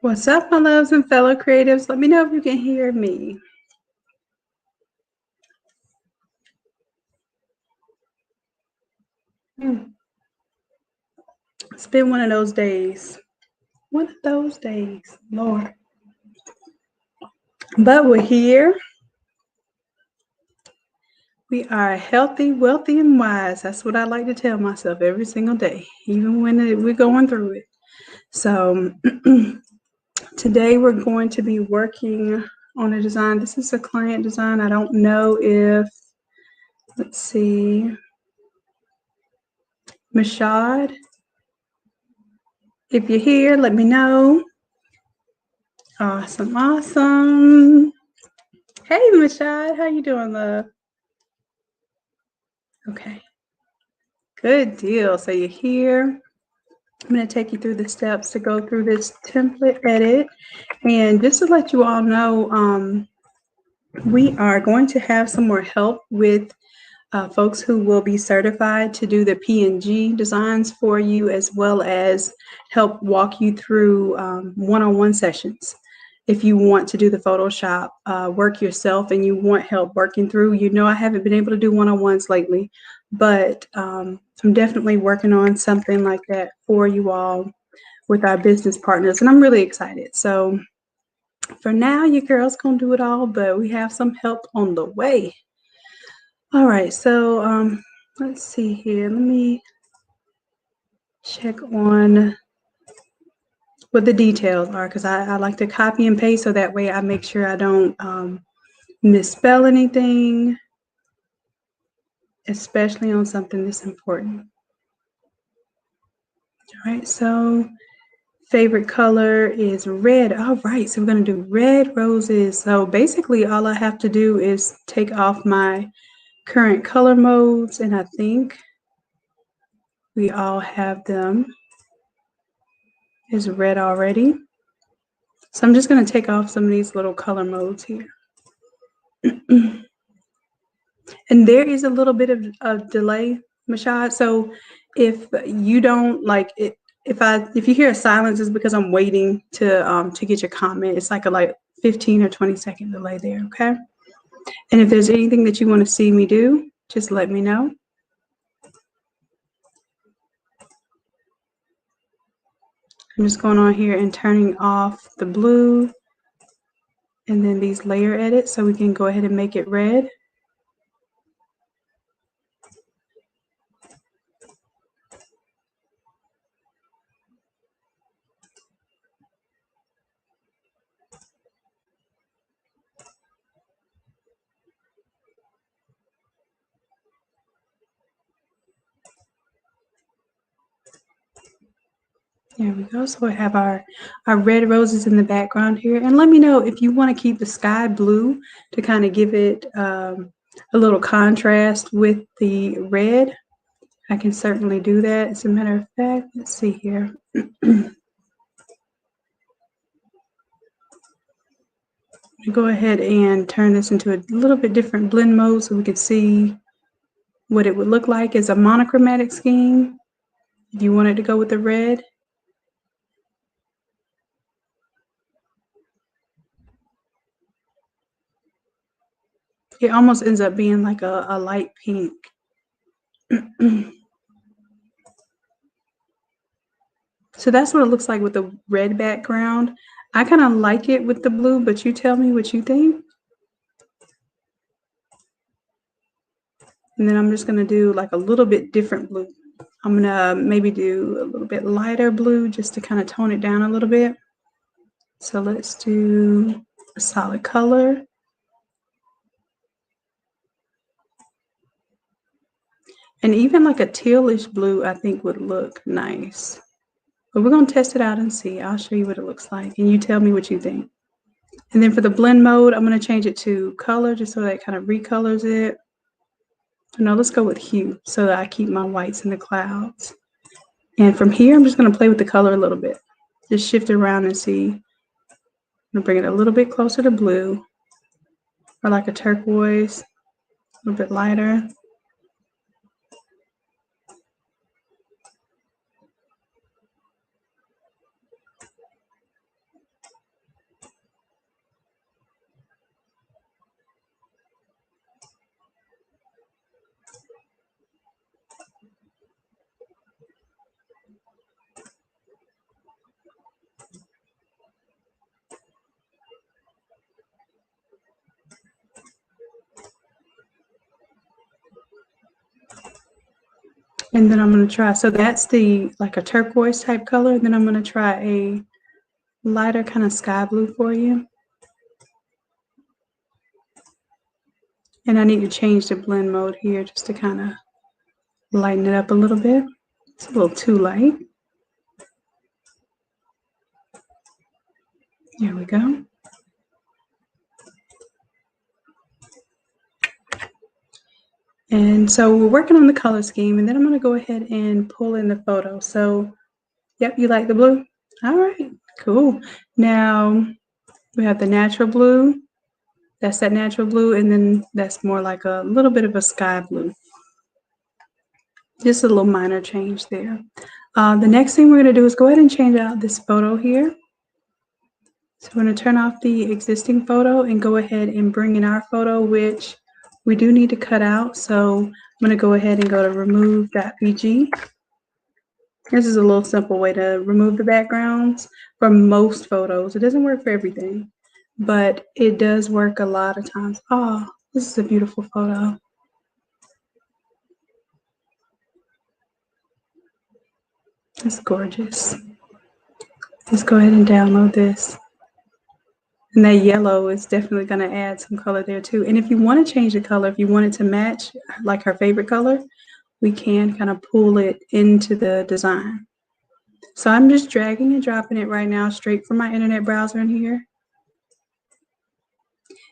What's up, my loves and fellow creatives? Let me know if you can hear me. It's been one of those days. One of those days, Lord. But we're here. We are healthy, wealthy, and wise. That's what I like to tell myself every single day, even when we're going through it. So today we're going to be working on a design. This is a client design. I don't know if, let's see, Mashad, if you're here, let me know. Awesome, awesome. Hey, Mashad, how you doing, love? Okay, good deal. So you're here. I'm going to take you through the steps to go through this template edit. And just to let you all know, we are going to have some more help with folks who will be certified to do the PNG designs for you, as well as help walk you through one-on-one sessions. If you want to do the Photoshop work yourself and you want help working through, I haven't been able to do one-on-ones lately, but I'm definitely working on something like that for you all with our business partners, and I'm really excited. So for now, your girl's gonna do it all, but we have some help on the way. All right, so let's see here. Let me check on what the details are, because I like to copy and paste so that way I make sure I don't misspell anything, especially on something this important. All right, so favorite color is red. All right, so we're going to do red roses. So basically all I have to do is take off my current color modes, and I think we all have them as red already. So I'm just going to take off some of these little color modes here. And there is a little bit of delay, Mashad. So if you don't like it, if you hear a silence, it's because I'm waiting to get your comment. It's like a 15 or 20-second delay there, okay? And if there's anything that you want to see me do, just let me know. I'm just going on here and turning off the blue and then these layer edits so we can go ahead and make it red. There we go. So we have our red roses in the background here. And let me know if you want to keep the sky blue to kind of give it a little contrast with the red. I can certainly do that. As a matter of fact, let's see here. Go ahead and turn this into a little bit different blend mode so we can see what it would look like as a monochromatic scheme. If you wanted to go with the red. It almost ends up being like a light pink. So that's what it looks like with the red background. I kind of like it with the blue, but you tell me what you think. And then I'm just going to do like a little bit different blue. I'm going to maybe do a little bit lighter blue just to kind of tone it down a little bit. So let's do a solid color. And even like a tealish blue, I think would look nice. But we're going to test it out and see. I'll show you what it looks like, and you tell me what you think. And then for the blend mode, I'm going to change it to color just so that it kind of recolors it. No, let's go with hue so that I keep my whites in the clouds. And from here, I'm just going to play with the color a little bit. Just shift it around and see. I'm going to bring it a little bit closer to blue, or like a turquoise, a little bit lighter. And then I'm going to try, so that's the like a turquoise type color. Then I'm going to try a lighter kind of sky blue for you. And I need to change the blend mode here just to kind of lighten it up a little bit. It's a little too light. There we go. And so we're working on the color scheme, and then I'm going to go ahead and pull in the photo. So, yep, you like the blue? All right, cool. Now we have the natural blue. That's that natural blue, and then that's more like a little bit of a sky blue. Just a little minor change there. The next thing we're going to do is go ahead and change out this photo here. So we're going to turn off the existing photo and go ahead and bring in our photo, which we do need to cut out. So I'm going to go ahead and go to remove.pg. This is a little simple way to remove the backgrounds from most photos. It doesn't work for everything, but it does work a lot of times. Oh, this is a beautiful photo. It's gorgeous. Let's go ahead and download this. And that yellow is definitely going to add some color there too. And if you want to change the color, if you want it to match like her favorite color, we can kind of pull it into the design. So I'm just dragging and dropping it right now straight from my internet browser in here.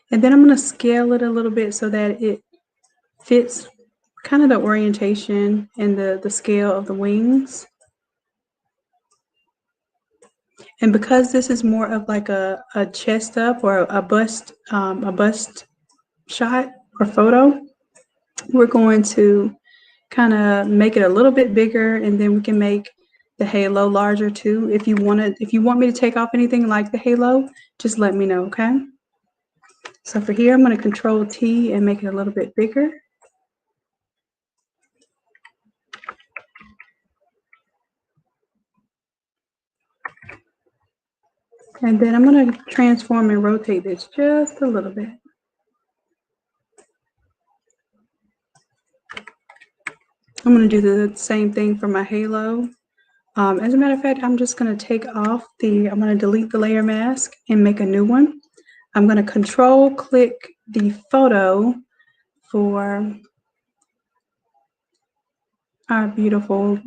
And then I'm going to scale it a little bit so that it fits kind of the orientation and the scale of the wings. And because this is more of like a chest up or a bust shot or photo, we're going to kind of make it a little bit bigger, and then we can make the halo larger too. If you want me to take off anything like the halo, just let me know, okay? So for here, I'm going to Control T and make it a little bit bigger. And then I'm going to transform and rotate this just a little bit. I'm going to do the same thing for my halo. As a matter of fact, I'm just going to take off I'm going to delete the layer mask and make a new one. I'm going to Control click the photo for our beautiful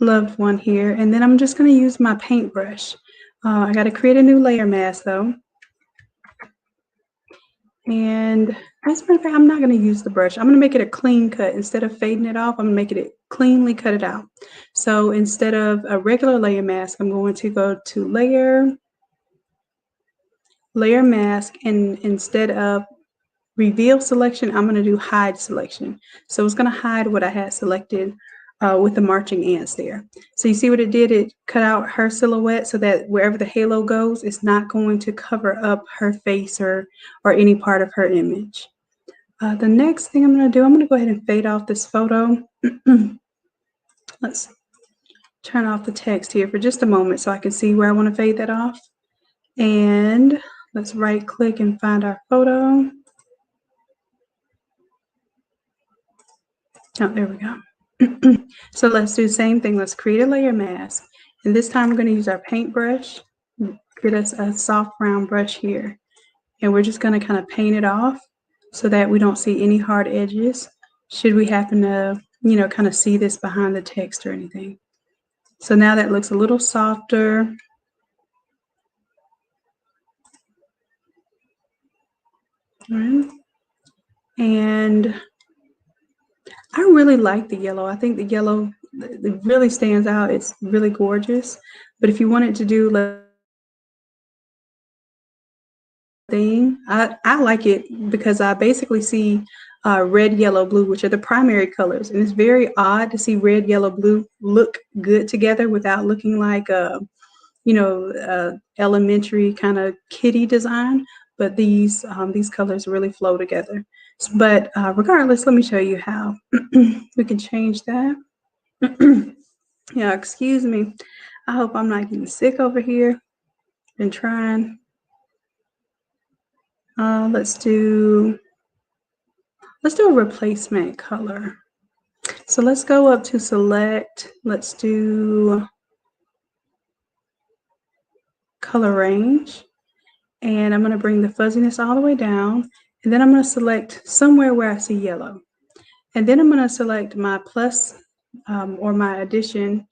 loved one here. And then I'm just going to use my paintbrush. I got to create a new layer mask though. And as a matter of fact, I'm not going to use the brush. I'm going to make it a clean cut. Instead of fading it off, I'm going to make it cleanly cut it out. So instead of a regular layer mask, I'm going to go to layer mask, and instead of reveal selection, I'm going to do hide selection. So it's going to hide what I had selected with the marching ants there. So you see what it did? It cut out her silhouette so that wherever the halo goes, it's not going to cover up her face or any part of her image. The next thing I'm going to do, I'm going to go ahead and fade off this photo. Let's turn off the text here for just a moment so I can see where I want to fade that off. And let's right click and find our photo. Oh, there we go. So let's do the same thing. Let's create a layer mask. And this time we're going to use our paintbrush. Get us a soft round brush here. And we're just going to kind of paint it off so that we don't see any hard edges. Should we happen to, kind of see this behind the text or anything. So now that looks a little softer. All right. And I really like the yellow. I think the yellow, it really stands out. It's really gorgeous. But if you wanted to do thing, I like it because I basically see red, yellow, blue, which are the primary colors. And it's very odd to see red, yellow, blue look good together without looking like a, elementary kind of kitty design. But these colors really flow together. But regardless, let me show you how we can change that. Yeah, excuse me. I hope I'm not getting sick over here. Been trying. Let's do a replacement color. So let's go up to select. Let's do color range. And I'm going to bring the fuzziness all the way down. And then I'm going to select somewhere where I see yellow. And then I'm going to select my plus or my addition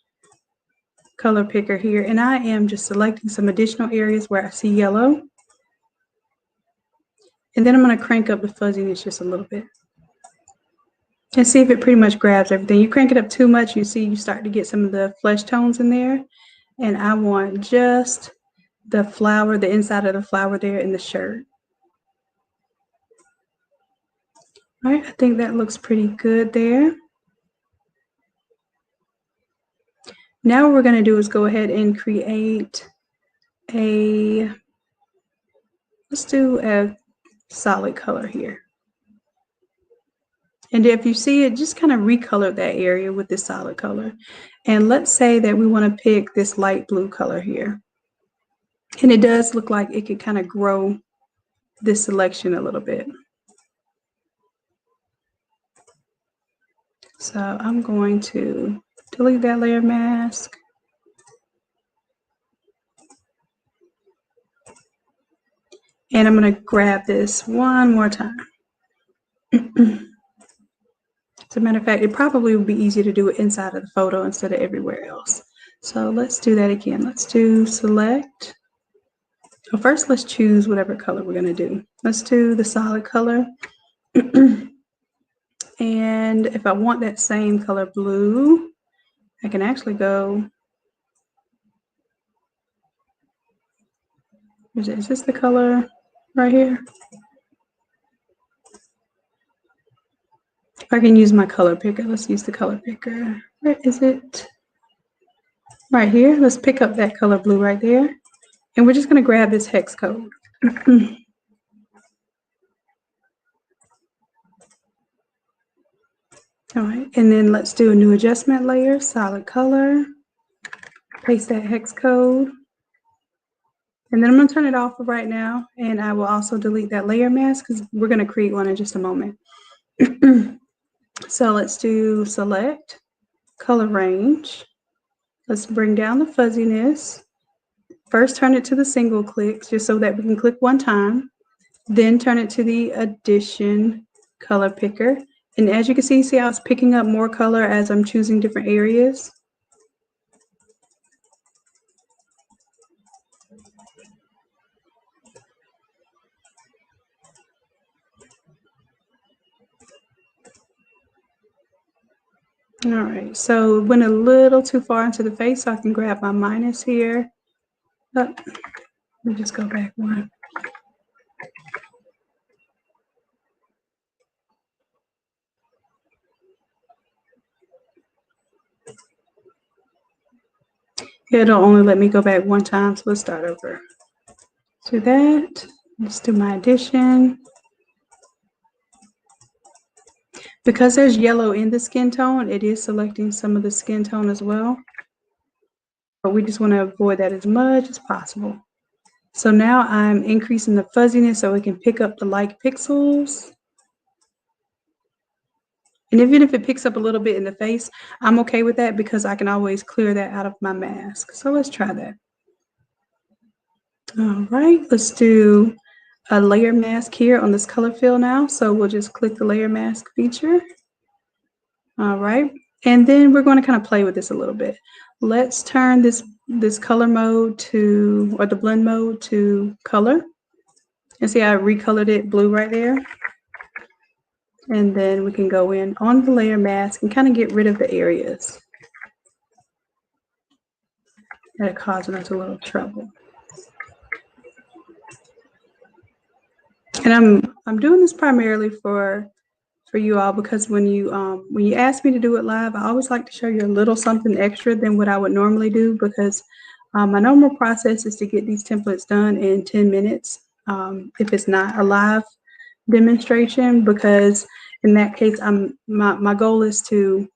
color picker here. And I am just selecting some additional areas where I see yellow. And then I'm going to crank up the fuzziness just a little bit. And see if it pretty much grabs everything. You crank it up too much, you see you start to get some of the flesh tones in there. And I want just the flower, the inside of the flower there in the shirt. All right, I think that looks pretty good there. Now what we're going to do is go ahead and create let's do a solid color here. And if you see it, just kind of recolor that area with this solid color. And let's say that we want to pick this light blue color here. And it does look like it could kind of grow this selection a little bit. So I'm going to delete that layer mask. And I'm going to grab this one more time. As a matter of fact, it probably would be easier to do it inside of the photo instead of everywhere else. So let's do that again. Let's do select. Well, first, let's choose whatever color we're going to do. Let's do the solid color. And if I want that same color blue, I can actually go. Is this the color right here? I can use my color picker. Let's use the color picker. Where is it? Right here. Let's pick up that color blue right there. And we're just going to grab this hex code. All right, and then let's do a new adjustment layer, solid color. Paste that hex code. And then I'm going to turn it off for right now. And I will also delete that layer mask because we're going to create one in just a moment. So let's do select, color range. Let's bring down the fuzziness. First, turn it to the single clicks just so that we can click one time. Then turn it to the addition color picker. And as you can see how it's picking up more color as I'm choosing different areas. All right, so went a little too far into the face, so I can grab my minus here. Oh, let me just go back one. It'll only let me go back one time, so let's start over. Do that. Let's do my addition. Because there's yellow in the skin tone, it is selecting some of the skin tone as well. But we just want to avoid that as much as possible. So now I'm increasing the fuzziness so it can pick up the like pixels. And even if it picks up a little bit in the face, I'm okay with that because I can always clear that out of my mask. So let's try that. All right, let's do a layer mask here on this color fill now. So we'll just click the layer mask feature. All right, and then we're going to kind of play with this a little bit. Let's turn this color mode to, or the blend mode to color. And see I recolored it blue right there. And then we can go in on the layer mask and kind of get rid of the areas that are causing us a little trouble. And I'm doing this primarily for you all because when you ask me to do it live, I always like to show you a little something extra than what I would normally do because my normal process is to get these templates done in 10 minutes if it's not a live demonstration, because in that case my goal is to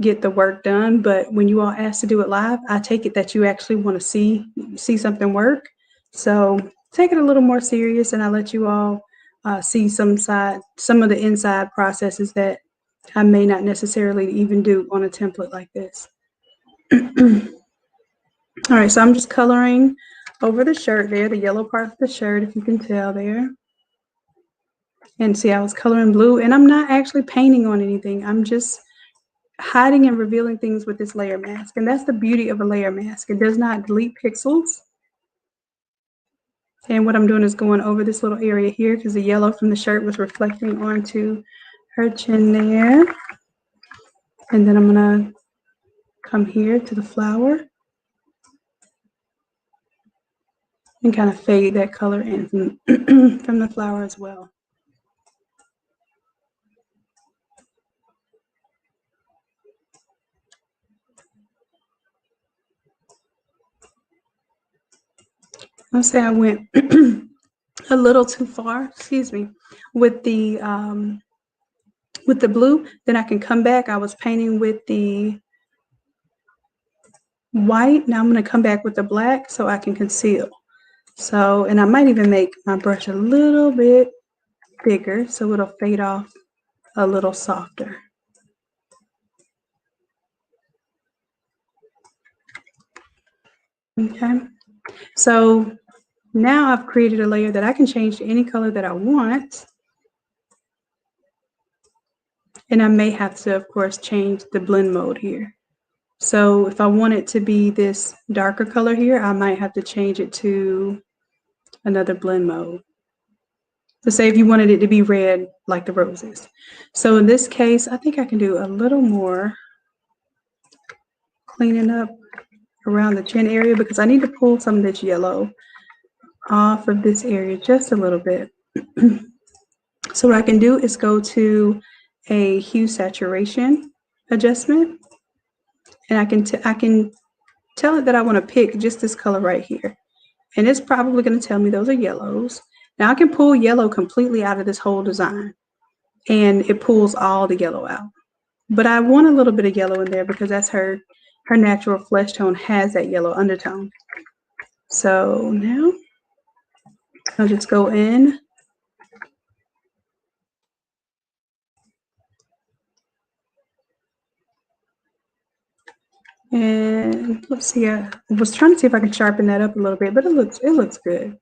get the work done. But when you all ask to do it live, I take it that you actually want to see something work. So take it a little more serious, and I let you all see some of the inside processes that I may not necessarily even do on a template like this. All right, so I'm just coloring over the shirt there, the yellow part of the shirt, if you can tell there. And see, I was coloring blue, and I'm not actually painting on anything. I'm just hiding and revealing things with this layer mask. And that's the beauty of a layer mask. It does not delete pixels. And what I'm doing is going over this little area here because the yellow from the shirt was reflecting onto her chin there. And then I'm gonna come here to the flower and kind of fade that color in from the flower as well. I'll say I went a little too far, excuse me, with the blue. Then I can come back. I was painting with the white. Now I'm going to come back with the black so I can conceal. So, and I might even make my brush a little bit bigger so it'll fade off a little softer. Okay, so now I've created a layer that I can change to any color that I want. And I may have to, of course, change the blend mode here. So if I want it to be this darker color here, I might have to change it to another blend mode. So say if you wanted it to be red like the roses. So in this case, I think I can do a little more cleaning up around the chin area because I need to pull some of this yellow off of this area just a little bit. So what I can do is go to a hue saturation adjustment, and I can tell it that I want to pick just this color right here. And it's probably going to tell me those are yellows. Now I can pull yellow completely out of this whole design, and it pulls all the yellow out. But I want a little bit of yellow in there because that's her natural flesh tone has that yellow undertone. So now I'll just go in and let's see. I was trying to see if I can sharpen that up a little bit, but it looks good.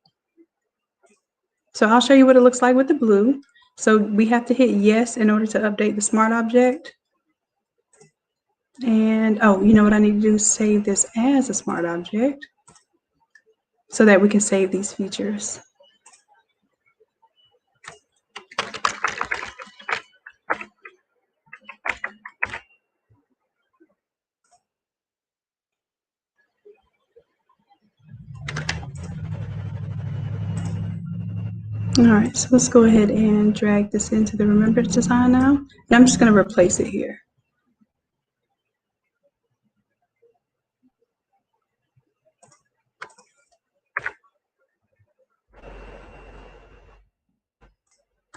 So I'll show you what it looks like with the blue. So we have to hit yes in order to update the smart object. And oh, you know what I need to do is save this as a smart object so that we can save these features. All right, so let's go ahead and drag this into the Remembrance design now. And I'm just going to replace it here.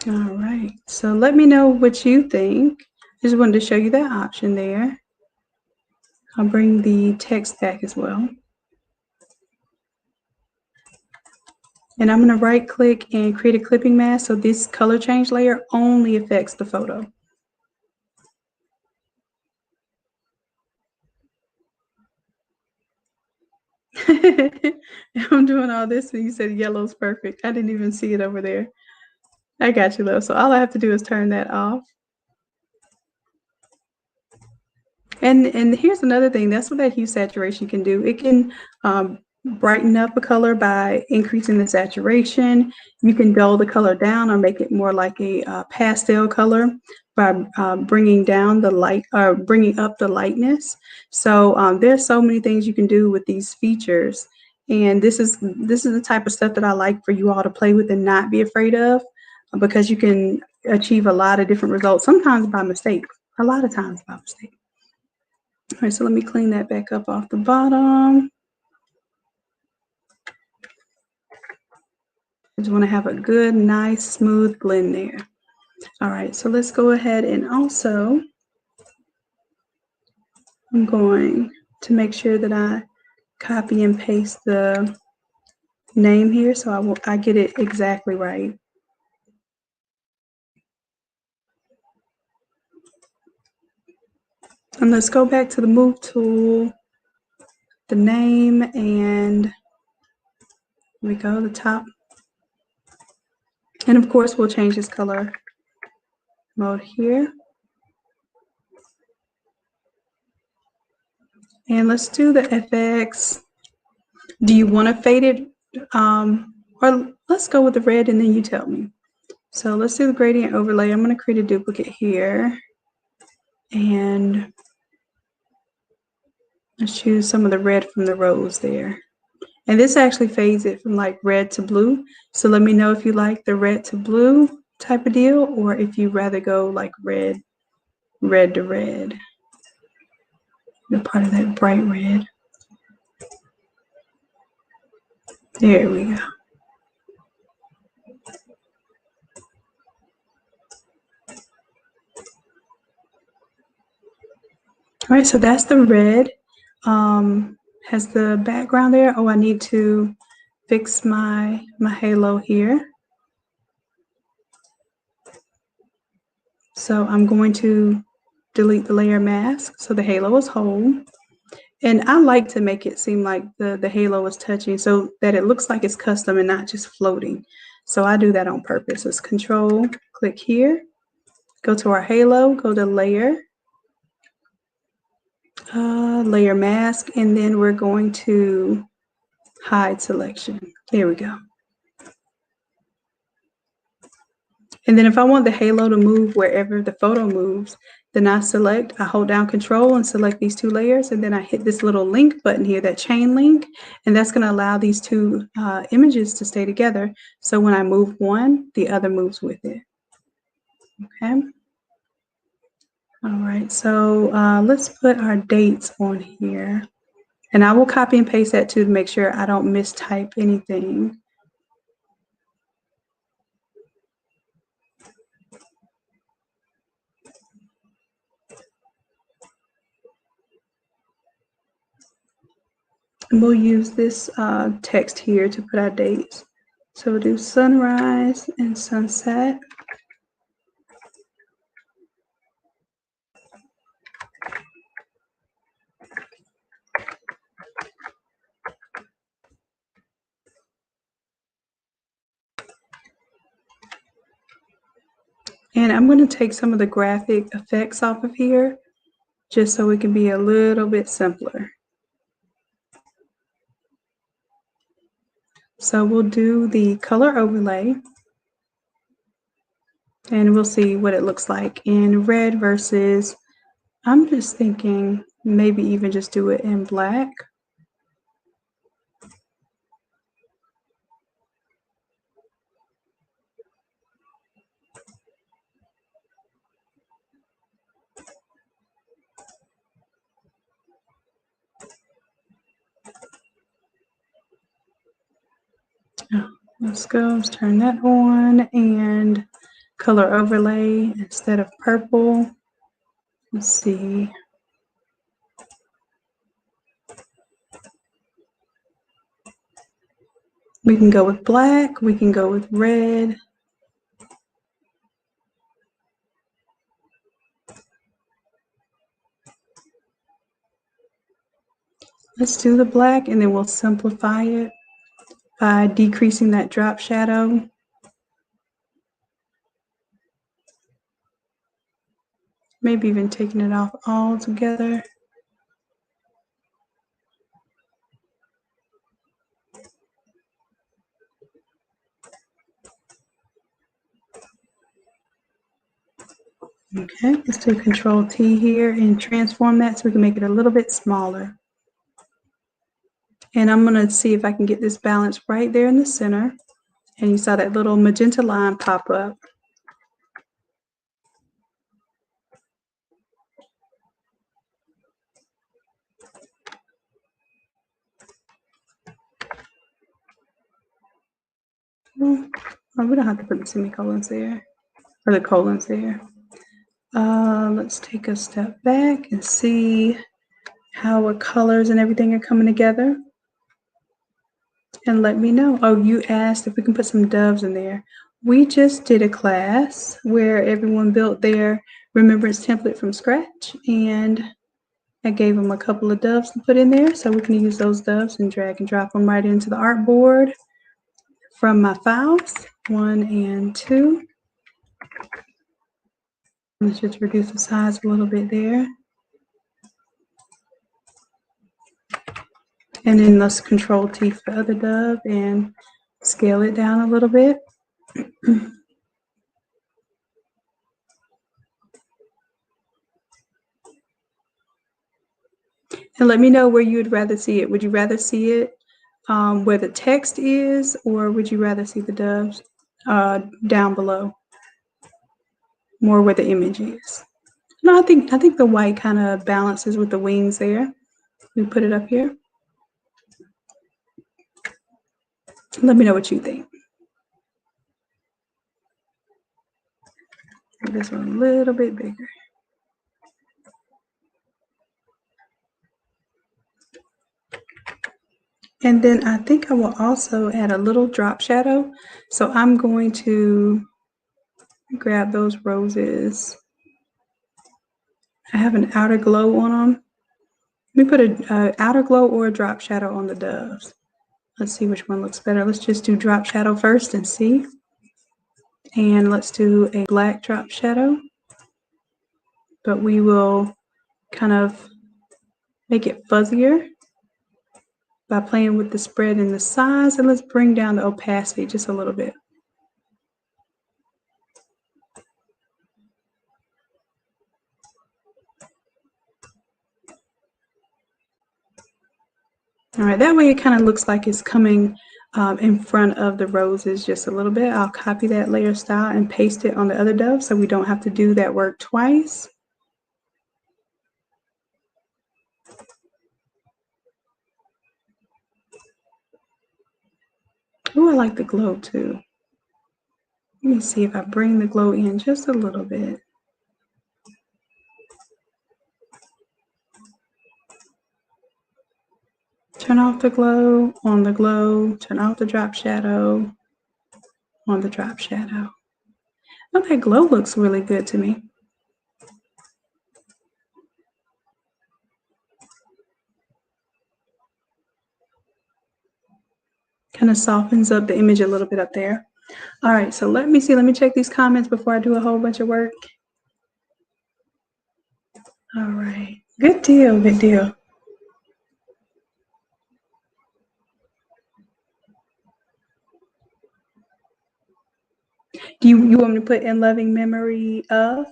All right, so let me know what you think. Just wanted to show you that option there. I'll bring the text back as well. And I'm going to right click and create a clipping mask. So this color change layer only affects the photo. I'm doing all this and you said yellow's perfect. I didn't even see it over there. I got you, love. So all I have to do is turn that off. And here's another thing. That's what that hue saturation can do. It can brighten up a color by increasing the saturation. You can dull the color down or make it more like a pastel color by bringing down the light or bringing up the lightness. So there's so many things you can do with these features. And this is the type of stuff that I like for you all to play with and not be afraid of, because you can achieve a lot of different results, sometimes by mistake, a lot of times by mistake. All right, so let me clean that back up off the bottom. I just want to have a good, nice, smooth blend there. All right, so let's go ahead and also, I'm going to make sure that I copy and paste the name here so I get it exactly right. And let's go back to the move tool, the name, and here we go, the top. And of course, we'll change this color mode here. And let's do the FX. Do you want to fade it? Or let's go with the red and then you tell me. So let's do the gradient overlay. I'm going to create a duplicate here. And let's choose some of the red from the rose there. And this actually fades it from like red to blue. So let me know if you like the red to blue type of deal, or if you rather go like red to red. The part of that bright red. There we go. All right, so that's the red. Has the background there. Oh, I need to fix my halo here. So I'm going to delete the layer mask so the halo is whole. And I like to make it seem like the halo is touching so that it looks like it's custom and not just floating. So I do that on purpose. Let's control, click here, go to our halo, go to layer, layer mask, and then we're going to hide selection. There we go. And then if I want the halo to move wherever the photo moves, then I hold down control and select these two layers, and then I hit this little link button here, that chain link, and that's going to allow these two images to stay together. So when I move one, the other moves with it. Okay. All right, so let's put our dates on here. And I will copy and paste that too to make sure I don't mistype anything. And we'll use this text here to put our dates. So we'll do sunrise and sunset. And I'm going to take some of the graphic effects off of here just so it can be a little bit simpler. So we'll do the color overlay and we'll see what it looks like in red versus, I'm just thinking maybe even just do it in black. Let's turn that on, and color overlay instead of purple. Let's see. We can go with black, we can go with red. Let's do the black, and then we'll simplify it by decreasing that drop shadow. Maybe even taking it off altogether. Okay, let's do Control T here and transform that so we can make it a little bit smaller. And I'm going to see if I can get this balance right there in the center. And you saw that little magenta line pop up. Oh, we don't have to put the semicolons there, or the colons there. Let's take a step back and see how our colors and everything are coming together. And let me know. Oh, you asked if we can put some doves in there. We just did a class where everyone built their Remembrance template from scratch, and I gave them a couple of doves to put in there, so we can use those doves and drag and drop them right into the artboard from my files, 1 and 2. Let's just reduce the size a little bit there. And then let's Control T for the other dove and scale it down a little bit. And let me know where you would rather see it. Would you rather see it where the text is, or would you rather see the doves down below, more where the image is? No, I think the white kind of balances with the wings there. We put it up here. Let me know what you think. Make this one a little bit bigger. And then I think I will also add a little drop shadow. So I'm going to grab those roses. I have an outer glow on them. Let me put an outer glow or a drop shadow on the doves. Let's see which one looks better. Let's just do drop shadow first and see. And let's do a black drop shadow. But we will kind of make it fuzzier by playing with the spread and the size. And let's bring down the opacity just a little bit. All right, that way it kind of looks like it's coming in front of the roses just a little bit. I'll copy that layer style and paste it on the other dove so we don't have to do that work twice. Oh, I like the glow too. Let me see if I bring the glow in just a little bit. Turn off the glow, on the glow, turn off the drop shadow, on the drop shadow. Oh, that glow looks really good to me. Kind of softens up the image a little bit up there. All right, so let me see. Let me check these comments before I do a whole bunch of work. All right, good deal, good deal. Do you want me to put in loving memory of?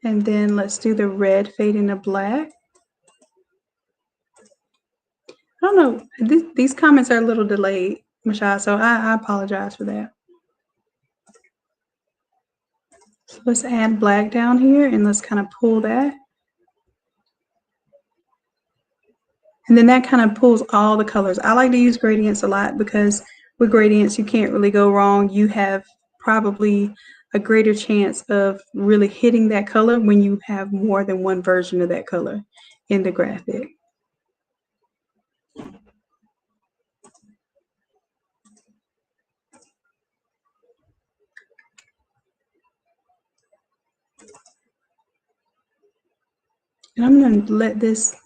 And then let's do the red fading to black. I don't know. These comments are a little delayed, Michelle, so I apologize for that. So let's add black down here and let's kind of pull that. And then that kind of pulls all the colors. I like to use gradients a lot because with gradients, you can't really go wrong. You have probably a greater chance of really hitting that color when you have more than one version of that color in the graphic. And I'm going to let this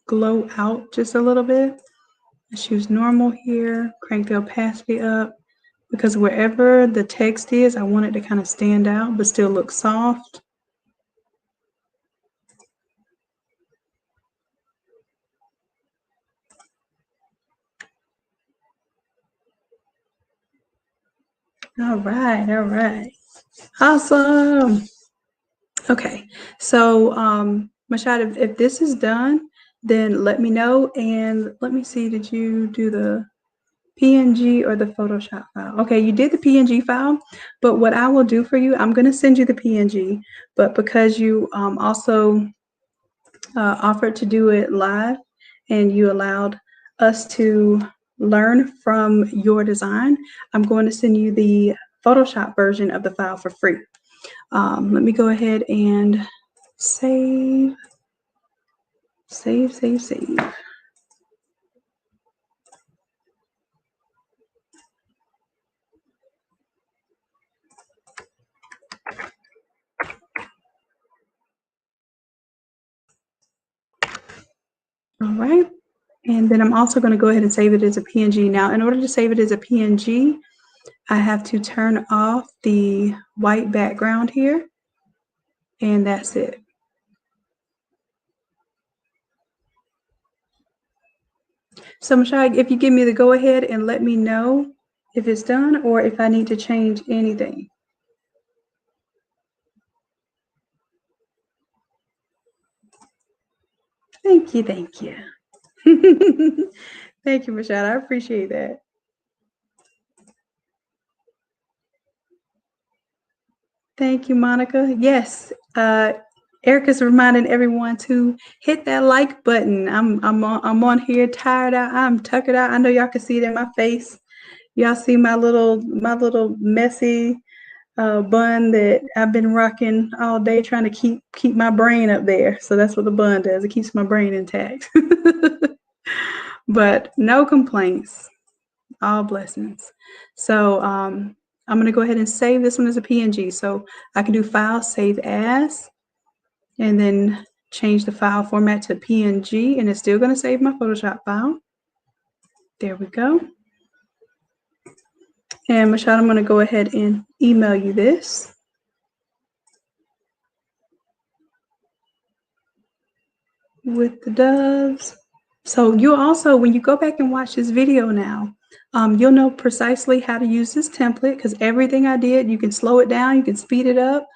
glow out just a little bit. Let's use normal here, crank the opacity up, because wherever the text is, I want it to kind of stand out but still look soft. All right, all right. Awesome. Okay, so Mashad, if this is done, then let me know. And let me see, did you do the PNG or the Photoshop file? Okay, you did the PNG file, but what I will do for you, I'm going to send you the PNG, but because you also offered to do it live and you allowed us to learn from your design, I'm going to send you the Photoshop version of the file for free. Let me go ahead and save. All right. And then I'm also going to go ahead and save it as a PNG. Now, in order to save it as a PNG, I have to turn off the white background here, and that's it. So Mashai, if you give me the go ahead and let me know if it's done or if I need to change anything. Thank you, thank you. Thank you, Mashai. I appreciate that. Thank you, Monica. Yes, Erica's reminding everyone to hit that like button. I'm on here tired out. I'm tuckered out. I know y'all can see it in my face. Y'all see my little messy bun that I've been rocking all day, trying to keep my brain up there. So that's what the bun does. It keeps my brain intact. But no complaints. All blessings. So I'm going to go ahead and save this one as a PNG. So I can do File, Save As, and then change the file format to PNG, and it's still going to save my Photoshop file. There we go. And Michelle, I'm going to go ahead and email you this. With the doves. So you'll also, when you go back and watch this video now, you'll know precisely how to use this template, because everything I did, you can slow it down, you can speed it up.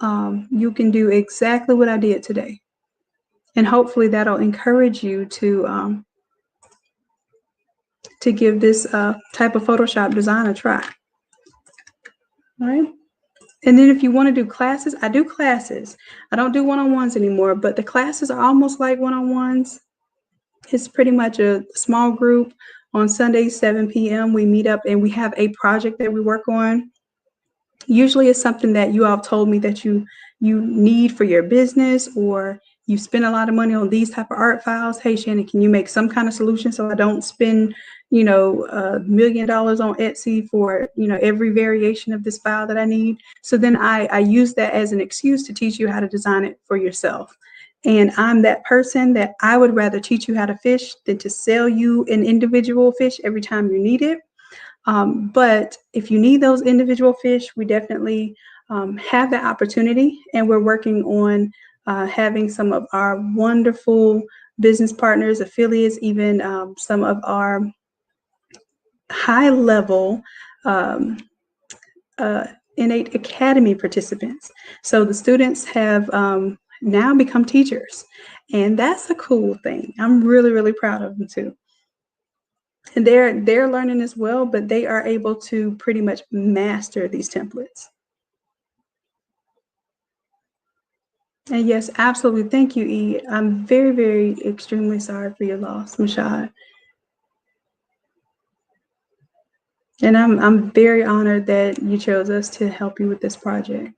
You can do exactly what I did today. And hopefully that'll encourage you to give this type of Photoshop design a try. All right. And then if you want to do classes, I do classes. I don't do one-on-ones anymore, but the classes are almost like one-on-ones. It's pretty much a small group. On Sundays, 7 p.m., we meet up and we have a project that we work on. Usually it's something that you all have told me that you need for your business, or you spend a lot of money on these type of art files. Hey, Shannon, can you make some kind of solution so I don't spend, $1 million on Etsy for, every variation of this file that I need? So then I use that as an excuse to teach you how to design it for yourself. And I'm that person that I would rather teach you how to fish than to sell you an individual fish every time you need it. But if you need those individual fish, we definitely have that opportunity. And we're working on having some of our wonderful business partners, affiliates, even some of our high level Innate Academy participants. So the students have now become teachers, and that's a cool thing. I'm really, really proud of them too. And they're learning as well, but they are able to pretty much master these templates. And yes, absolutely. Thank you, E. I'm very, very extremely sorry for your loss, Mashad. And I'm very honored that you chose us to help you with this project.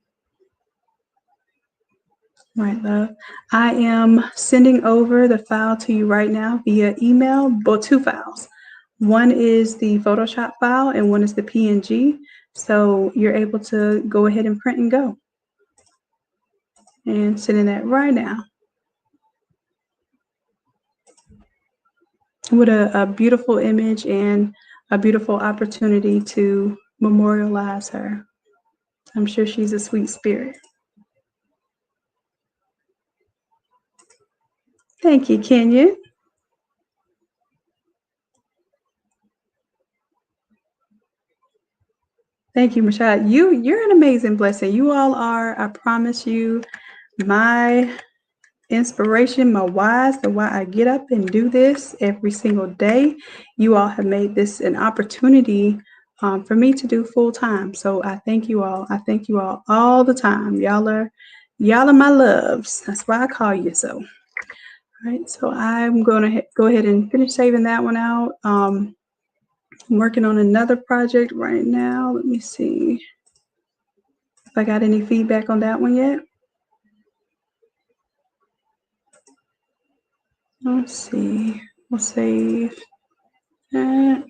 Right, love. I am sending over the file to you right now via email, well, two files. One is the Photoshop file and one is the PNG. So you're able to go ahead and print and go. And sending that right now. What a beautiful image and a beautiful opportunity to memorialize her. I'm sure she's a sweet spirit. Thank you, Kenya. Thank you, Michelle. You're an amazing blessing. You all are, I promise you, my inspiration, my whys, the why I get up and do this every single day. You all have made this an opportunity for me to do full time. So I thank you all. I thank you all the time. Y'all are my loves. That's why I call you so. All right. So I'm going to go ahead and finish saving that one out. I'm working on another project right now. Let me see if I got any feedback on that one yet. Let's see. We'll save that.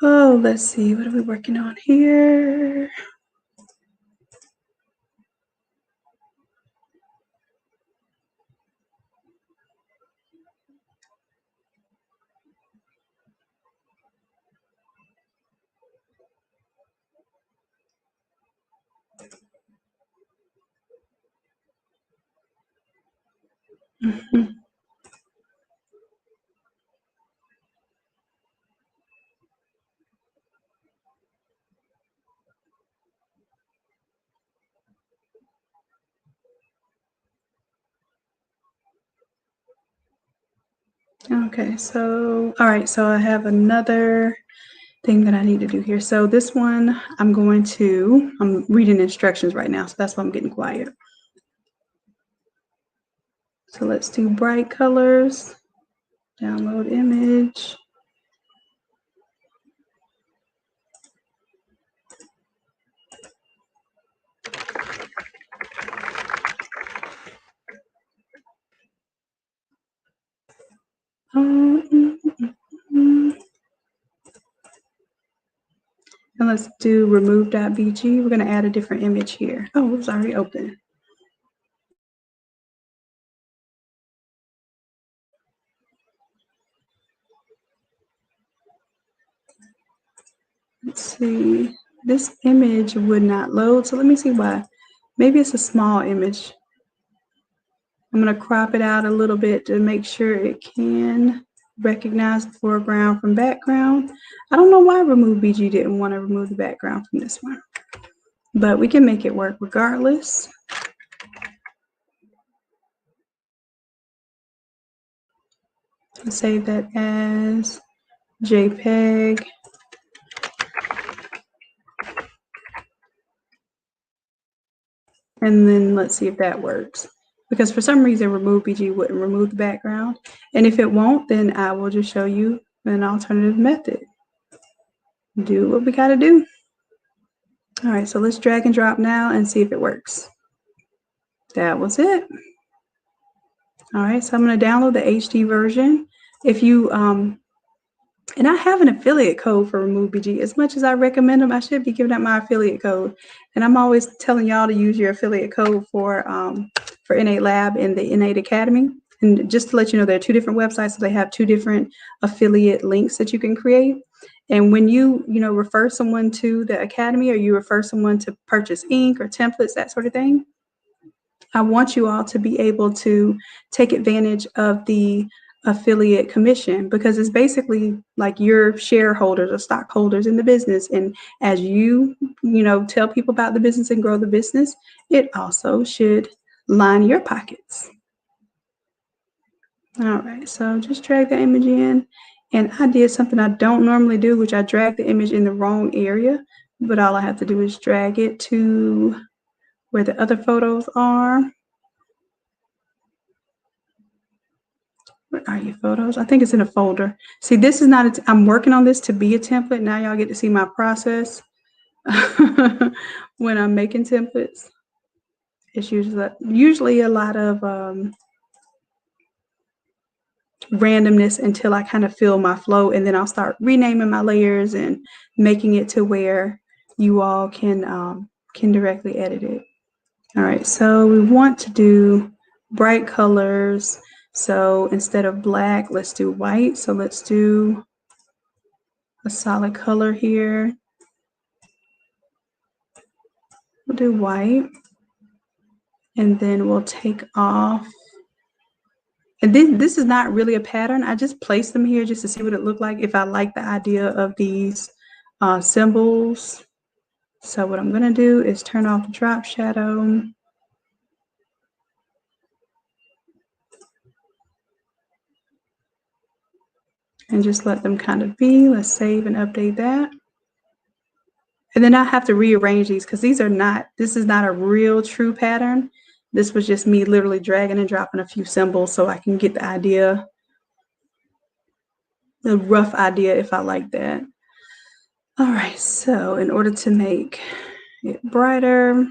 Oh, let's see. What are we working on here? Mhm. Okay, so, all right, so I have another thing that I need to do here. So this one, I'm reading instructions right now, so that's why I'm getting quiet. So let's do bright colors, download image. And let's do remove.bg. We're going to add a different image here. Oh, it was already open. Let's see. This image would not load, so let me see why. Maybe it's a small image. I'm going to crop it out a little bit to make sure it can recognize the foreground from background. I don't know why Remove BG didn't want to remove the background from this one, but we can make it work regardless. I'll save that as JPEG. And then let's see if that works. Because for some reason, Remove BG wouldn't remove the background. And if it won't, then I will just show you an alternative method. Do what we got to do. All right, so let's drag and drop now and see if it works. That was it. All right, so I'm going to download the HD version. If you, and I have an affiliate code for Remove BG. As much as I recommend them, I should be giving out my affiliate code. And I'm always telling y'all to use your affiliate code for Innate Lab and the Innate Academy. And just to let you know, there are two different websites, so they have two different affiliate links that you can create. And when you refer someone to the Academy, or you refer someone to purchase ink or templates, that sort of thing, I want you all to be able to take advantage of the affiliate commission, because it's basically like your shareholders or stockholders in the business. And as you tell people about the business and grow the business, it also should line your pockets. All right, so just drag the image in. And I did something I don't normally do, which I dragged the image in the wrong area, but all I have to do is drag it to where the other photos are. Where are your photos? I think it's in a folder. See, this is not, I'm working on this to be a template. Now y'all get to see my process when I'm making templates. It's usually a lot of randomness until I kind of feel my flow, and then I'll start renaming my layers and making it to where you all can directly edit it. All right, so we want to do bright colors. So instead of black, let's do white. So let's do a solid color here. We'll do white, and then we'll take off. And then this is not really a pattern. I just placed them here just to see what it looked like, if I like the idea of these symbols. So what I'm going to do is turn off the drop shadow. And just let them kind of be. Let's save and update that. And then I have to rearrange these, because this is not a real true pattern. This was just me literally dragging and dropping a few symbols so I can get the idea, the rough idea, if I like that. All right, so in order to make it brighter,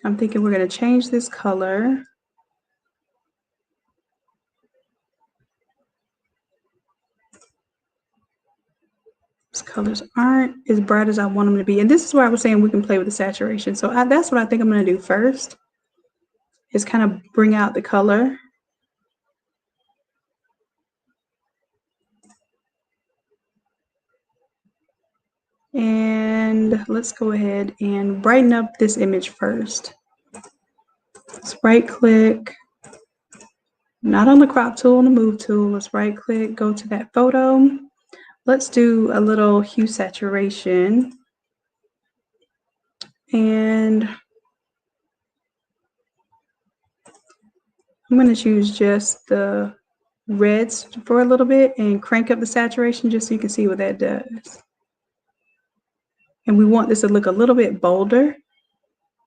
I'm thinking we're going to change this color. These colors aren't as bright as I want them to be. And this is where I was saying we can play with the saturation. So that's what I think I'm going to do first, is kind of bring out the color. And let's go ahead and brighten up this image first. Let's right click, Not on the crop tool, on the move tool. Let's right click, go to that photo. Let's do a little hue saturation. And I'm going to choose just the reds for a little bit and crank up the saturation just so you can see what that does. And we want this to look a little bit bolder.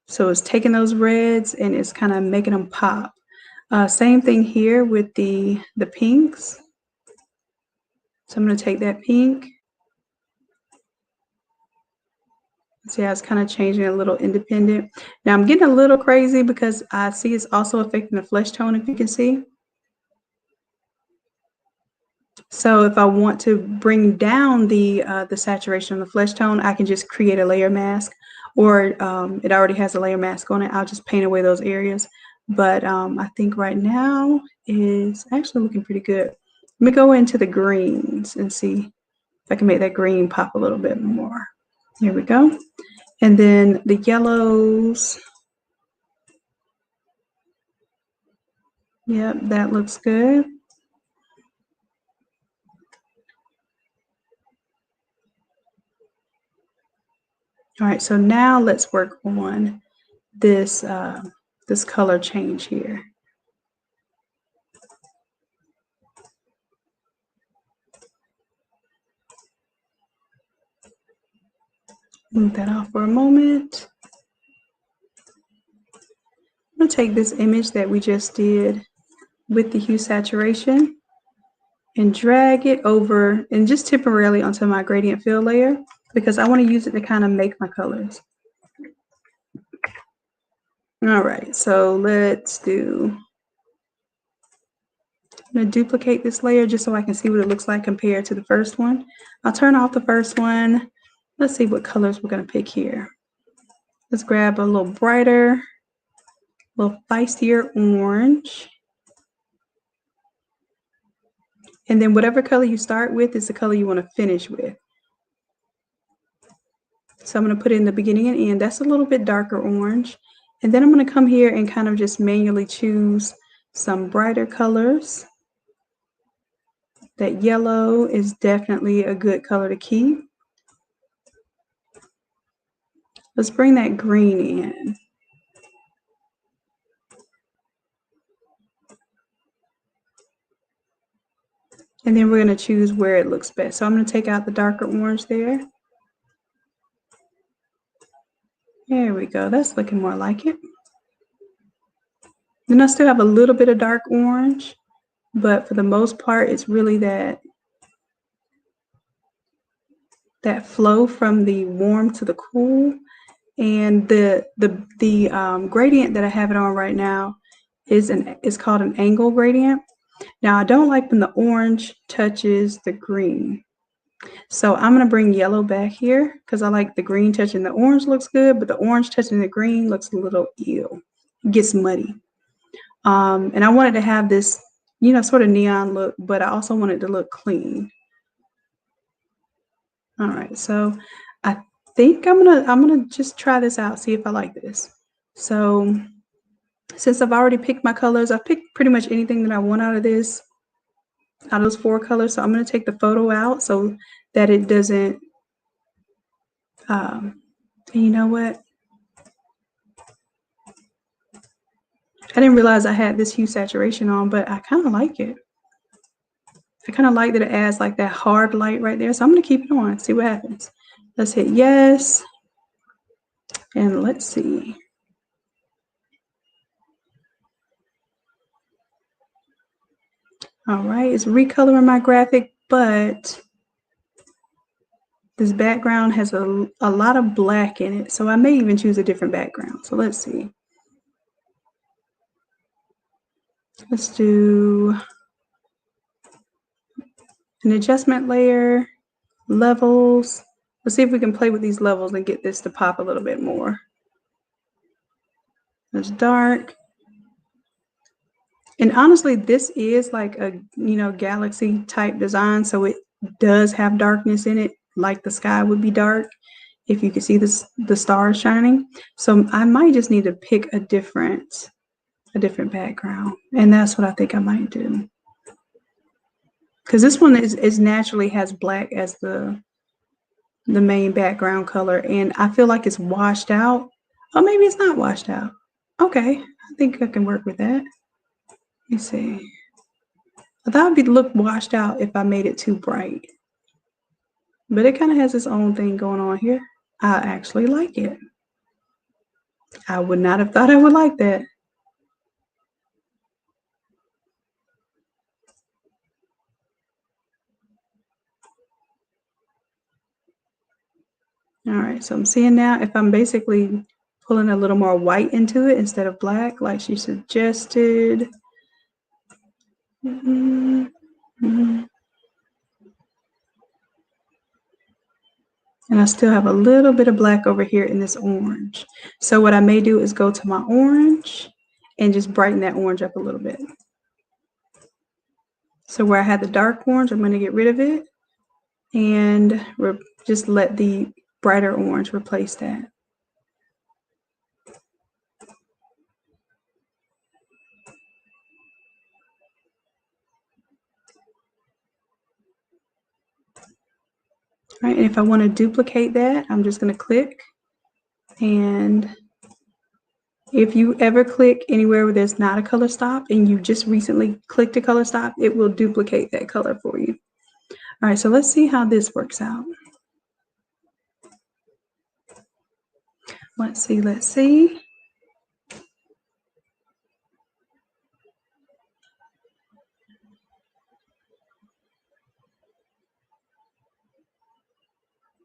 So it's taking those reds and it's kind of making them pop. Same thing here with the pinks. So I'm going to take that pink. See how it's kind of changing a little independent. Now I'm getting a little crazy because I see it's also affecting the flesh tone, if you can see. So if I want to bring down the saturation on the flesh tone, I can just create a layer mask, or it already has a layer mask on it. I'll just paint away those areas. But I think right now is actually looking pretty good. Let me go into the greens and see if I can make that green pop a little bit more. Here we go. And then the yellows. Yep, that looks good. All right, so now let's work on this this color change here. Move that off for a moment. I'm going to take this image that we just did with the hue saturation and drag it over and just temporarily onto my gradient fill layer because I want to use it to kind of make my colors. All right, so let's do, I'm going to duplicate this layer just so I can see what it looks like compared to the first one. I'll turn off the first one. Let's see what colors we're going to pick here. Let's grab a little brighter, a little feistier orange. And then whatever color you start with is the color you want to finish with. So I'm going to put it in the beginning and end. That's a little bit darker orange. And then I'm going to come here and kind of just manually choose some brighter colors. That yellow is definitely a good color to keep. Let's bring that green in. And then we're going to choose where it looks best. So I'm going to take out the darker orange there. There we go. That's looking more like it. Then I still have a little bit of dark orange, but for the most part, it's really that flow from the warm to the cool. And the gradient that I have it on right now is called an angle gradient. Now I don't like when the orange touches the green. So I'm going to bring yellow back here because I like the green touching the orange looks good, but the orange touching the green looks a little ew. It gets muddy. And I wanted to have this, you know, sort of neon look, but I also wanted to look clean. All right, so I think I'm gonna just try this out, see if I like this. So since I've already picked my colors, I've picked pretty much anything that I want out of this, out of those 4 colors. So I'm gonna take the photo out so that it doesn't, you know what? I didn't realize I had this hue saturation on, but I kind of like it. I kind of like that it adds like that hard light right there. So I'm gonna keep it on, see what happens. Let's hit yes. And let's see. All right, it's recoloring my graphic, but this background has a lot of black in it. So I may even choose a different background. So let's see. Let's do an adjustment layer, levels. Let's see if we can play with these levels and get this to pop a little bit more. It's dark. And honestly, this is like a, you know, galaxy type design. So it does have darkness in it, like the sky would be dark if you could see the stars shining. So I might just need to pick a different a different background. And that's what I think I might do. Because this one is naturally has black as the main background color, and I feel like it's washed out. Oh, maybe it's not washed out. Okay, I think I can work with that. Let me see. I thought it would look washed out if I made it too bright. But it kind of has its own thing going on here. I actually like it. I would not have thought I would like that. All right, so I'm seeing now if I'm basically pulling a little more white into it instead of black, like she suggested. And I still have a little bit of black over here in this orange. So what I may do is go to my orange and just brighten that orange up a little bit. So where I had the dark orange, I'm going to get rid of it and just let the brighter orange replace that. All right, and if I want to duplicate that, I'm just going to click, and if you ever click anywhere where there's not a color stop and you just recently clicked a color stop, it will duplicate that color for you. All right, so let's see how this works out. Let's see.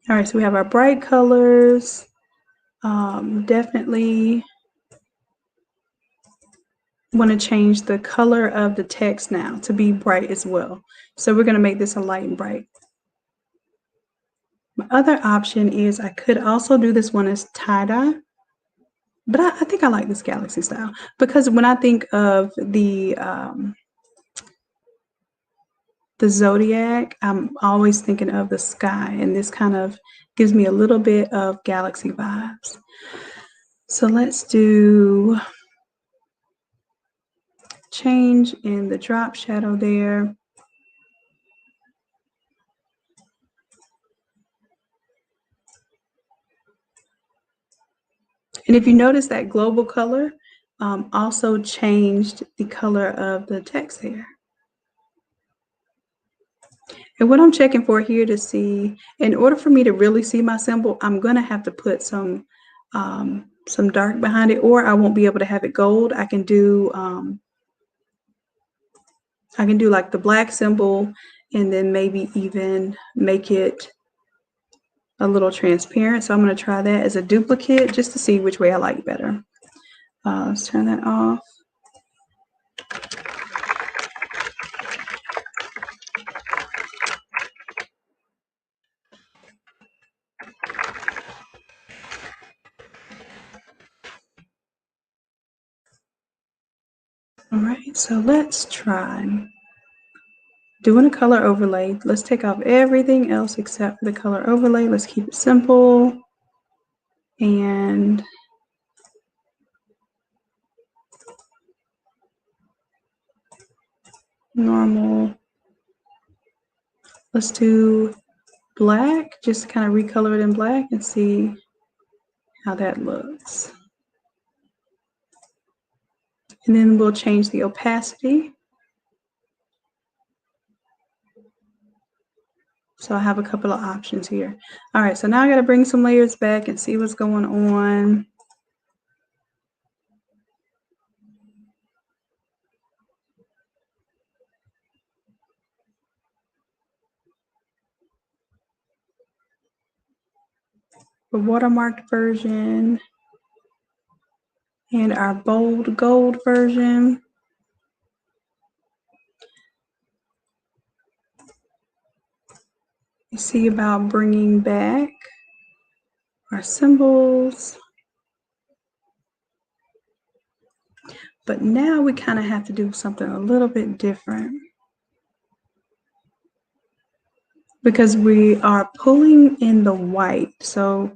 All right, so we have our bright colors. Definitely want to change the color of the text now to be bright as well. So we're going to make this a light and bright. My other option is I could also do this one as tie-dye, but I think I like this galaxy style because when I think of the zodiac, I'm always thinking of the sky, and this kind of gives me a little bit of galaxy vibes. So let's do change in the drop shadow there. And if you notice that global color also changed the color of the text here. And what I'm checking for here to see, in order for me to really see my symbol, I'm going to have to put some dark behind it, or I won't be able to have it gold. I can do like the black symbol and then maybe even make it a little transparent. So I'm going to try that as a duplicate just to see which way I like better. Let's turn that off. All right, so let's try doing a color overlay. Let's take off everything else except the color overlay. Let's keep it simple and normal. Let's do black, just kind of recolor it in black and see how that looks. And then we'll change the opacity. So I have a couple of options here. All right, so now I got to bring some layers back and see what's going on. The watermarked version and our bold gold version. You see about bringing back our symbols. But now we kind of have to do something a little bit different because we are pulling in the white. So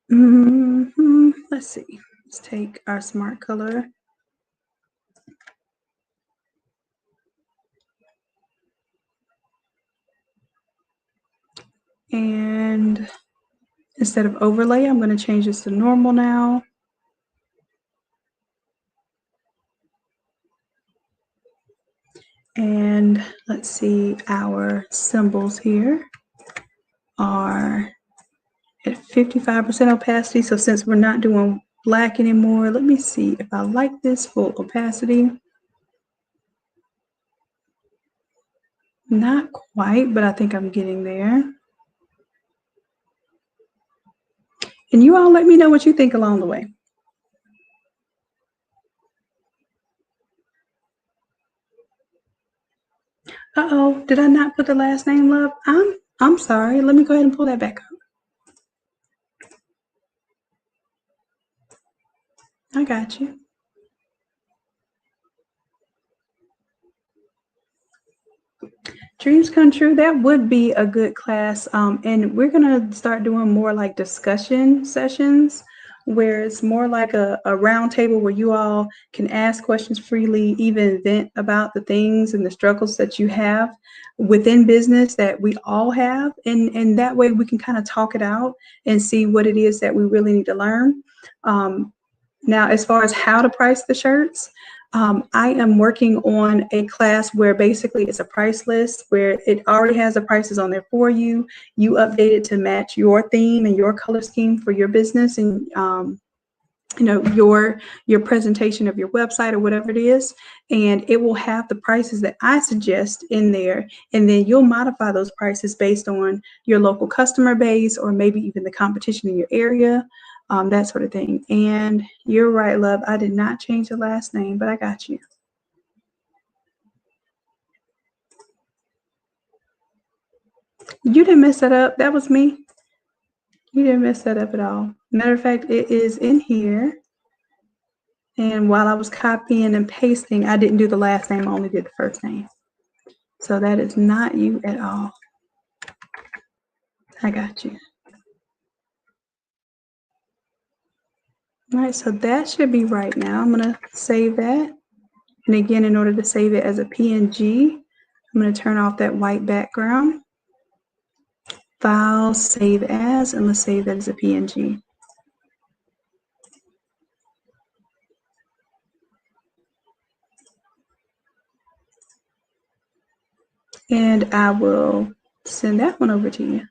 let's see. Let's take our smart color And instead of overlay, I'm going to change this to normal now. And let's see, our symbols here are at 55% opacity. So since we're not doing black anymore, let me see if I like this full opacity. Not quite, but I think I'm getting there. And you all let me know what you think along the way. Uh-oh, did I not put the last name, love? I'm sorry. Let me go ahead and pull that back up. I got you. Dreams come true. That would be a good class. And we're going to start doing more like discussion sessions where it's more like a round table where you all can ask questions freely, even vent about the things and the struggles that you have within business that we all have. And that way we can kind of talk it out and see what it is that we really need to learn. Now, as far as how to price the shirts, I am working on a class where basically it's a price list where it already has the prices on there for you. You update it to match your theme and your color scheme for your business and your presentation of your website or whatever it is, and it will have the prices that I suggest in there, and then you'll modify those prices based on your local customer base or maybe even the competition in your area. That sort of thing. And you're right, love. I did not change the last name, but I got you. You didn't mess that up. That was me. You didn't mess that up at all. Matter of fact, it is in here. And while I was copying and pasting, I didn't do the last name. I only did the first name. So that is not you at all. I got you. All right, so that should be right now. I'm going to save that. And again, in order to save it as a PNG, I'm going to turn off that white background. File, save as, and let's save that as a PNG. And I will send that one over to you.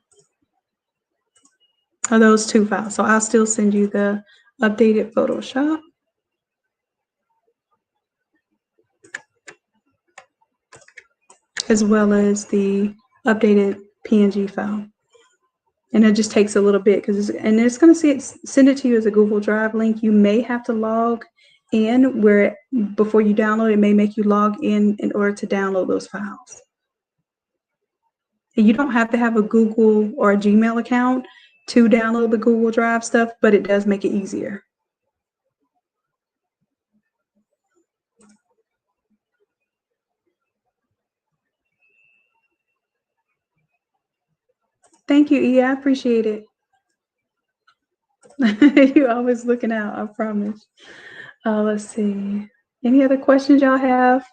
Or those two files. So I'll still send you the updated Photoshop. As well as the updated PNG file. And it just takes a little bit because it's going to send it to you as a Google Drive link. You may have to log in where before you download, it may make you log in order to download those files. And you don't have to have a Google or a Gmail account to download the Google Drive stuff, but it does make it easier. Thank you, E. I appreciate it. You're always looking out, I promise. Let's see. Any other questions y'all have?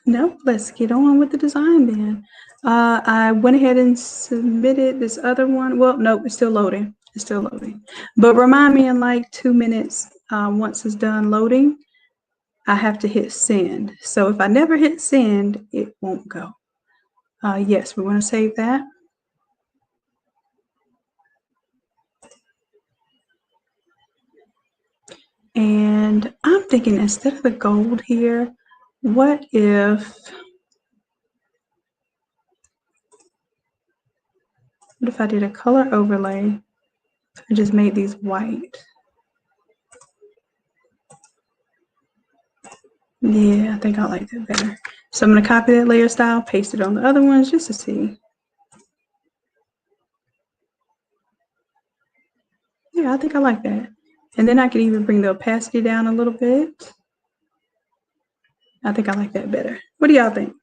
No, let's get on with the design then. I went ahead and submitted this other one. Well, no, it's still loading. It's still loading. But remind me in like 2 minutes, once it's done loading, I have to hit send. So if I never hit send, it won't go. Yes, we want to save that. And I'm thinking instead of the gold here, what if I did a color overlay? I just made these white. Yeah, I think I like that better. So I'm going to copy that layer style, paste it on the other ones just to see. Yeah, I think I like that. And then I can even bring the opacity down a little bit. I think I like that better. What do y'all think?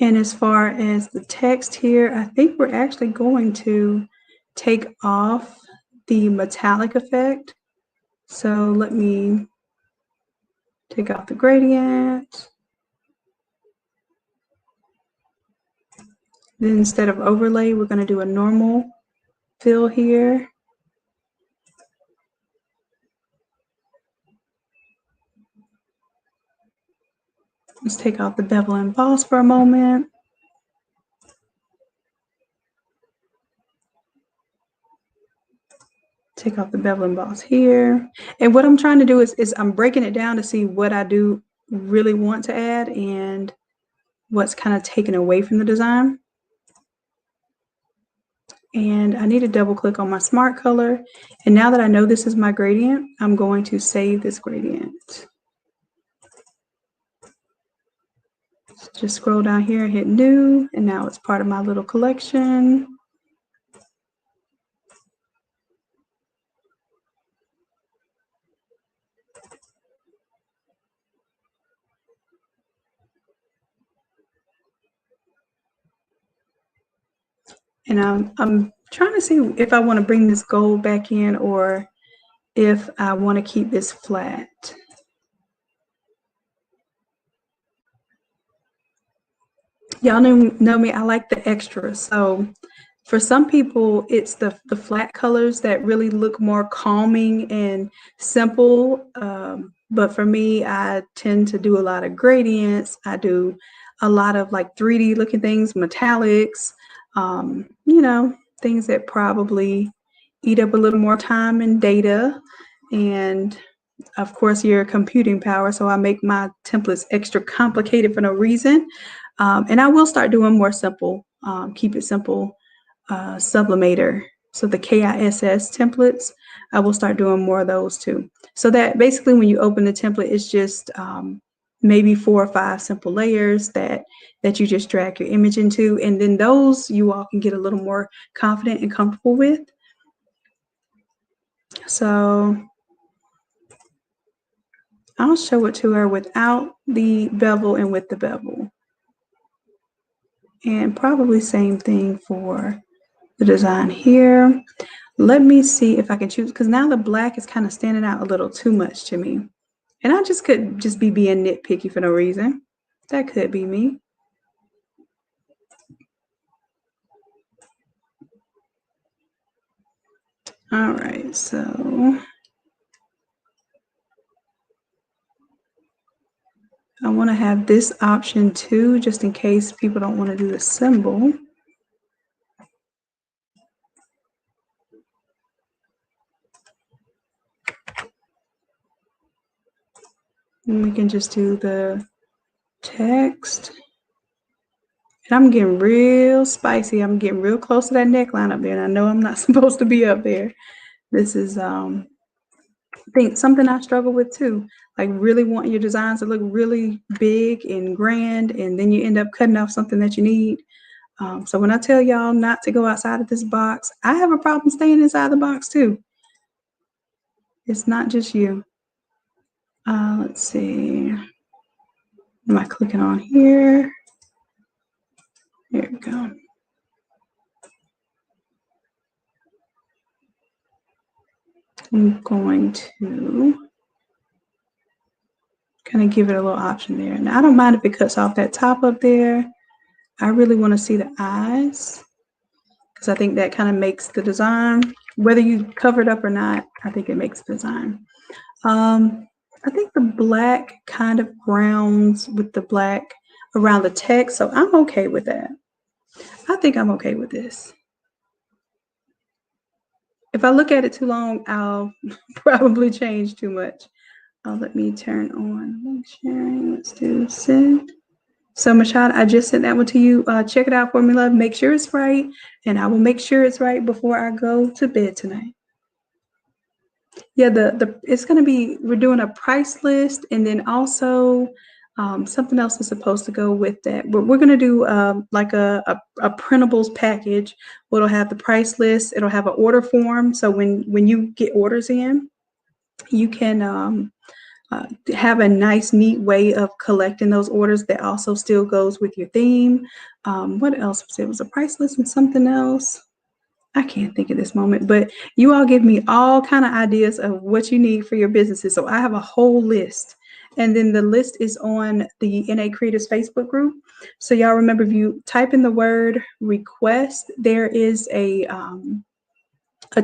And as far as the text here, I think we're actually going to take off the metallic effect So let me take out the gradient. Then instead of overlay, we're going to do a normal fill here. Let's take out the bevel and emboss for a moment. Take off the bevel and emboss here. And what I'm trying to do is I'm breaking it down to see what I do really want to add and what's kind of taken away from the design. And I need to double click on my smart color. And now that I know this is my gradient, I'm going to save this gradient. Just scroll down here and hit new, and now it's part of my little collection. And I'm trying to see if I want to bring this gold back in or if I want to keep this flat. Y'all know me, I like the extras. So for some people, it's the flat colors that really look more calming and simple. But for me, I tend to do a lot of gradients. I do a lot of like 3D looking things, metallics, you know, things that probably eat up a little more time and data. And of course, your computing power. So I make my templates extra complicated for no reason. And I will start doing more simple, keep it simple, sublimator. So the KISS templates, I will start doing more of those too. So that basically when you open the template, it's just maybe 4 or 5 simple layers that you just drag your image into. And then those you all can get a little more confident and comfortable with. So I'll show it to her without the bevel and with the bevel. And probably same thing for the design here. Let me see if I can choose, because now the black is kind of standing out a little too much to me. And I just could just be being nitpicky for no reason. That could be me. All right, so I want to have this option too, just in case people don't want to do the symbol. And we can just do the text. And I'm getting real spicy. I'm getting real close to that neckline up there. And I know I'm not supposed to be up there. This is I think something I struggle with too. Like really want your designs to look really big and grand, and then you end up cutting off something that you need. So when I tell y'all not to go outside of this box, I have a problem staying inside the box too. It's not just you. Let's see. Am I clicking on here? There we go. I'm going to kind of give it a little option there. Now, I don't mind if it cuts off that top up there. I really want to see the eyes because I think that kind of makes the design, whether you cover it up or not, I think it makes the design. I think the black kind of grounds with the black around the text, so I'm okay with that. I think I'm okay with this. If I look at it too long, I'll probably change too much. Let me turn on link sharing. Let's do send. So Mashad, I just sent that one to you. Check it out for me, love. Make sure it's right, and I will make sure it's right before I go to bed tonight. Yeah, it's going to be, we're doing a price list, and then also something else is supposed to go with that. But we're going to do like a printables package. It'll have the price list. It'll have an order form. So when you get orders in, you can have a nice, neat way of collecting those orders that also still goes with your theme. What else was it? It was a price list and something else. I can't think at this moment, but you all give me all kind of ideas of what you need for your businesses. So I have a whole list. And then the list is on the NA Creatives Facebook group. So y'all remember, if you type in the word request, there is a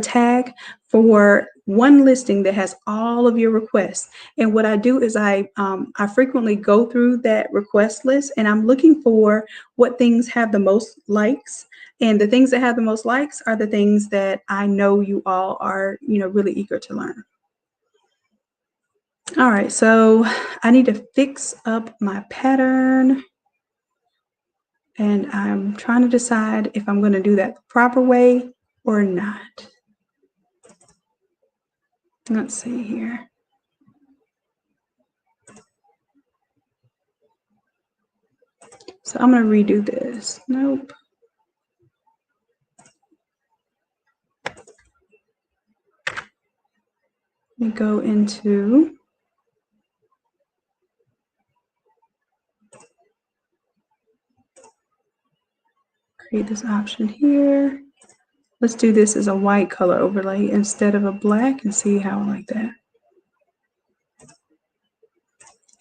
tag for one listing that has all of your requests. And what I do is I frequently go through that request list, and I'm looking for what things have the most likes. And the things that have the most likes are the things that I know you all are, really eager to learn. All right, so I need to fix up my pattern. And I'm trying to decide if I'm going to do that the proper way or not. Let's see here. So I'm going to redo this. Nope. Let me go into create this option here. Let's do this as a white color overlay instead of a black and see how I like that.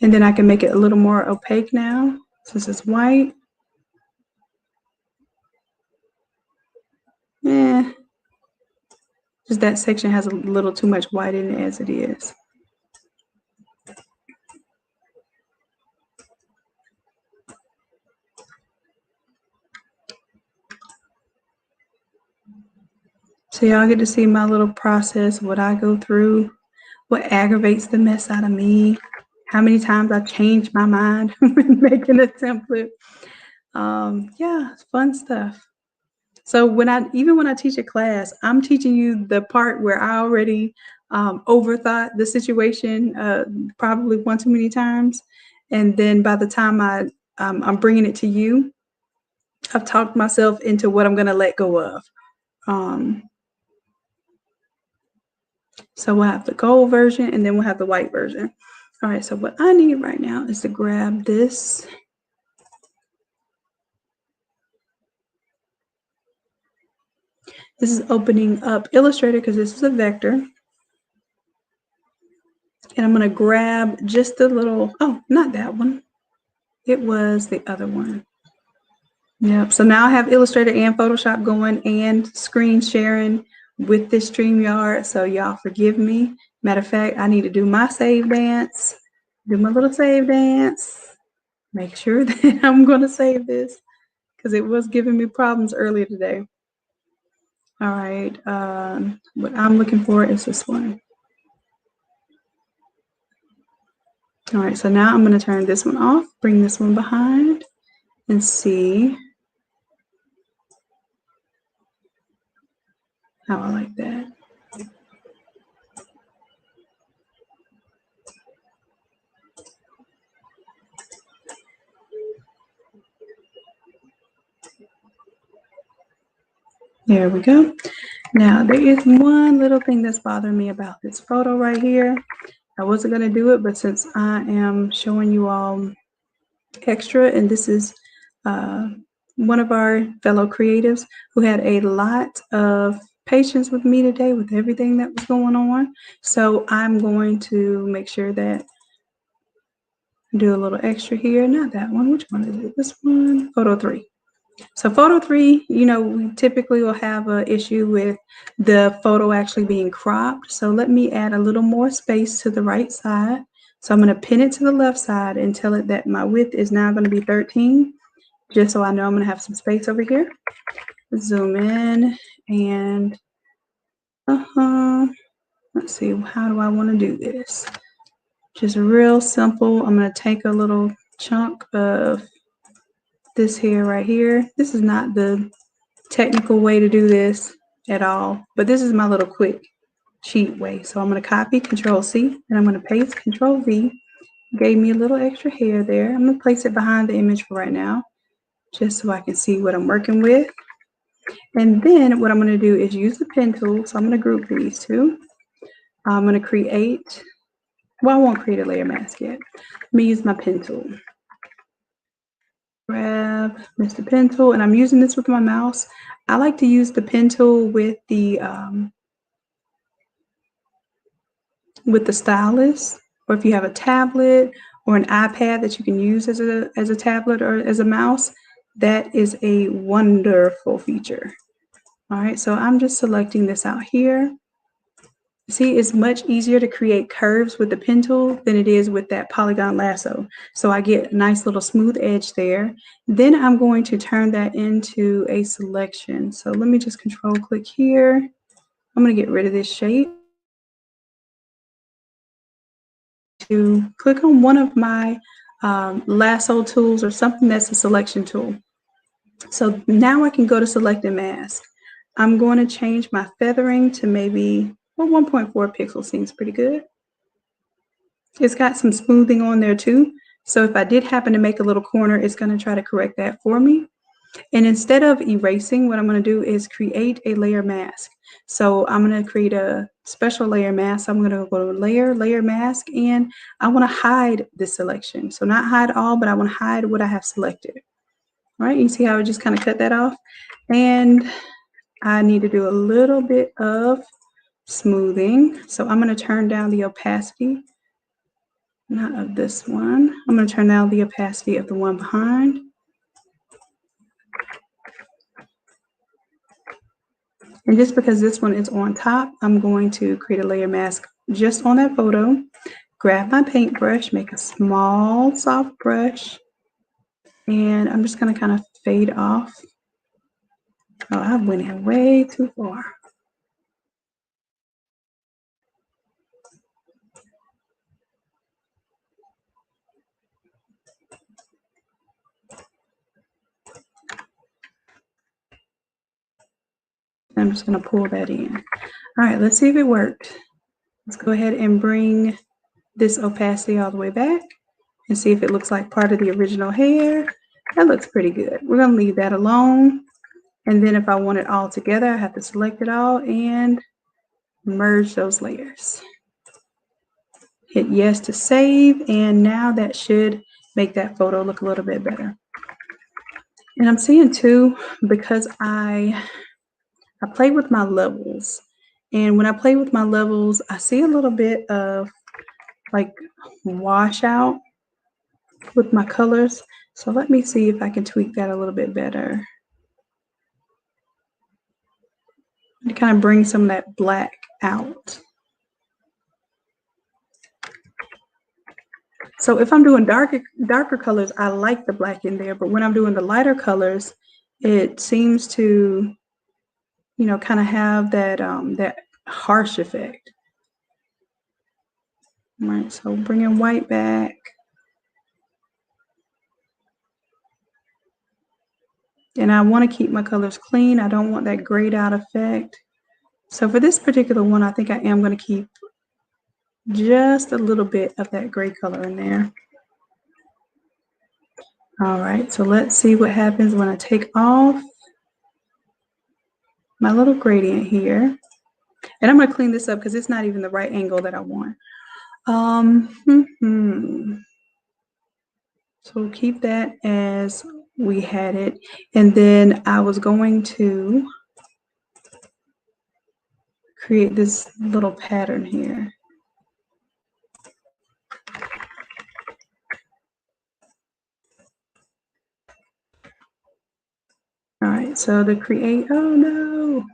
And then I can make it a little more opaque now since it's white. Just that section has a little too much white in it as it is. So y'all get to see my little process, what I go through, what aggravates the mess out of me, how many times I change my mind when making a template. Yeah, it's fun stuff. So when I teach a class, I'm teaching you the part where I already overthought the situation probably one too many times, and then by the time I'm bringing it to you, I've talked myself into what I'm going to let go of. So we'll have the gold version, and then we'll have the white version. All right, so what I need right now is to grab this. This is opening up Illustrator because this is a vector. And I'm going to grab just the little, oh, not that one. It was the other one. Yep, so now I have Illustrator and Photoshop going and screen sharing with this StreamYard. So y'all forgive me. Matter of fact, I need to do my save dance, do my little save dance, make sure that I'm going to save this because it was giving me problems earlier today. All right, what I'm looking for is this one. All right, so now I'm going to turn this one off, bring this one behind, and see how I like that. There we go. Now, there is one little thing that's bothering me about this photo right here. I wasn't going to do it, but since I am showing you all extra, and this is one of our fellow creatives who had a lot of patience with me today with everything that was going on. So I'm going to make sure that I do a little extra here. Not that one. Which one is it? This one, photo 3. So photo 3, we typically will have an issue with the photo actually being cropped. So let me add a little more space to the right side. So I'm going to pin it to the left side and tell it that my width is now going to be 13, just so I know I'm going to have some space over here. Zoom in and let's see, how do I want to do this? Just real simple. I'm going to take a little chunk of this here right here. This is not the technical way to do this at all, but this is my little quick cheat way. So I'm going to copy, Control C, and I'm going to paste, Control V. Gave me a little extra hair there. I'm going to place it behind the image for right now, just so I can see what I'm working with. And then what I'm going to do is use the pen tool. So I'm going to group these two. I'm going to create, well, I won't create a layer mask yet. Let me use my pen tool. grab Mr. Pen Tool, and I'm using this with my mouse. I like to use the pen tool with the stylus, or if you have a tablet or an iPad that you can use as a tablet or as a mouse, that is a wonderful feature. All right, so I'm just selecting this out here. See, it's much easier to create curves with the pen tool than it is with that polygon lasso. So I get a nice little smooth edge there. Then I'm going to turn that into a selection. So let me just control click here. I'm going to get rid of this shape. To click on one of my lasso tools or something that's a selection tool. So now I can go to select and mask. I'm going to change my feathering to maybe, well, 1.4 pixels seems pretty good. It's got some smoothing on there too. So if I did happen to make a little corner, it's going to try to correct that for me. And instead of erasing, what I'm going to do is create a layer mask. So I'm going to create a special layer mask. I'm going to go to layer mask, and I want to hide this selection. So not hide all, but I want to hide what I have selected. All right, you see how I just kind of cut that off? And I need to do a little bit of smoothing. So I'm going to turn down the opacity, not of this one. I'm going to turn down the opacity of the one behind. And just because this one is on top, I'm going to create a layer mask just on that photo. Grab my paintbrush, make a small, soft brush, and I'm just going to kind of fade off. Oh, I went in way too far. I'm just going to pull that in. All right, let's see if it worked. Let's go ahead and bring this opacity all the way back and see if it looks like part of the original hair. That looks pretty good. We're going to leave that alone. And then if I want it all together, I have to select it all and merge those layers. Hit yes to save, and now that should make that photo look a little bit better. And I'm seeing too, because I play with my levels. And when I play with my levels, I see a little bit of like washout with my colors. So let me see if I can tweak that a little bit better. To kind of bring some of that black out. So if I'm doing darker colors, I like the black in there. But when I'm doing the lighter colors, it seems to, you know, kind of have that that harsh effect. All right, so bringing white back. And I want to keep my colors clean. I don't want that grayed out effect. So for this particular one, I think I am going to keep just a little bit of that gray color in there. All right, so let's see what happens when I take off my little gradient here. And I'm going to clean this up because it's not even the right angle that I want. So keep that as we had it. And then I was going to create this little pattern here. All right, so to create, oh no.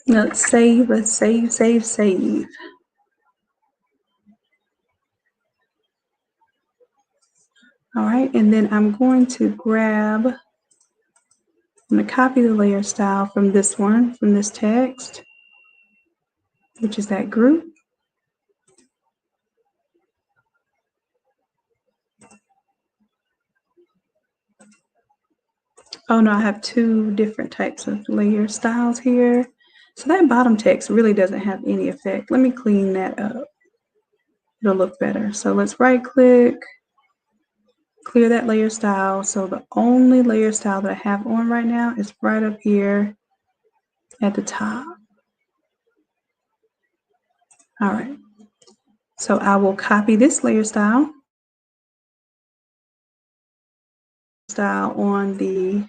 Let's save, save. All right, and then I'm going to grab, I'm going to copy the layer style from this one, from this text, which is that group. Oh no, I have two different types of layer styles here. So that bottom text really doesn't have any effect. Let me clean that up. It'll look better. So let's right click, clear that layer style. So the only layer style that I have on right now is right up here at the top. All right. So I will copy this layer style. style on the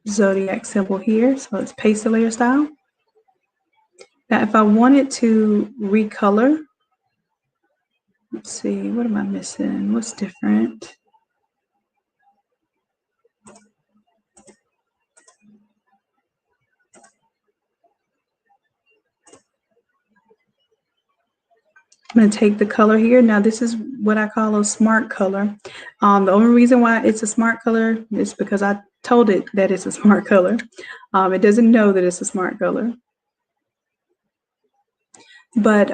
zodiac symbol here. So it's paste layer style. Now, if I wanted to recolor, let's see, what am I missing? What's different? I'm going to take the color here. Now, this is what I call a smart color. The only reason why it's a smart color is because I told it that it's a smart color. It doesn't know that it's a smart color. But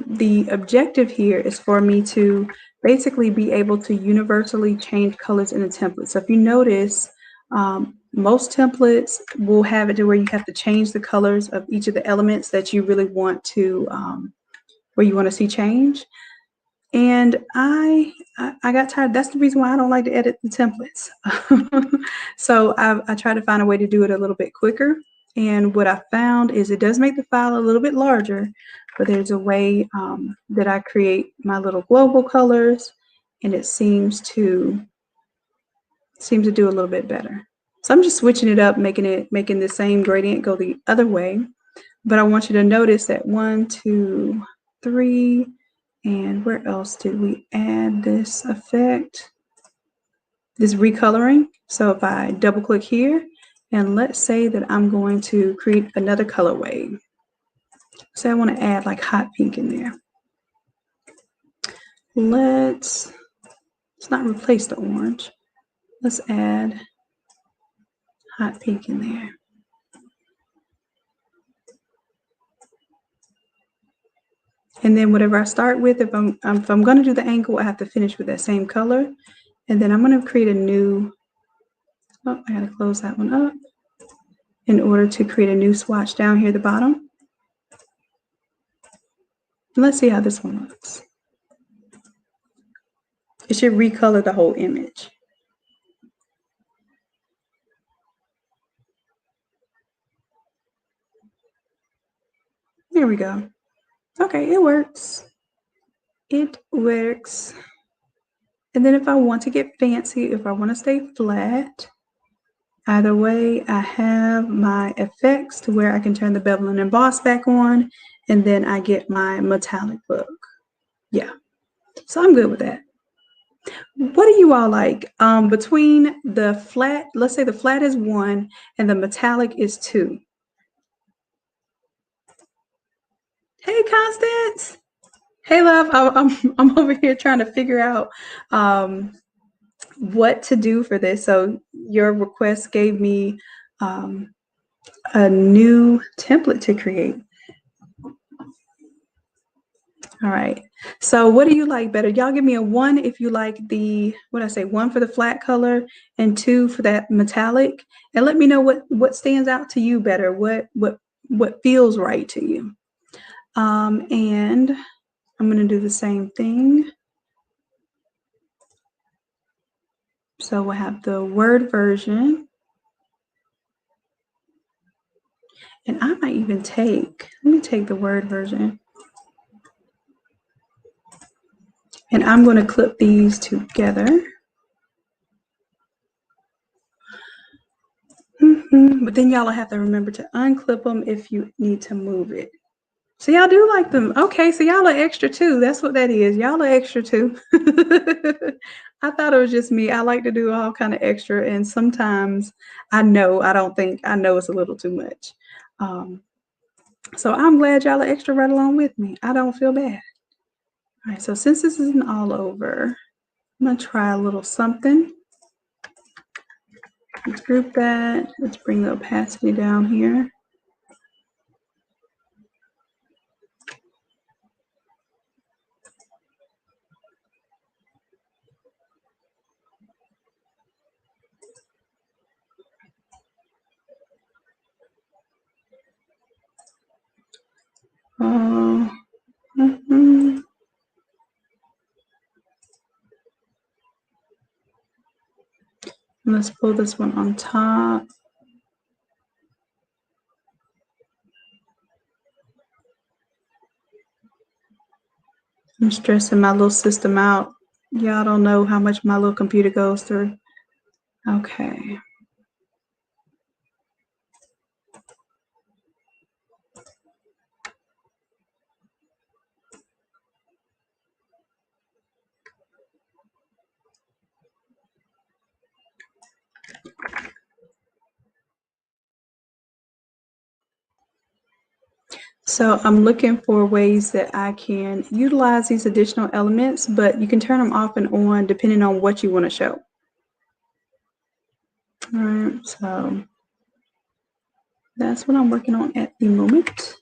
the objective here is for me to basically be able to universally change colors in a template. So if you notice, most templates will have it to where you have to change the colors of each of the elements that you really want to, where you want to see change. And I got tired. That's the reason why I don't like to edit the templates. So I try to find a way to do it a little bit quicker. And what I found is it does make the file a little bit larger, but there's a way that I create my little global colors, and it seems to do a little bit better. So I'm just switching it up, making the same gradient go the other way. But I want you to notice that 1, 2, 3, and where else did we add this effect? This recoloring. So if I double click here, and let's say that I'm going to create another colorway. So I want to add like hot pink in there. Let's not replace the orange. Let's add hot pink in there. And then whatever I start with, if I'm going to do the angle, I have to finish with that same color. And then I'm going to create a new, oh, I got to close that one up in order to create a new swatch down here at the bottom. And let's see how this one looks. It should recolor the whole image. There we go. Okay, it works. It works. And then if I want to get fancy, if I want to stay flat, either way, I have my effects to where I can turn the bevel and emboss back on, and then I get my metallic look. Yeah, so I'm good with that. What do you all like? Between the flat, let's say the flat is 1 and the metallic is 2. Hey, Constance. Hey, love. I'm over here trying to figure out what to do for this. So your request gave me a new template to create. All right. So what do you like better? Y'all give me a 1 if you like the, what I say, 1 for the flat color and 2 for that metallic. And let me know what stands out to you better. What feels right to you. And I'm going to do the same thing. So we'll have the Word version. And I might even let me take the Word version. And I'm going to clip these together. But then y'all will have to remember to unclip them if you need to move it. So y'all do like them. Okay, so y'all are extra too. That's what that is. Y'all are extra too. I thought it was just me. I like to do all kind of extra. And sometimes I know it's a little too much. So I'm glad y'all are extra right along with me. I don't feel bad. All right, so since this isn't all over, I'm going to try a little something. Let's group that. Let's bring the opacity down here. Let's pull this one on top. I'm stressing my little system out. Y'all don't know how much my little computer goes through. Okay. So I'm looking for ways that I can utilize these additional elements, but you can turn them off and on depending on what you want to show. All right, so that's what I'm working on at the moment.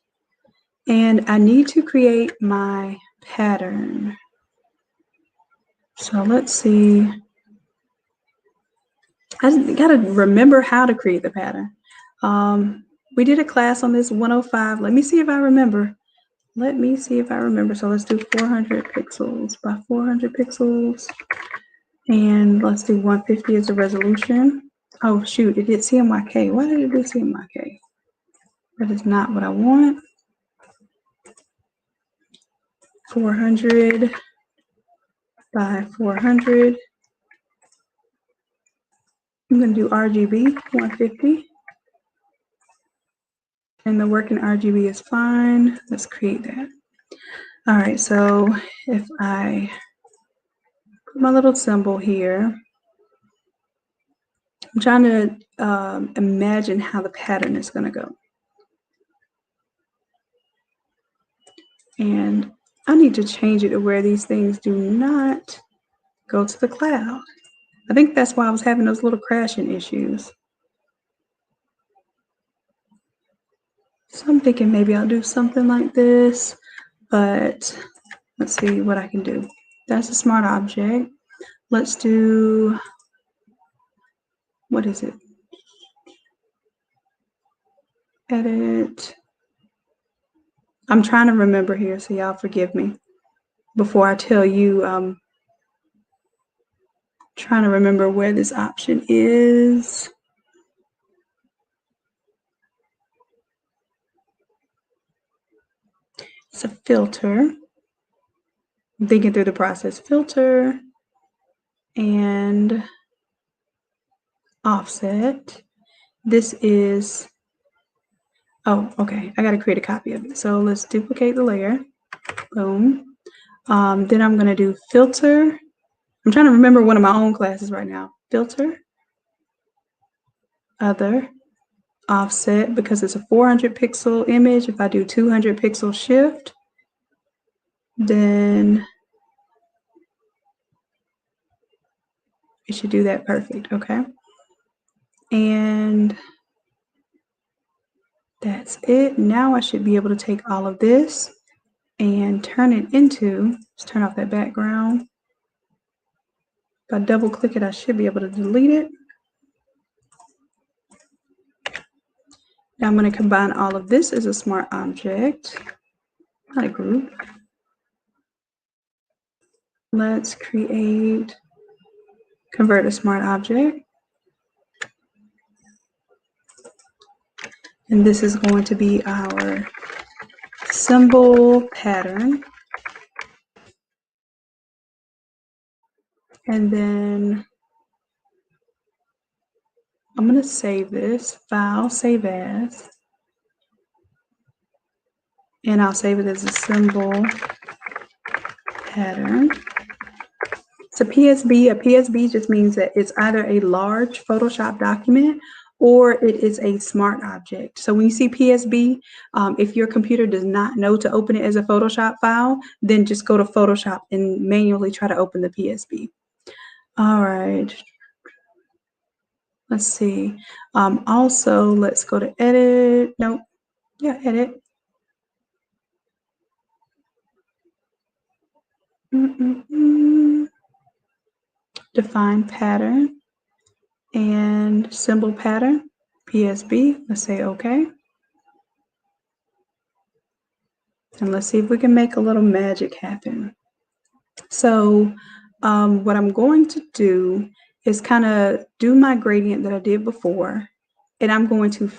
And I need to create my pattern. So let's see. I got to remember how to create the pattern. We did a class on this 105. Let me see if I remember. So let's do 400 pixels by 400 pixels. And let's do 150 as a resolution. Oh, shoot, it did CMYK. Why did it do CMYK? That is not what I want. 400 by 400. I'm going to do RGB 150. And the working RGB is fine. Let's create that. All right, so if I put my little symbol here, I'm trying to imagine how the pattern is going to go. And I need to change it to where these things do not go to the cloud. I think that's why I was having those little crashing issues. So I'm thinking maybe I'll do something like this, but let's see what I can do. That's a smart object. Let's do, what is it? Edit. I'm trying to remember here, so y'all forgive me. Before I tell you, trying to remember where this option is. It's a filter. I'm thinking through the process. Filter and offset. This is, oh, okay. I got to create a copy of it. So let's duplicate the layer. Boom. Then I'm going to do filter. I'm trying to remember one of my own classes right now. Filter, other, offset, because it's a 400 pixel image. If I do 200 pixel shift, then it should do that perfect, okay? And that's it. Now I should be able to take all of this and turn it into, let's turn off that background. If I double click it, I should be able to delete it. Now I'm going to combine all of this as a smart object, not a group. Let's create, convert a smart object. And this is going to be our symbol pattern. And then I'm going to save this file, save as, and I'll save it as a symbol pattern. It's a PSB. A PSB just means that it's either a large Photoshop document or it is a smart object. So when you see PSB, if your computer does not know to open it as a Photoshop file, then just go to Photoshop and manually try to open the PSB. All right. Let's see. Also, let's go to edit. Nope. Yeah, edit. Define pattern and symbol pattern, PSB. Let's say OK. And let's see if we can make a little magic happen. So what I'm going to do is kind of do my gradient that I did before, and I'm going to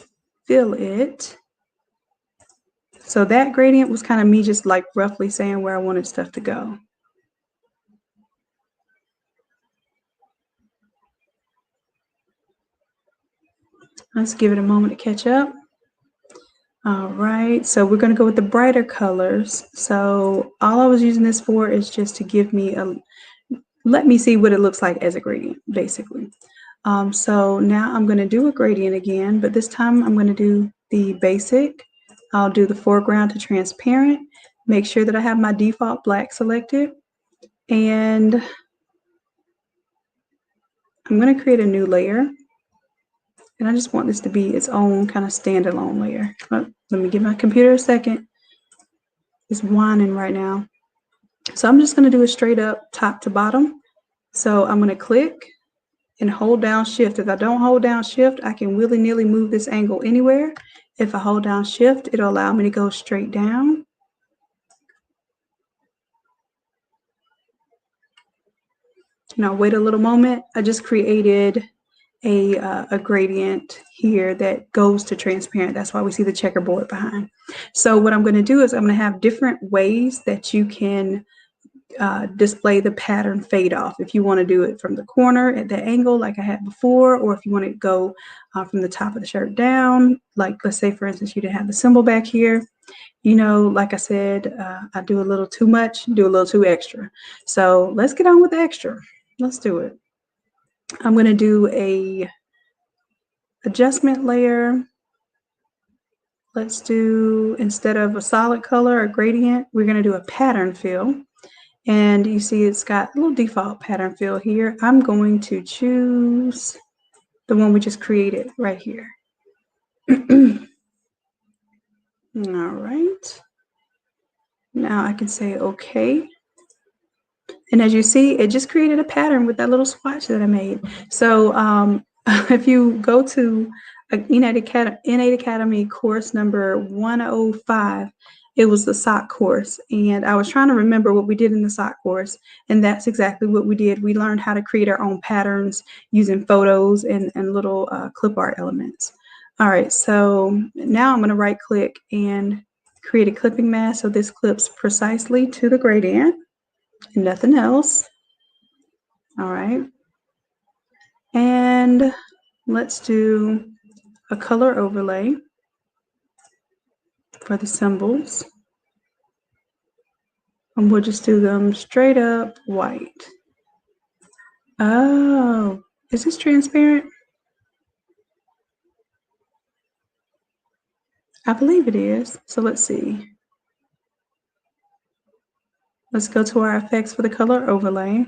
fill it. So that gradient was kind of me just like roughly saying where I wanted stuff to go. Let's give it a moment to catch up. All right, so we're going to go with the brighter colors. So all I was using this for is just to give me let me see what it looks like as a gradient, basically. So now I'm going to do a gradient again, but this time I'm going to do the basic. I'll do the foreground to transparent. Make sure that I have my default black selected. And I'm going to create a new layer. And I just want this to be its own kind of standalone layer. Let me give my computer a second. It's whining right now. So I'm just going to do it straight up top to bottom. So I'm going to click and hold down shift. If I don't hold down shift, I can willy-nilly move this angle anywhere. If I hold down shift, it'll allow me to go straight down. Now wait a little moment. I just created a gradient here that goes to transparent. That's why we see the checkerboard behind. So what I'm going to do is I'm going to have different ways that you can display the pattern fade off. If you want to do it from the corner at the angle like I had before, or if you want to go from the top of the shirt down, like let's say for instance you didn't have the symbol back here. You know, like I said, I do a little too much, do a little too extra. So let's get on with the extra. Let's do it. I'm going to do a adjustment layer. Let's do, instead of a solid color or gradient, we're going to do a pattern fill. And you see it's got a little default pattern fill here. I'm going to choose the one we just created right here. All right. Now I can say okay. And as you see, it just created a pattern with that little swatch that I made. So if you go to Innate Academy course number 105, it was the sock course. And I was trying to remember what we did in the sock course. And that's exactly what we did. We learned how to create our own patterns using photos and little clip art elements. All right, so now I'm going to right click and create a clipping mask. So this clips precisely to the gradient and nothing else. All right. And let's do a color overlay for the symbols. And we'll just do them straight up white. Oh, is this transparent? I believe it is. So let's see. Let's go to our effects for the color overlay.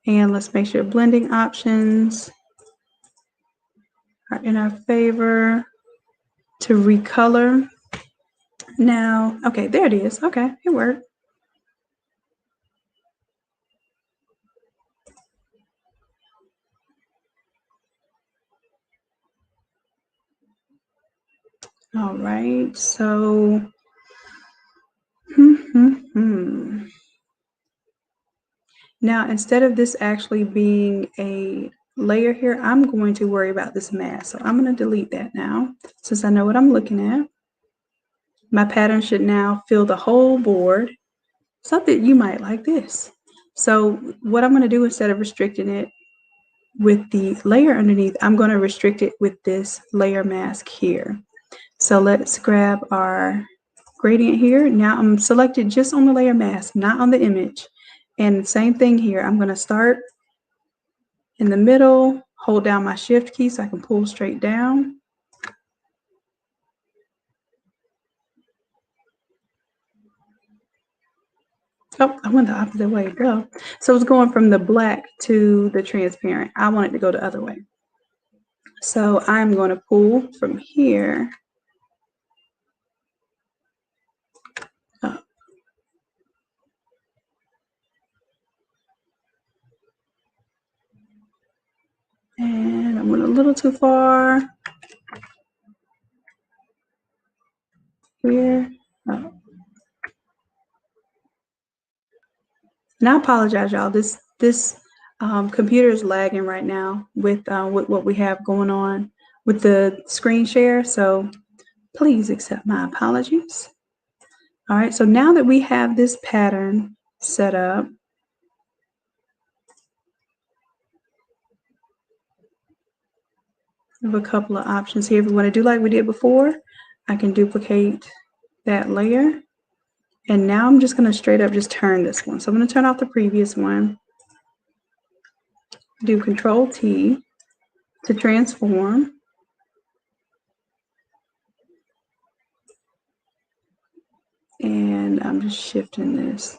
And let's make sure blending options are in our favor. To recolor. Now, okay, there it is. Okay, it worked. All right, so now instead of this actually being a layer here, I'm going to worry about this mask. So I'm going to delete that now since I know what I'm looking at. My pattern should now fill the whole board. Something you might like this. So what I'm going to do instead of restricting it with the layer underneath, I'm going to restrict it with this layer mask here. So let's grab our gradient here. Now I'm selected just on the layer mask, not on the image. And same thing here. I'm going to start in the middle, hold down my shift key so I can pull straight down. Oh, I went the opposite way. Go. So it's going from the black to the transparent. I want it to go the other way. So I'm going to pull from here up. And I went a little too far. Here. Oh. And I apologize, y'all. This computer is lagging right now with what we have going on with the screen share. So please accept my apologies. All right, so now that we have this pattern set up, I have a couple of options here. If we want to do like we did before, I can duplicate that layer. And now I'm just going to straight up just turn this one. So I'm going to turn off the previous one. Do Control T to transform. And I'm just shifting this.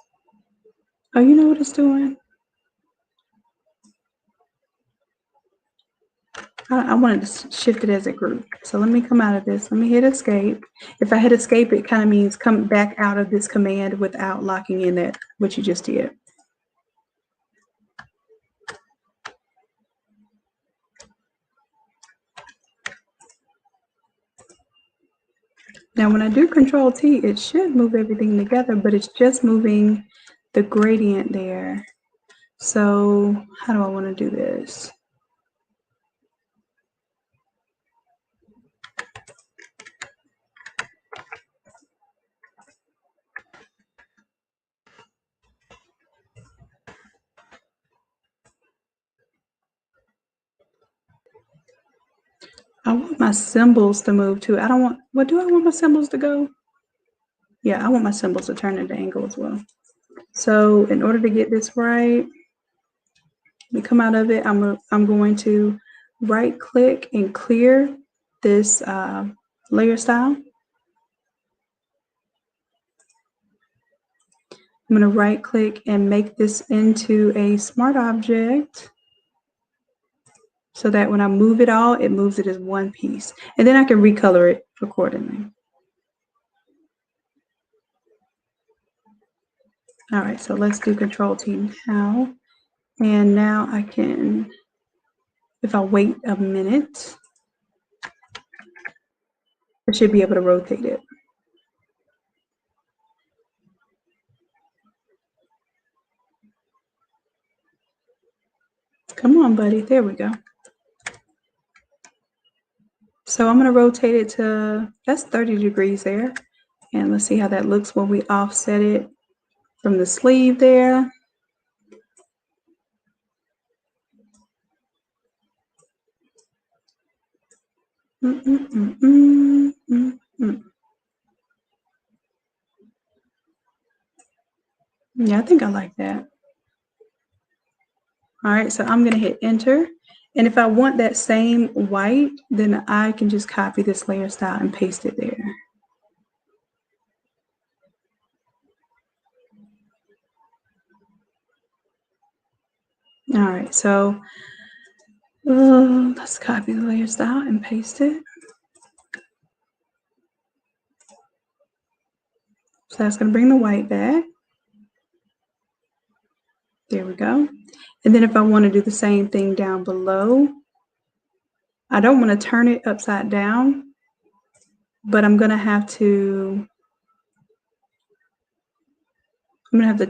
Oh, you know what it's doing? I wanted to shift it as a group. So let me come out of this. Let me hit escape. If I hit escape, it kind of means come back out of this command without locking in that what you just did. Now, when I do Control T, it should move everything together, but it's just moving the gradient there. So how do I want to do this? I want my symbols to move too. I don't want, what do I want my symbols to go? Yeah, I want my symbols to turn into angle as well. So in order to get this right, we come out of it, I'm going to right click and clear this layer style. I'm going to right click and make this into a smart object so that when I move it all, it moves it as one piece. And then I can recolor it accordingly. All right, so let's do Control T now. And now I can, if I wait a minute, I should be able to rotate it. Come on, buddy. There we go. So I'm going to rotate it to, that's 30 degrees there. And let's see how that looks when we offset it from the sleeve there. Yeah, I think I like that. All right, so I'm going to hit enter. And if I want that same white, then I can just copy this layer style and paste it there. All right, so let's copy the layer style and paste it. So that's going to bring the white back. There we go. And then if I want to do the same thing down below, I don't want to turn it upside down, but I'm going to have to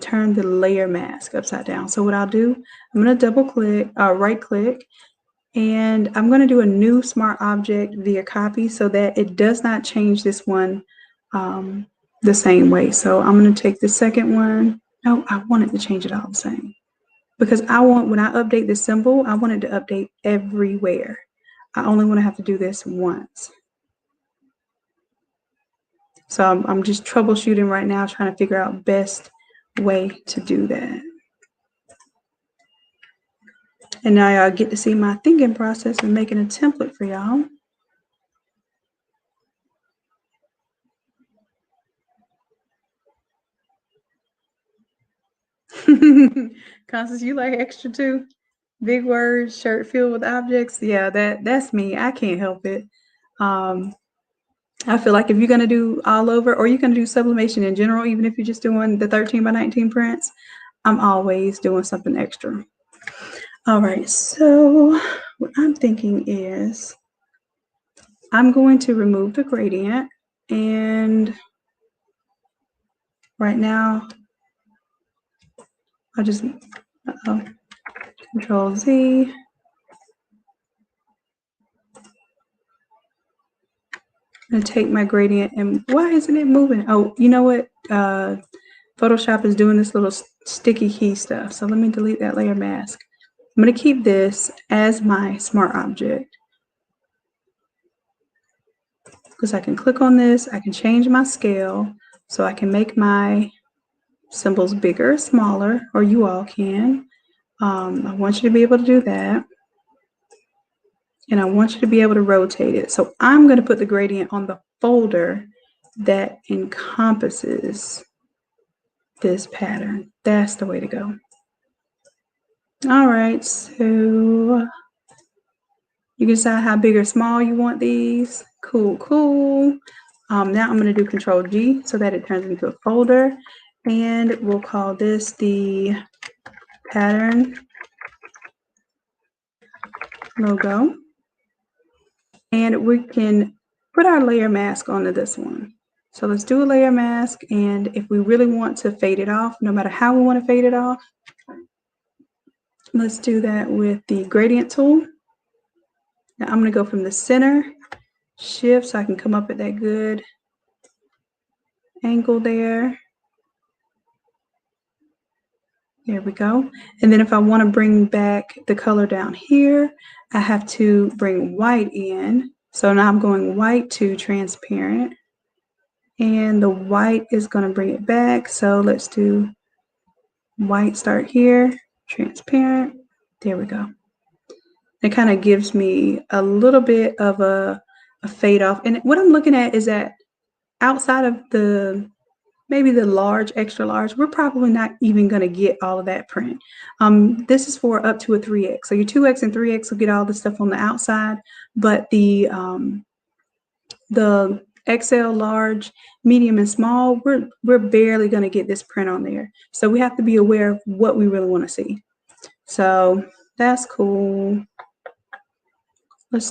turn the layer mask upside down. So what I'll do, I'm going to double click, right click, and I'm going to do a new smart object via copy so that it does not change this one the same way. So I'm going to take the second one. No, I want it to change it all the same because I want, when I update the symbol, I want it to update everywhere. I only want to have to do this once. So I'm just troubleshooting right now, trying to figure out best way to do that. And now y'all get to see my thinking process and making a template for y'all. Constance, you like extra too? Big words, shirt filled with objects. Yeah, that's me. I can't help it. I feel like if you're gonna do all over, or you're gonna do sublimation in general, even if you're just doing the 13 by 19 prints, I'm always doing something extra. All right, so what I'm thinking is I'm going to remove the gradient, and right now I'll just Control Z. I'm going to take my gradient, and why isn't it moving? Oh, you know what? Photoshop is doing this little sticky key stuff. So let me delete that layer mask. I'm going to keep this as my smart object. because I can click on this, I can change my scale, so I can make my symbols bigger or smaller, or you all can. I want you to be able to do that. And I want you to be able to rotate it. So I'm going to put the gradient on the folder that encompasses this pattern. That's the way to go. All right, so you can decide how big or small you want these. Cool, cool. Now I'm going to do Control G so that it turns into a folder. And we'll call this the pattern logo. And we can put our layer mask onto this one. So let's do a layer mask. And if we really want to fade it off, no matter how we want to fade it off, let's do that with the gradient tool. Now I'm going to go from the center, shift so I can come up at that good angle there. There we go. And then if I want to bring back the color down here, I have to bring white in. So now I'm going white to transparent. And the white is going to bring it back. So let's do white, start here, transparent. There we go. It kind of gives me a little bit of a fade off. And what I'm looking at is that outside of maybe the large, extra large, we're probably not even going to get all of that print. This is for up to a 3X. So your 2X and 3X will get all the stuff on the outside, but the XL, large, medium, and small, we're barely going to get this print on there. So we have to be aware of what we really want to see. So that's cool. Let's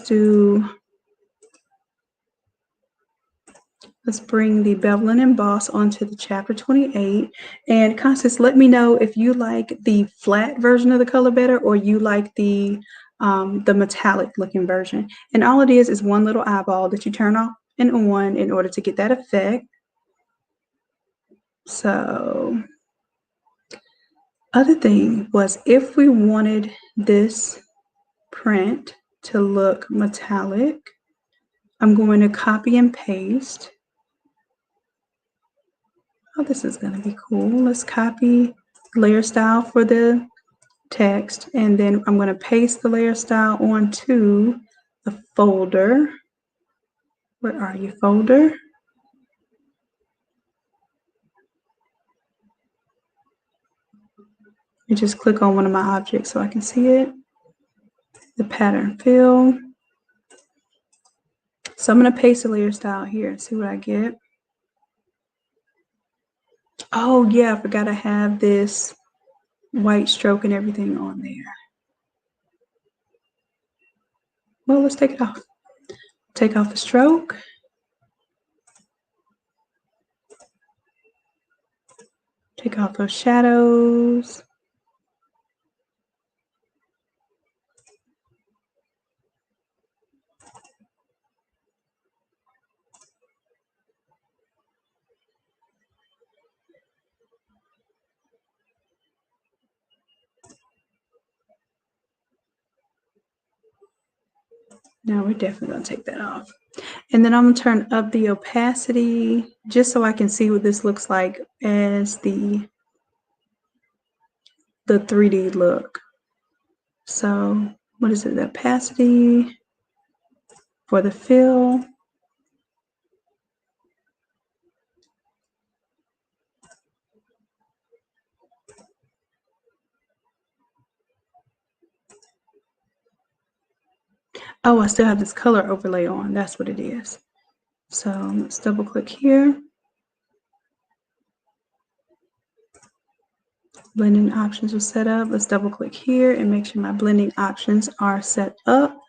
bring the bevel and emboss onto the chapter 28. And Constance, let me know if you like the flat version of the color better or you like the metallic looking version. And all it is one little eyeball that you turn off and on in order to get that effect. So other thing was if we wanted this print to look metallic, I'm going to copy and paste. Oh, this is going to be cool. Let's copy layer style for the text, and then I'm going to paste the layer style onto the folder. Where are you, folder? You just click on one of my objects so I can see it. The pattern fill. So I'm going to paste the layer style here and see what I get. Oh yeah, I forgot I have this white stroke and everything on there. Well, let's take it off. Take off the stroke. Take off those shadows. Now we're definitely going to take that off. And then I'm going to turn up the opacity just so I can see what this looks like as the 3D look. So what is it? The opacity for the fill. Oh, I still have this color overlay on. That's what it is. So let's double click here. Blending options are set up. Let's double click here and make sure my blending options are set up.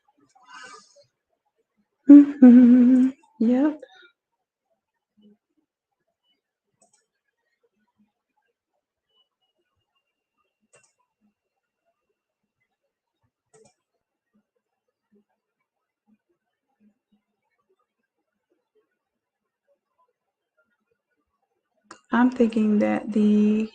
Yep. I'm thinking that the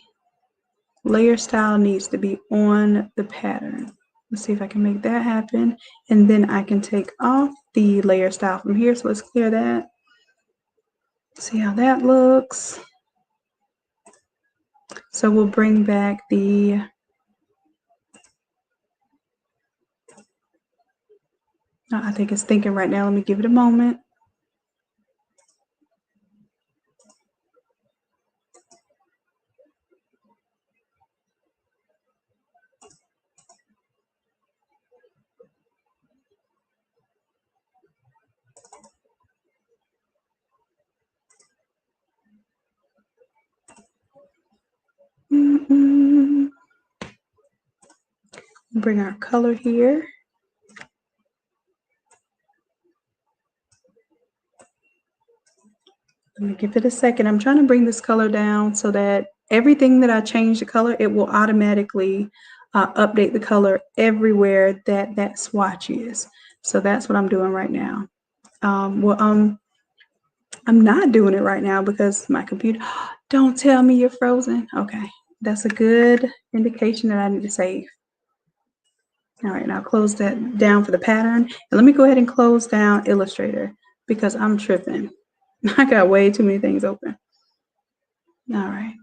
layer style needs to be on the pattern. Let's see if I can make that happen. And then I can take off the layer style from here. So let's clear that. See how that looks. So we'll bring back the I think it's thinking right now. Let me give it a moment. Bring our color here. Let me give it a second. I'm trying to bring this color down so that everything that I change the color, it will automatically update the color everywhere that that swatch is. So that's what I'm doing right now. I'm not doing it right now because my computer, don't tell me you're frozen. Okay, that's a good indication that I need to save. All right, now close that down for the pattern. And let me go ahead and close down Illustrator because I'm tripping. I got way too many things open. All right.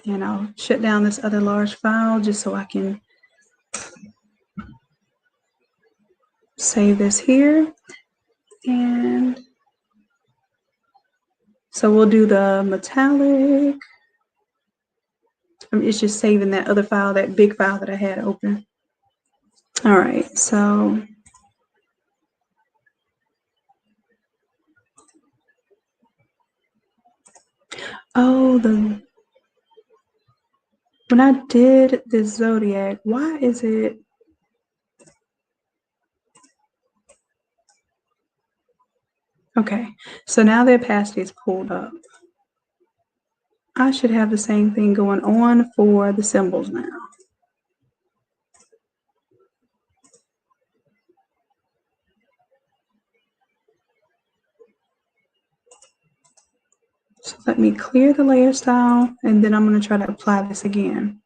And I'll shut down this other large file just so I can save this here. And so we'll do the metallic. It's just saving that other file, that big file that I had open. All right, so when I did the Zodiac, why is it? Okay, so now the opacity is pulled up. I should have the same thing going on for the symbols now. So let me clear the layer style, and then I'm going to try to apply this again.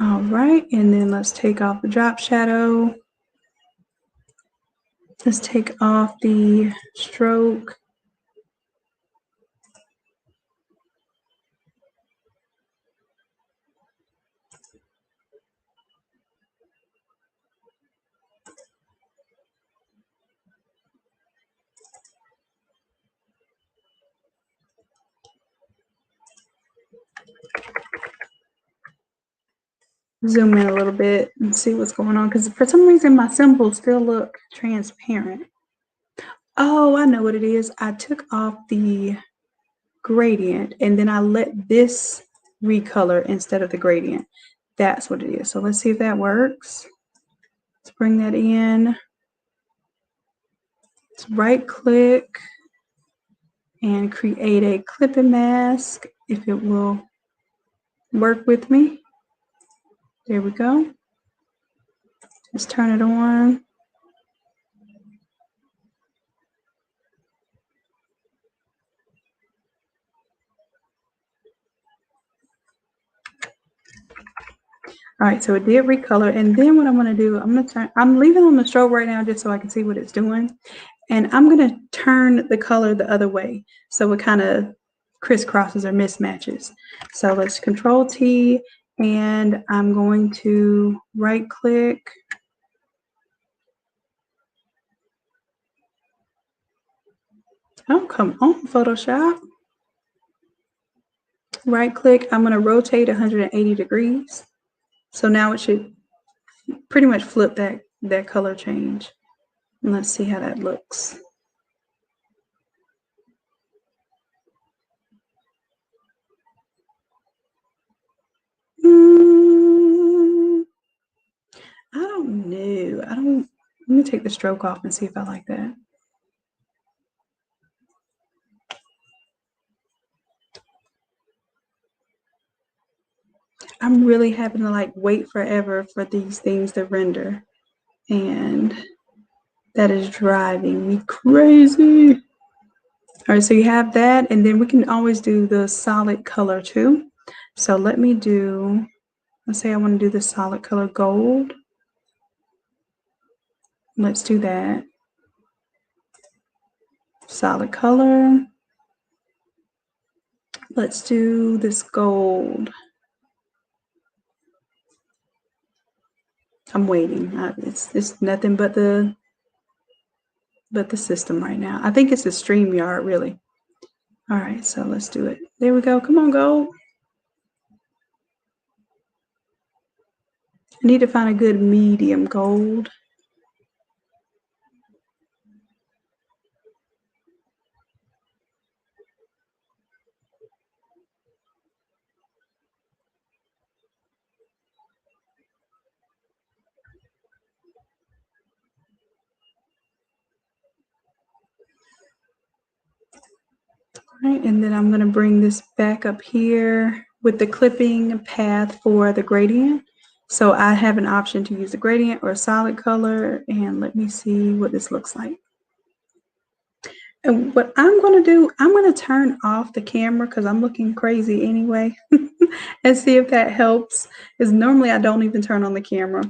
All right, and then let's take off the drop shadow. Let's take off the stroke. Zoom in a little bit and see what's going on, because for some reason my symbols still look transparent. Oh, I know what it is. I took off the gradient and then I let this recolor instead of the gradient. That's what it is. So let's see if that works. Let's bring that in. Let's right click and create a clipping mask if it will work with me. There we go. Let's turn it on. All right, so it did recolor, and then what I'm going to do, I'm leaving on the stroke right now just so I can see what it's doing, and I'm going to turn the color the other way so it kind of crisscrosses or mismatches. So let's Control T, and I'm going to right click. Oh, come on, Photoshop. Right click, I'm going to rotate 180 degrees. So now it should pretty much flip that color change. And let's see how that looks. I don't know. Let me take the stroke off and see if I like that. I'm really having to like wait forever for these things to render. And that is driving me crazy. All right, so you have that, and then we can always do the solid color too. So let me do, let's say I want to do the solid color gold. Let's do that. Solid color. Let's do this gold. I'm waiting. It's nothing but the system right now. I think it's the StreamYard, really. All right, so let's do it. There we go. Come on, gold. I need to find a good medium gold. All right, and then I'm going to bring this back up here with the clipping path for the gradient. So I have an option to use a gradient or a solid color, and let me see what this looks like. And what I'm going to do, I'm going to turn off the camera because I'm looking crazy anyway and see if that helps. Because normally I don't even turn on the camera.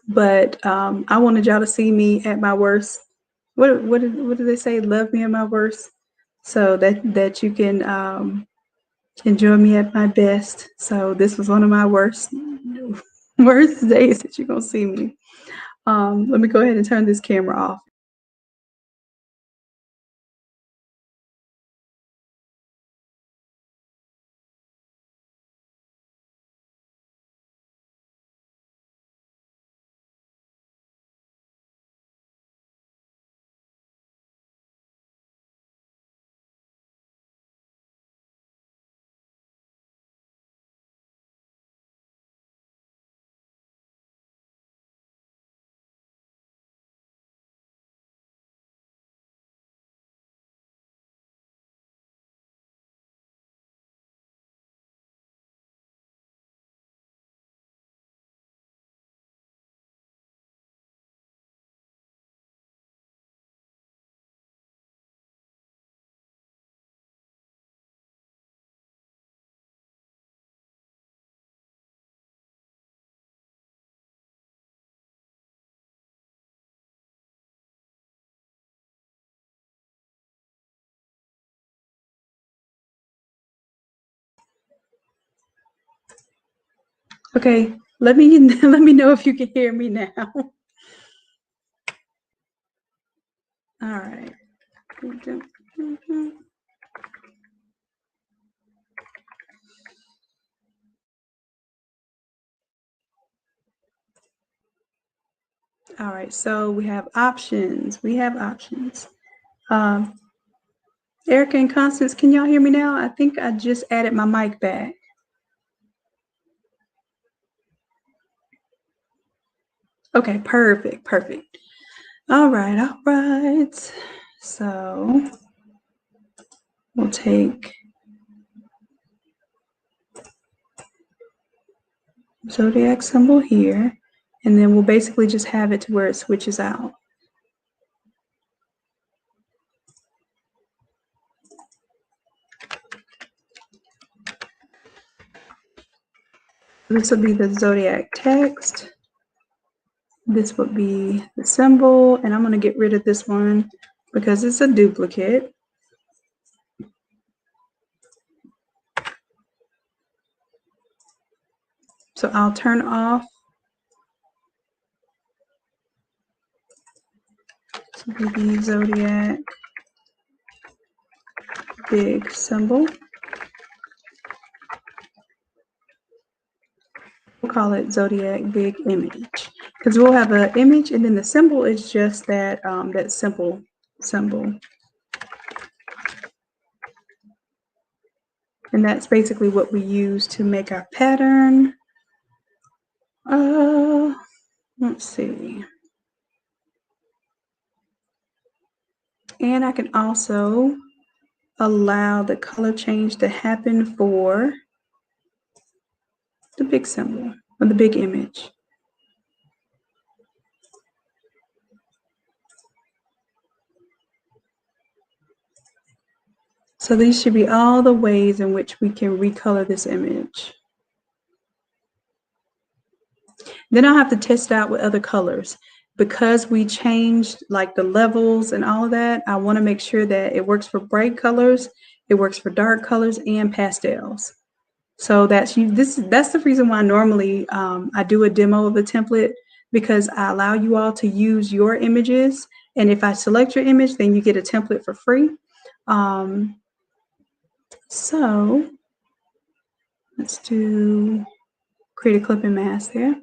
But I wanted y'all to see me at my worst. What did they say? Love me at my worst. So that you can enjoy me at my best. So this was one of my worst days that you're going to see me. Let me go ahead and turn this camera off. Okay, let me know if you can hear me now. All right. All right, so we have options. Erica and Constance, can y'all hear me now? I think I just added my mic back. Okay, perfect. All right. So we'll take zodiac symbol here, and then we'll basically just have it to where it switches out. This will be the zodiac text. This would be the symbol, and I'm going to get rid of this one because it's a duplicate. So I'll turn off the zodiac big symbol. We'll call it zodiac big image because we'll have an image, and then the symbol is just that that simple symbol. And that's basically what we use to make our pattern. Let's see. And I can also allow the color change to happen for the big symbol or the big image. So these should be all the ways in which we can recolor this image. Then I'll have to test it out with other colors. Because we changed like the levels and all of that, I want to make sure that it works for bright colors, it works for dark colors and pastels. So that's the reason why normally I do a demo of the template, because I allow you all to use your images. And if I select your image, then you get a template for free. So let's create a clipping mask there.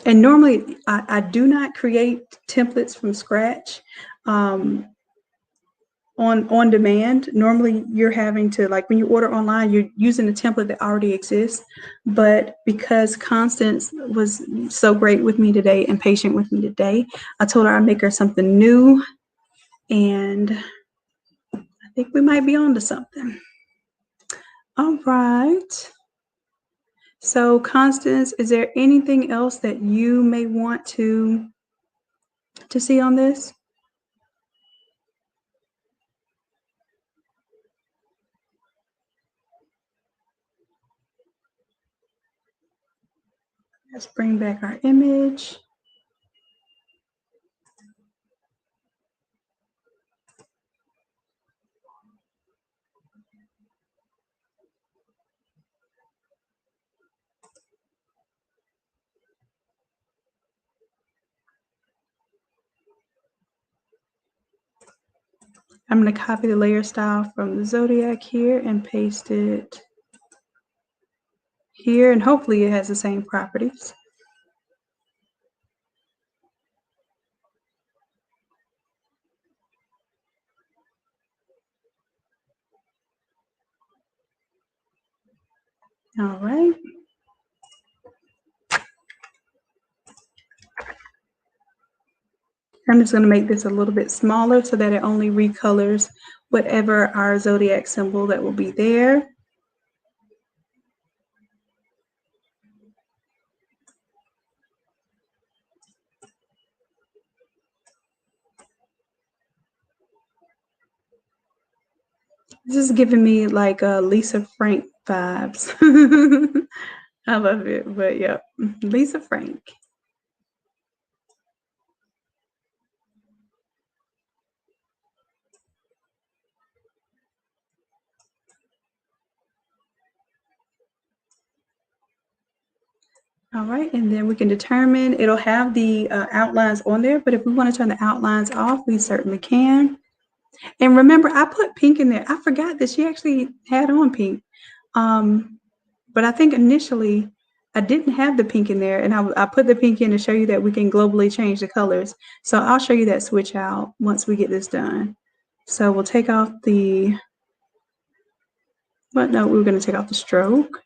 And normally I do not create templates from scratch on demand. Normally you're having to, like when you order online, you're using a template that already exists. But because Constance was so great with me today and patient with me today, I told her I'd make her something new. And I think we might be on to something. All right. So Constance, is there anything else that you may want to see on this? Let's bring back our image. I'm going to copy the layer style from the Zodiac here and paste it here, and hopefully it has the same properties. All right. I'm just going to make this a little bit smaller so that it only recolors whatever our Zodiac symbol that will be there. This is giving me like Lisa Frank vibes. I love it, but yeah, Lisa Frank. All right, and then we can determine, it'll have the outlines on there, but if we want to turn the outlines off, we certainly can. And remember, I put pink in there. I forgot that she actually had on pink. But I think initially I didn't have the pink in there, and I put the pink in to show you that we can globally change the colors. So I'll show you that switch out once we get this done. So we'll take off the, but no, we're going to take off the stroke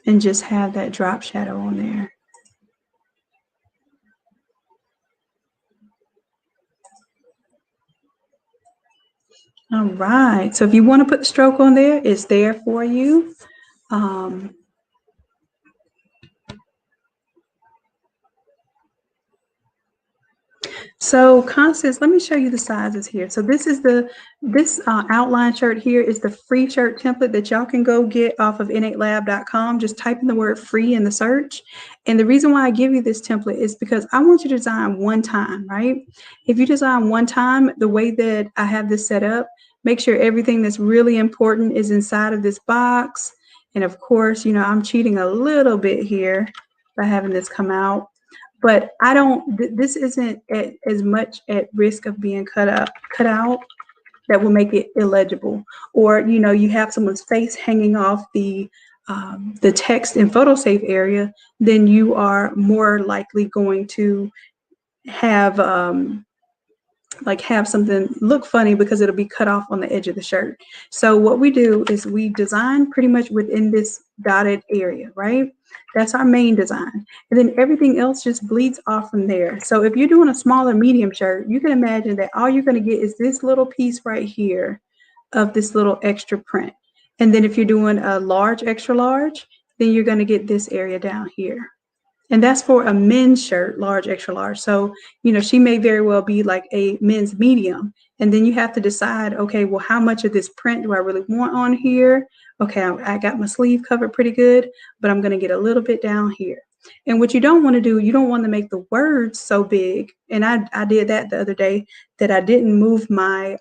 and just have that drop shadow on there. All right, so if you want to put the stroke on there, it's there for you. So Constance, let me show you the sizes here. So this is this outline shirt here is the free shirt template that y'all can go get off of innatelab.com. Just type in the word free in the search. And the reason why I give you this template is because I want you to design one time, right? If you design one time, the way that I have this set up, make sure everything that's really important is inside of this box. And of course, you know, I'm cheating a little bit here by having this come out. But I don't, this isn't as much at risk of being cut out that will make it illegible. Or, you know, you have someone's face hanging off the text in PhotoSafe area, then you are more likely going to have have something look funny because it'll be cut off on the edge of the shirt. So what we do is we design pretty much within this dotted area, right? That's our main design. And then everything else just bleeds off from there. So if you're doing a smaller medium shirt, you can imagine that all you're going to get is this little piece right here of this little extra print. And then if you're doing a large, extra large, then you're going to get this area down here. And that's for a men's shirt, large, extra large. So, she may very well be like a men's medium. And then you have to decide, okay, well, how much of this print do I really want on here? Okay, I got my sleeve covered pretty good, but I'm going to get a little bit down here. And what you don't want to do, you don't want to make the words so big. And I did that the other day, that I didn't move my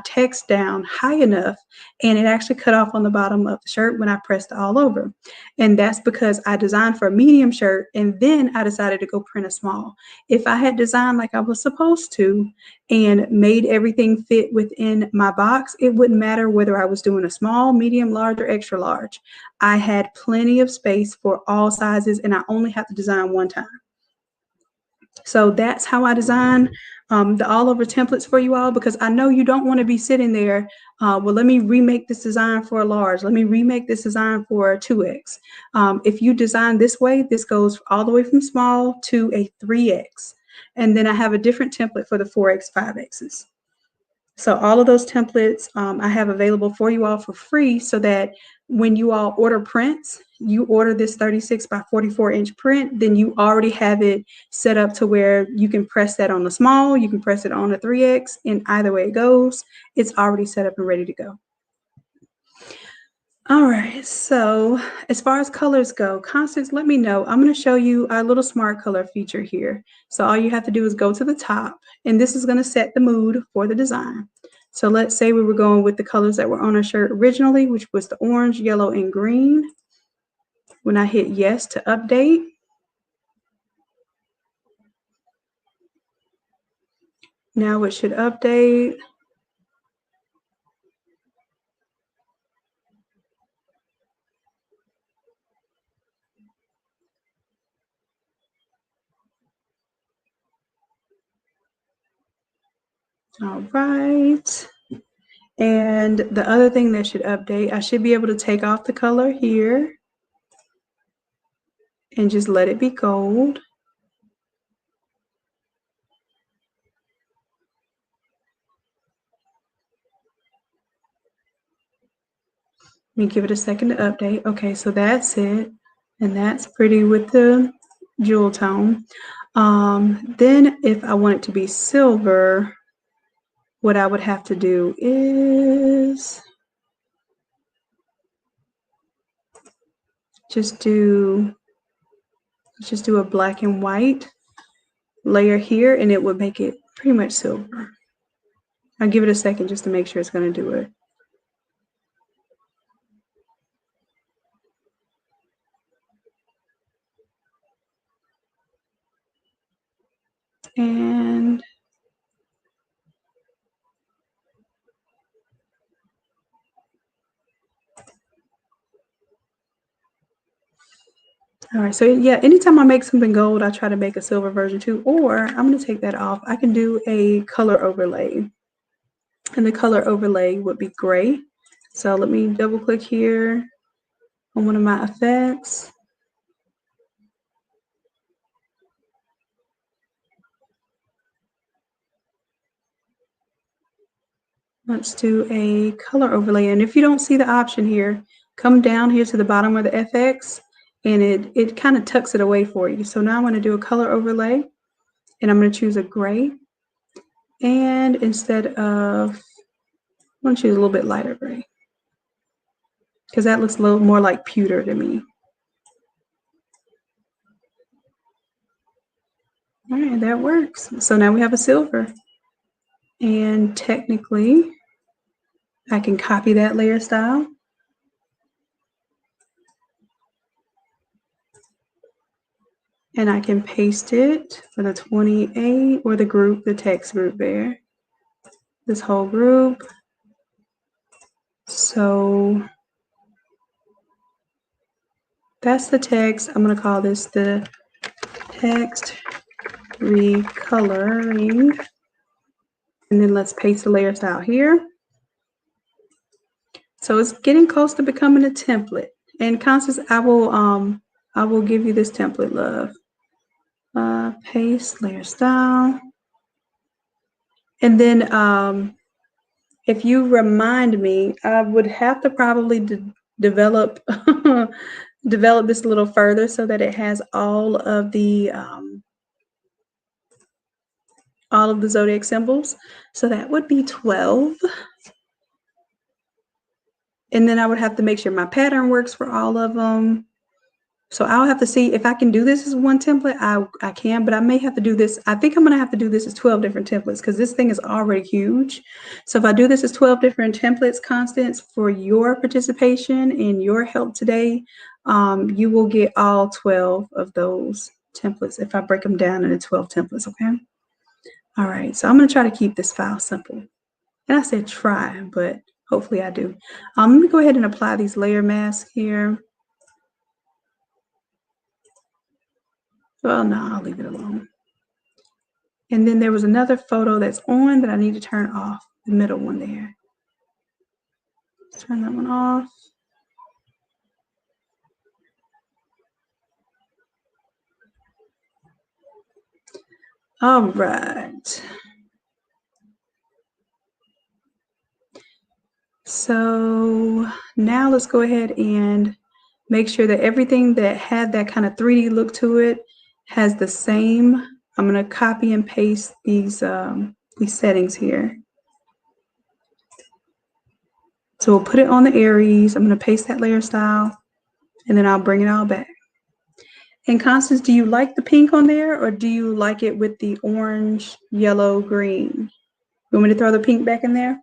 text down high enough, and it actually cut off on the bottom of the shirt when I pressed it all over. And that's because I designed for a medium shirt, and then I decided to go print a small. If I had designed like I was supposed to and made everything fit within my box, it wouldn't matter whether I was doing a small, medium, large, or extra large. I had plenty of space for all sizes, and I only have to design one time. So that's how I design the all over templates for you all, because I know you don't want to be sitting there, well, let me remake this design for a large. Let me remake this design for a 2X. If you design this way, this goes all the way from small to a 3X. And then I have a different template for the 4X, 5Xs. So all of those templates I have available for you all for free, so that when you all order prints, you order this 36 by 44 inch print, then you already have it set up to where you can press that on the small, you can press it on the 3X, and either way it goes, it's already set up and ready to go. All right, so as far as colors go, Constance, let me know. I'm going to show you our little smart color feature here. So all you have to do is go to the top, and this is going to set the mood for the design. So let's say we were going with the colors that were on our shirt originally, which was the orange, yellow, and green. When I hit yes to update, now it should update. All right. And the other thing that should update, I should be able to take off the color here and just let it be gold. Let me give it a second to update. Okay, so that's it. And that's pretty with the jewel tone. Then if I want it to be silver, what I would have to do is just do a black and white layer here, and it would make it pretty much silver. I'll give it a second just to make sure it's going to do it. And all right, so yeah, anytime I make something gold, I try to make a silver version too, or I'm going to take that off. I can do a color overlay, and the color overlay would be gray. So let me double click here on one of my effects. Let's do a color overlay. And if you don't see the option here, come down here to the bottom of the FX, and it kind of tucks it away for you. So now I'm going to do a color overlay, and I'm going to choose a gray. And instead of, I'm going to choose a little bit lighter gray, because that looks a little more like pewter to me. All right, that works. So now we have a silver. And technically, I can copy that layer style. And I can paste it for the 28 or the group, the text group there. This whole group. So that's the text. I'm going to call this the text recoloring. And then let's paste the layer style here. So it's getting close to becoming a template. And Constance, I will give you this template, love. Paste layer style. And then if you remind me, I would have to probably develop develop this a little further so that it has all of the zodiac symbols. So that would be 12. And then I would have to make sure my pattern works for all of them. So I'll have to see if I can do this as one template. I can, but I may have to do this. I think I'm going to have to do this as 12 different templates because this thing is already huge. So if I do this as 12 different templates, Constance, for your participation and your help today, you will get all 12 of those templates if I break them down into 12 templates, okay? All right, so I'm going to try to keep this file simple. And I said try, but hopefully I do. Let me go ahead and apply these layer masks here. Well, no, I'll leave it alone. And then there was another photo that's on that I need to turn off, the middle one there. Let's turn that one off. All right. So now let's go ahead and make sure that everything that had that kind of 3D look to it has the same. I'm going to copy and paste these settings here. So we'll put it on the Aries. I'm going to paste that layer style, and then I'll bring it all back. And Constance, do you like the pink on there, or do you like it with the orange, yellow, green? You want me to throw the pink back in there?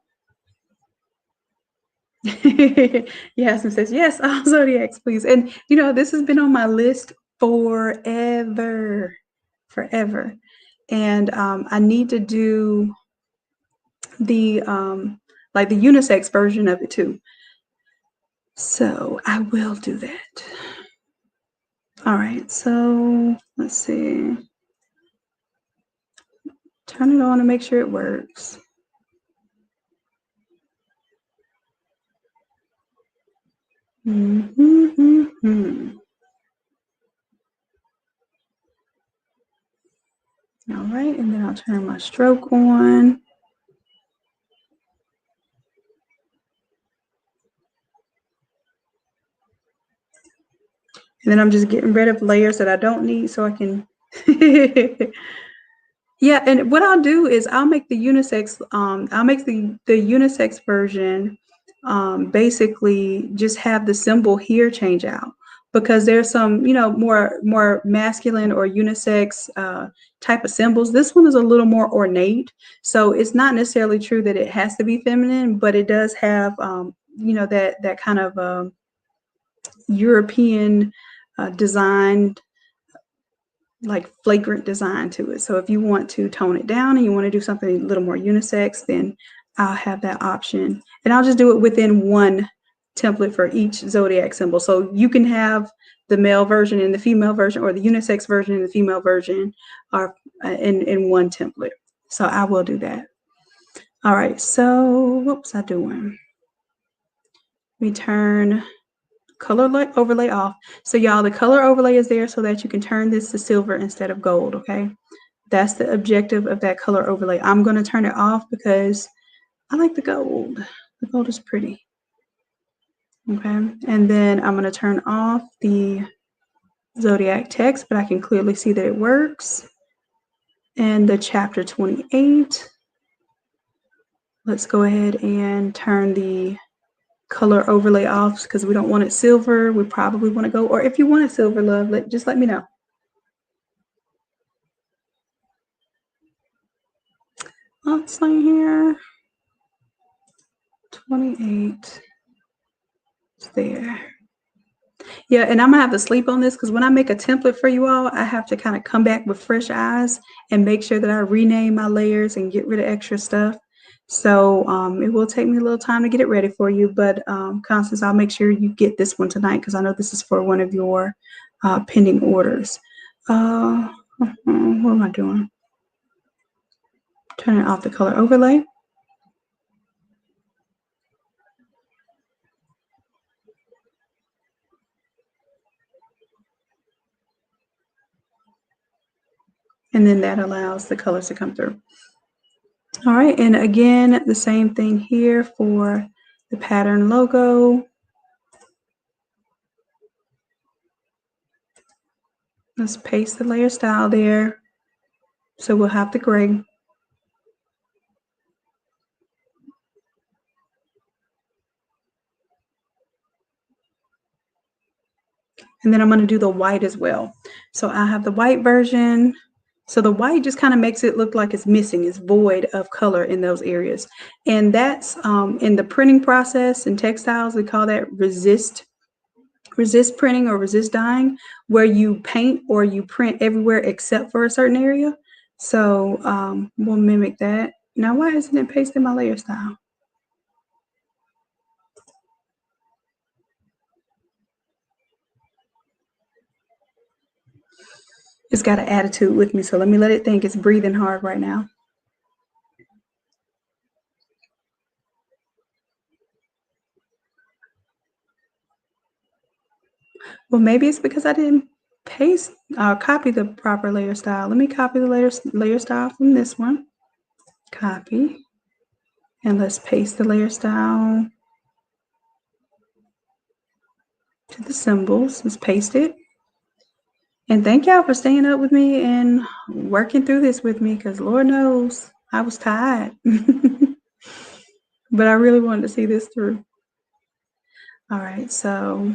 Yasmin says, yes, all zodiacs, please. And, you know, this has been on my list forever. And I need to do the, like the unisex version of it too. So I will do that. All right, so let's see. Turn it on and make sure it works. All right, and then I'll turn my stroke on. And then I'm just getting rid of layers that I don't need so I can yeah, and what I'll do is I'll make the unisex unisex version basically just have the symbol here change out, because there's some, you know, more masculine or unisex type of symbols. This one is a little more ornate, so it's not necessarily true that it has to be feminine, but it does have you know, that kind of European designed, like flagrant design to it. So if you want to tone it down and you want to do something a little more unisex, then I'll have that option. And I'll just do it within one template for each zodiac symbol. So you can have the male version and the female version, or the unisex version and the female version are in one template. So I will do that. All right, so what was I doing? We turn color overlay off. So y'all, the color overlay is there so that you can turn this to silver instead of gold, okay? That's the objective of that color overlay. I'm going to turn it off because I like the gold. The gold is pretty. Okay, and then I'm going to turn off the zodiac text, but I can clearly see that it works. And the chapter 28. Let's go ahead and turn the color overlay off because we don't want it silver. We probably want to go, or if you want it silver, love, just let me know. Let's see here. 28. It's there. Yeah, and I'm gonna have to sleep on this because when I make a template for you all, I have to kind of come back with fresh eyes and make sure that I rename my layers and get rid of extra stuff. So it will take me a little time to get it ready for you, but Constance, I'll make sure you get this one tonight because I know this is for one of your pending orders. What am I doing? Turning off the color overlay. And then that allows the colors to come through. All right, and again, the same thing here for the pattern logo. Let's paste the layer style there. So we'll have the gray. And then I'm going to do the white as well. So I have the white version. So the white just kind of makes it look like it's missing, it's void of color in those areas. And that's in the printing process in textiles, we call that resist printing or resist dyeing, where you paint or you print everywhere except for a certain area. So we'll mimic that. Now, why isn't it pasting my layer style? It's got an attitude with me, so let me let it think it's breathing hard right now. Well, maybe it's because I didn't copy the proper layer style. Let me copy the layer style from this one. Copy. And let's paste the layer style to the symbols. Let's paste it. And thank y'all for staying up with me and working through this with me, because Lord knows I was tired. But I really wanted to see this through. All right, so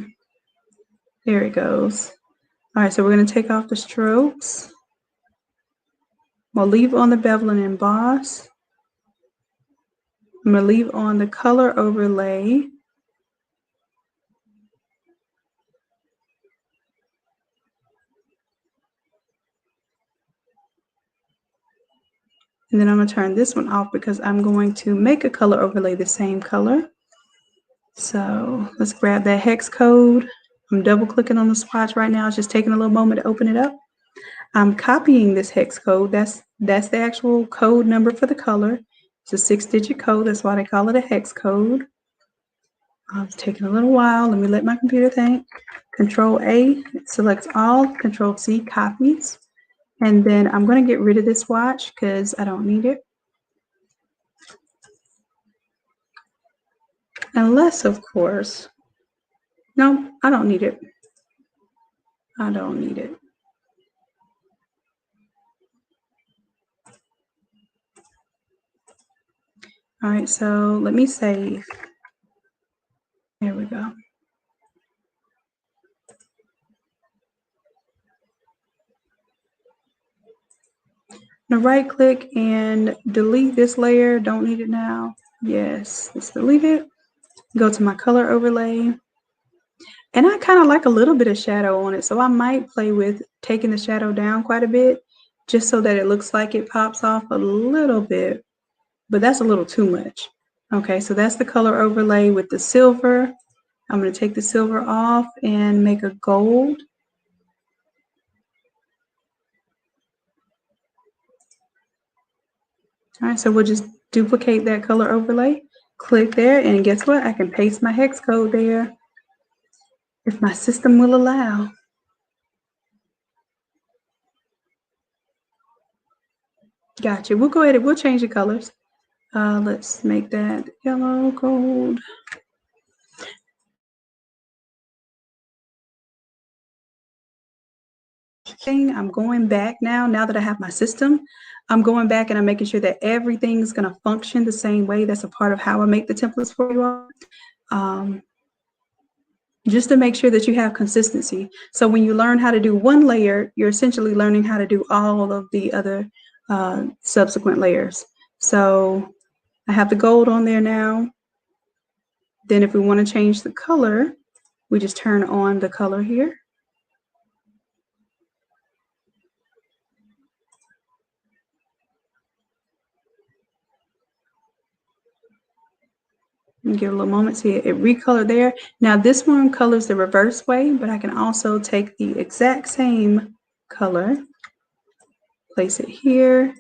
there it goes. All right, so we're going to take off the strokes. We'll leave on the bevel and emboss. I'm going to leave on the color overlay. And then I'm going to turn this one off because I'm going to make a color overlay the same color. So let's grab that hex code. I'm double clicking on the swatch right now. It's just taking a little moment to open it up. I'm copying this hex code. That's the actual code number for the color. It's a 6-digit code. That's why they call it a hex code. It's taking a little while. Let me let my computer think. Control A selects all. Control C copies. And then I'm going to get rid of this swatch because I don't need it. Unless, of course, no, I don't need it. I don't need it. All right, so let me save. There we go. Now right click and delete this layer. Don't need it now. Yes, let's delete it. Go to my color overlay. And I kind of like a little bit of shadow on it, so I might play with taking the shadow down quite a bit just so that it looks like it pops off a little bit, but that's a little too much. Okay, so that's the color overlay with the silver. I'm going to take the silver off and make a gold. All right, so we'll just duplicate that color overlay, click there, and guess what? I can paste my hex code there if my system will allow. Gotcha. We'll go ahead and we'll change the colors. Let's make that yellow, gold. I'm going back now that I have my system. I'm going back and I'm making sure that everything's going to function the same way. That's a part of how I make the templates for you all. Just to make sure that you have consistency. So when you learn how to do one layer, you're essentially learning how to do all of the other subsequent layers. So I have the gold on there now. Then if we want to change the color, we just turn on the color here. Give it a little moment, see it recolored there. Now this one colors the reverse way, but I can also take the exact same color, place it here,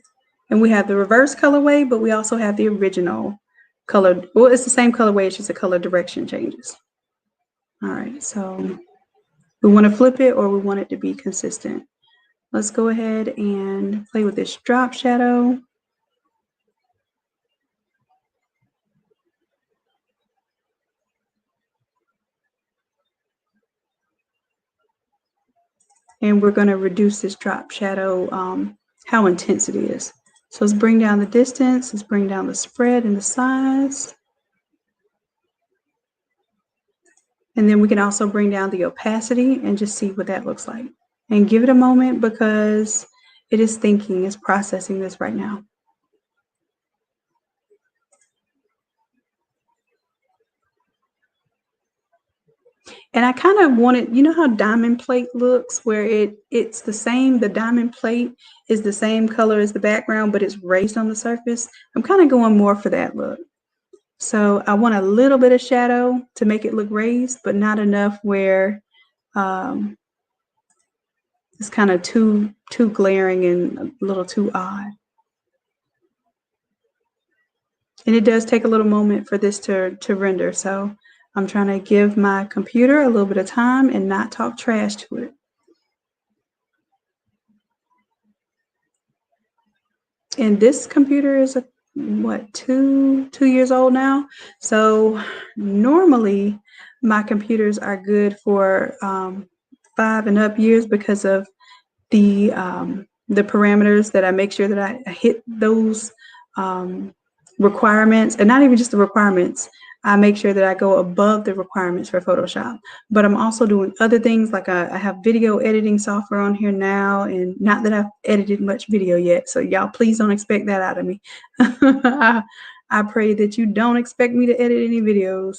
and we have the reverse colorway, but we also have the original color. Well, it's the same colorway, it's just the color direction changes. All right, so we want to flip it or we want it to be consistent. Let's go ahead and play with this drop shadow. And we're going to reduce this drop shadow, how intense it is. So let's bring down the distance, let's bring down the spread and the size. And then we can also bring down the opacity and just see what that looks like. And give it a moment because it is thinking, it's processing this right now. And I kind of wanted, you know how diamond plate looks, where it's the same, the diamond plate is the same color as the background, but it's raised on the surface. I'm kind of going more for that look. So I want a little bit of shadow to make it look raised, but not enough where it's kind of too glaring and a little too odd. And it does take a little moment for this to render. So I'm trying to give my computer a little bit of time and not talk trash to it. And this computer is what, two years old now. So normally my computers are good for 5 and up years because of the parameters that I make sure that I hit those requirements, and not even just the requirements. I make sure that I go above the requirements for Photoshop. But I'm also doing other things, like I have video editing software on here now, and not that I've edited much video yet. So y'all, please don't expect that out of me. I pray that you don't expect me to edit any videos.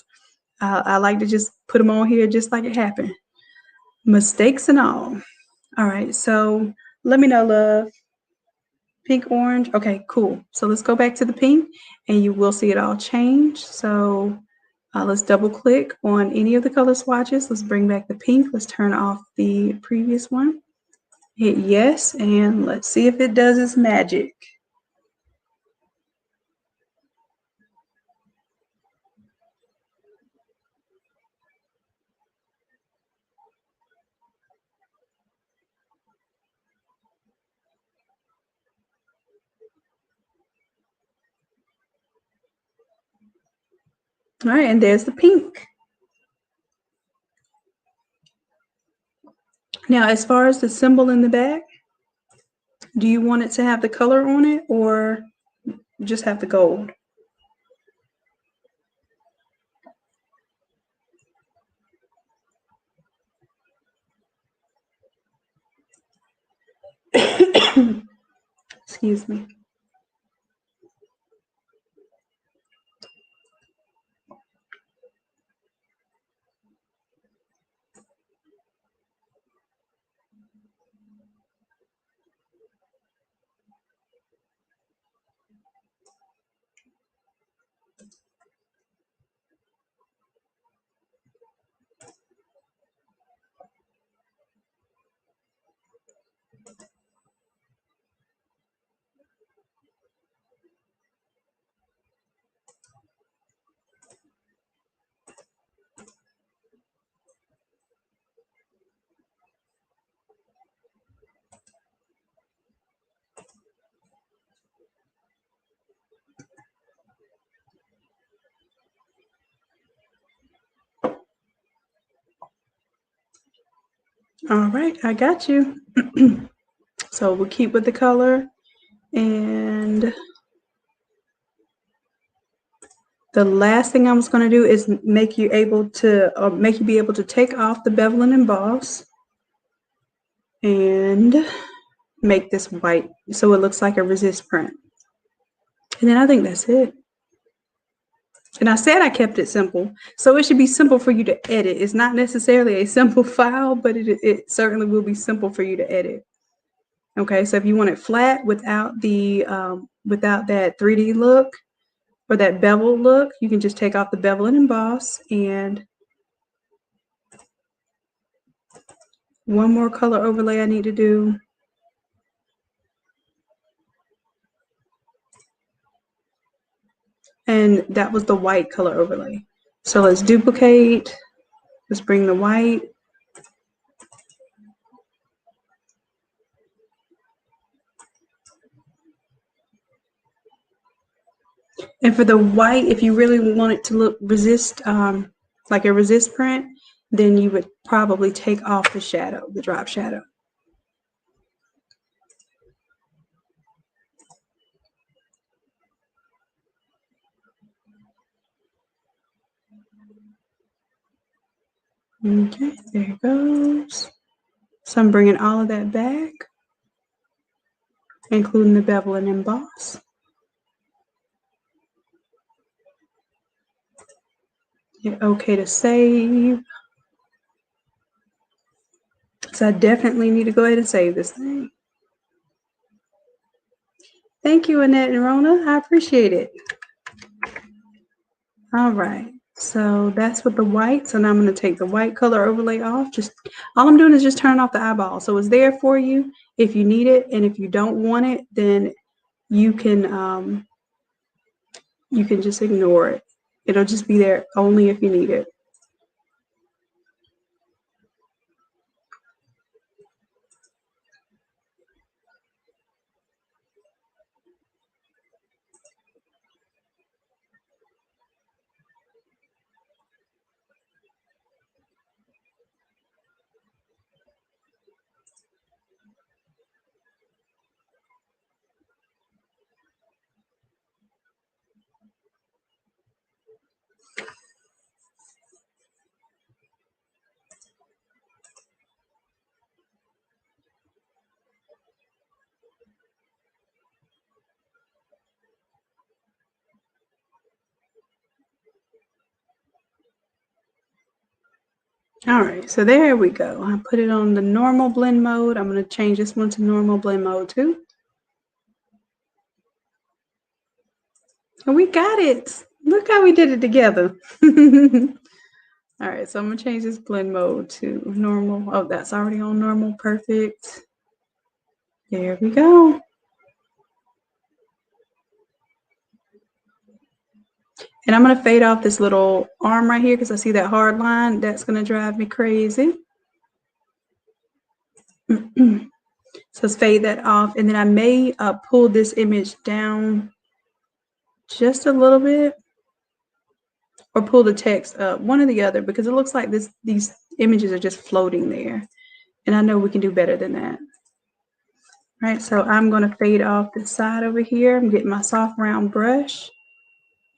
I like to just put them on here just like it happened. Mistakes and all. All right, so let me know, love. Pink, orange. Okay, cool. So let's go back to the pink and you will see it all change. So let's double click on any of the color swatches. Let's bring back the pink. Let's turn off the previous one. Hit yes, and let's see if it does its magic. All right, and there's the pink. Now, as far as the symbol in the back, do you want it to have the color on it or just have the gold? Excuse me. All right, I got you. So we'll keep with the color, and the last thing I was going to do is make you be able to take off the bevel and emboss and make this white so it looks like a resist print. And then I think that's it. And I said I kept it simple, so it should be simple for you to edit. It's not necessarily a simple file, but it certainly will be simple for you to edit. Okay, so if you want it flat without the without that 3D look or that bevel look, you can just take off the bevel and emboss. And one more color overlay I need to do. And that was the white color overlay. So let's duplicate. Let's bring the white. And for the white, if you really want it to look like a resist print, then you would probably take off the shadow, the drop shadow. Okay, there it goes. So I'm bringing all of that back, including the bevel and emboss. Hit OK to save. So I definitely need to go ahead and save this thing. Thank you, Annette and Rona. I appreciate it. All right. So that's with the white. So now I'm going to take the white color overlay off. Just all I'm doing is just turning off the eyeball. So it's there for you if you need it, and if you don't want it, then you can just ignore it. It'll just be there only if you need it. All right, so there we go. I put it on the normal blend mode. I'm going to change this one to normal blend mode too. And we got it. Look how we did it together. All right, so I'm going to change this blend mode to normal. Oh, that's already on normal. Perfect. There we go. And I'm going to fade off this little arm right here because I see that hard line. That's going to drive me crazy. So let's fade that off. And then I may pull this image down just a little bit, or pull the text up, one or the other, because it looks like these images are just floating there. And I know we can do better than that. All right, so I'm going to fade off this side over here. I'm getting my soft round brush.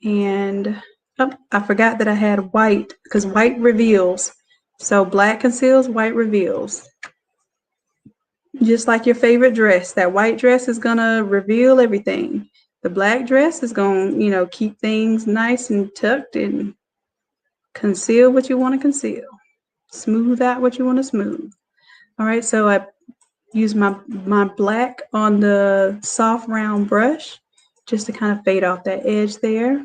And oh, I forgot that I had white, because white reveals. So black conceals, white reveals. Just like your favorite dress, that white dress is going to reveal everything. The black dress is going to, keep things nice and tucked and conceal what you want to conceal. Smooth out what you want to smooth. All right, so I use my black on the soft round brush just to kind of fade off that edge there.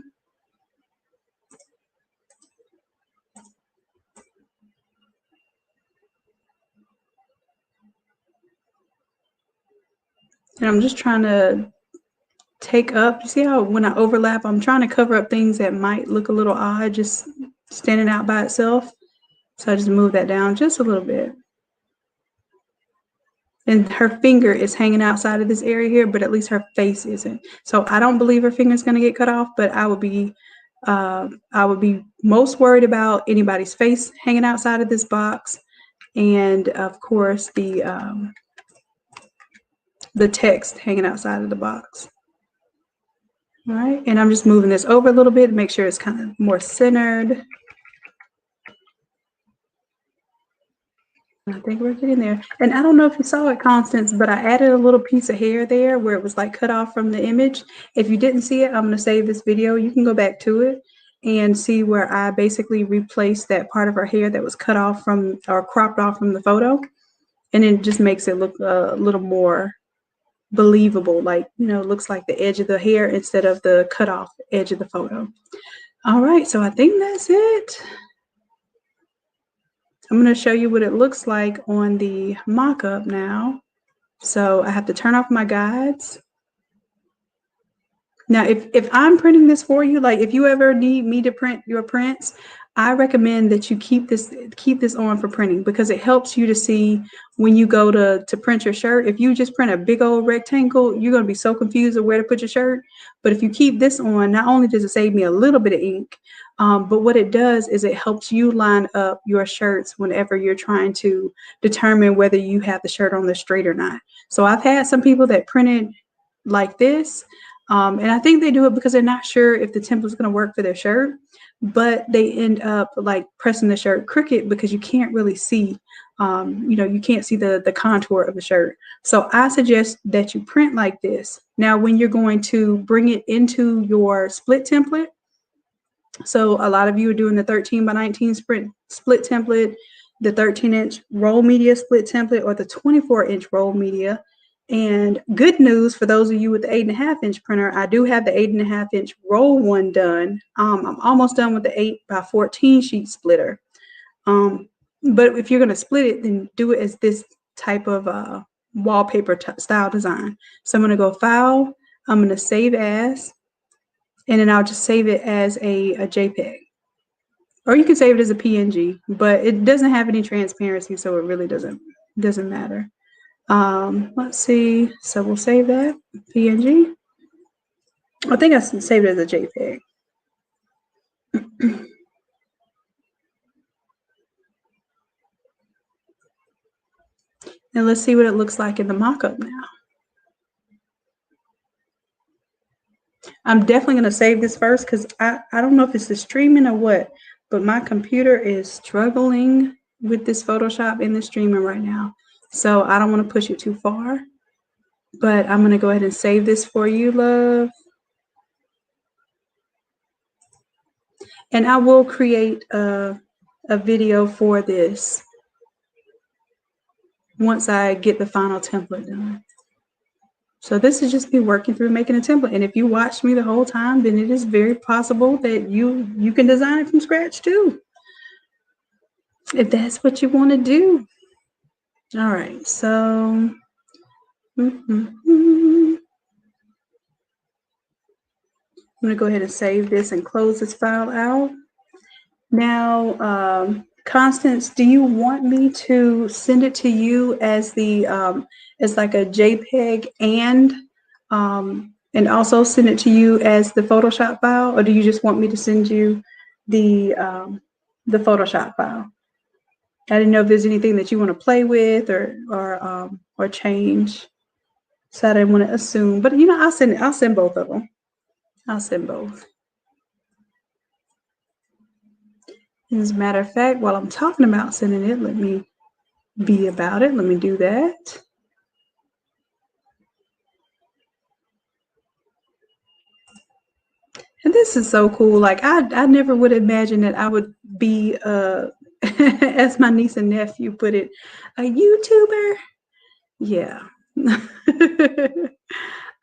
And I'm just trying to take up, you see how when I overlap, I'm trying to cover up things that might look a little odd just standing out by itself. So I just move that down just a little bit. And her finger is hanging outside of this area here, but at least her face isn't. So I don't believe her finger's going to get cut off, but I would be most worried about anybody's face hanging outside of this box, and of course the text hanging outside of the box. All right, and I'm just moving this over a little bit to make sure it's kind of more centered. I think we're getting there. And I don't know if you saw it, Constance, but I added a little piece of hair there where it was like cut off from the image. If you didn't see it, I'm going to save this video. You can go back to it and see where I basically replaced that part of her hair that was cut off from, or cropped off from the photo. And it just makes it look a little more believable, like, it looks like the edge of the hair instead of the cut off edge of the photo. All right, so I think that's it. I'm going to show you what it looks like on the mock-up now. So I have to turn off my guides. Now, if I'm printing this for you, like if you ever need me to print your prints, I recommend that you keep this on for printing, because it helps you to see when you go to print your shirt. If you just print a big old rectangle, you're going to be so confused of where to put your shirt. But if you keep this on, not only does it save me a little bit of ink, but what it does is it helps you line up your shirts whenever you're trying to determine whether you have the shirt on there straight or not. So I've had some people that printed like this, and I think they do it because they're not sure if the template's going to work for their shirt. but they end up like pressing the shirt crooked because you can't really see, you can't see the contour of the shirt. So I suggest that you print like this. Now, when you're going to bring it into your split template, so a lot of you are doing the 13 by 19 split template, the 13-inch roll media split template, or the 24-inch roll media. And good news for those of you with the 8.5-inch printer, I do have the 8.5-inch roll one done. I'm almost done with the 8 by 14 sheet splitter. But if you're going to split it, then do it as this type of wallpaper style design. So I'm going to go File, I'm going to Save As, and then I'll just save it as a JPEG. Or you can save it as a PNG, but it doesn't have any transparency, so it really doesn't matter. Let's see. So we'll save that PNG. I think I saved it as a JPEG. And let's see what it looks like in the mockup now. I'm definitely going to save this first because I don't know if it's the streaming or what, but my computer is struggling with this Photoshop and the streaming right now. So I don't want to push it too far, but I'm going to go ahead and save this for you, love. And I will create a video for this once I get the final template done. So this is just me working through making a template. And if you watched me the whole time, then it is very possible that you can design it from scratch too, if that's what you want to do. All right, so I'm going to go ahead and save this and close this file out. Now, Constance, do you want me to send it to you as the as like a JPEG and also send it to you as the Photoshop file, or do you just want me to send you the Photoshop file? I didn't know if there's anything that you want to play with or change. So I didn't want to assume, but I'll send both of them. I'll send both. As a matter of fact, while I'm talking about sending it, let me be about it. Let me do that. And this is so cool. Like I never would imagine that I would be as my niece and nephew put it, a YouTuber. Yeah.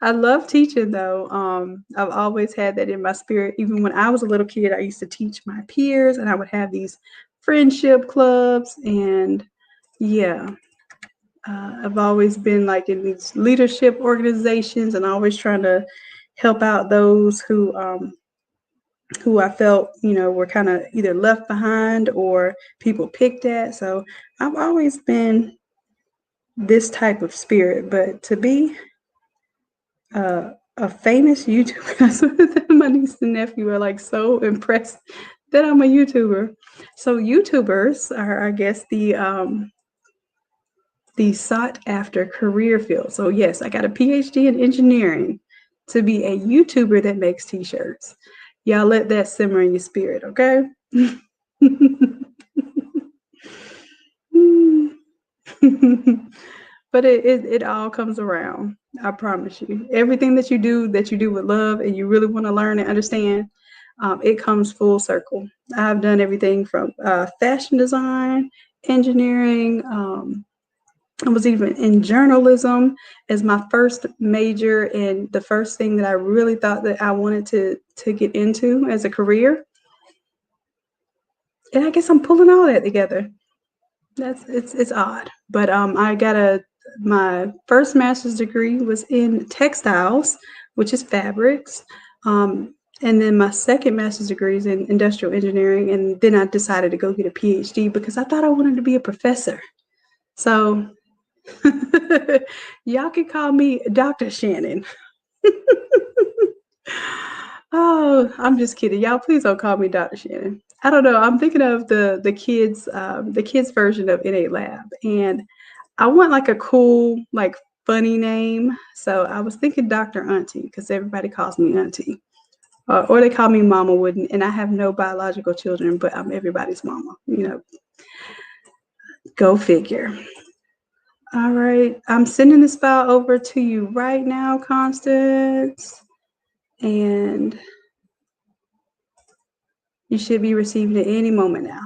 I love teaching though. I've always had that in my spirit. Even when I was a little kid, I used to teach my peers and I would have these friendship clubs. And yeah, I've always been like in these leadership organizations and always trying to help out those who I felt, were kind of either left behind or people picked at. So I've always been this type of spirit, but to be a famous YouTuber, my niece and nephew are like so impressed that I'm a YouTuber. So YouTubers are, I guess, the sought after career field. So yes, I got a PhD in engineering to be a YouTuber that makes t-shirts. Y'all let that simmer in your spirit, okay? But it all comes around. I promise you. Everything that you do with love and you really want to learn and understand, it comes full circle. I've done everything from fashion design, engineering. I was even in journalism as my first major and the first thing that I really thought that I wanted to get into as a career. And I guess I'm pulling all that together. It's odd, but I got my first master's degree was in textiles, which is fabrics, and then my second master's degree is in industrial engineering, and then I decided to go get a PhD because I thought I wanted to be a professor. So y'all can call me Dr. Shanon. Oh, I'm just kidding. Y'all, please don't call me Dr. Shanon. I don't know. I'm thinking of the kids version of Innate Lab, and I want like a cool, like funny name. So I was thinking Dr. Auntie because everybody calls me Auntie. Or they call me Mama Wooden, and I have no biological children, but I'm everybody's mama. Go figure. All right, I'm sending this file over to you right now, Constance, and you should be receiving it any moment now.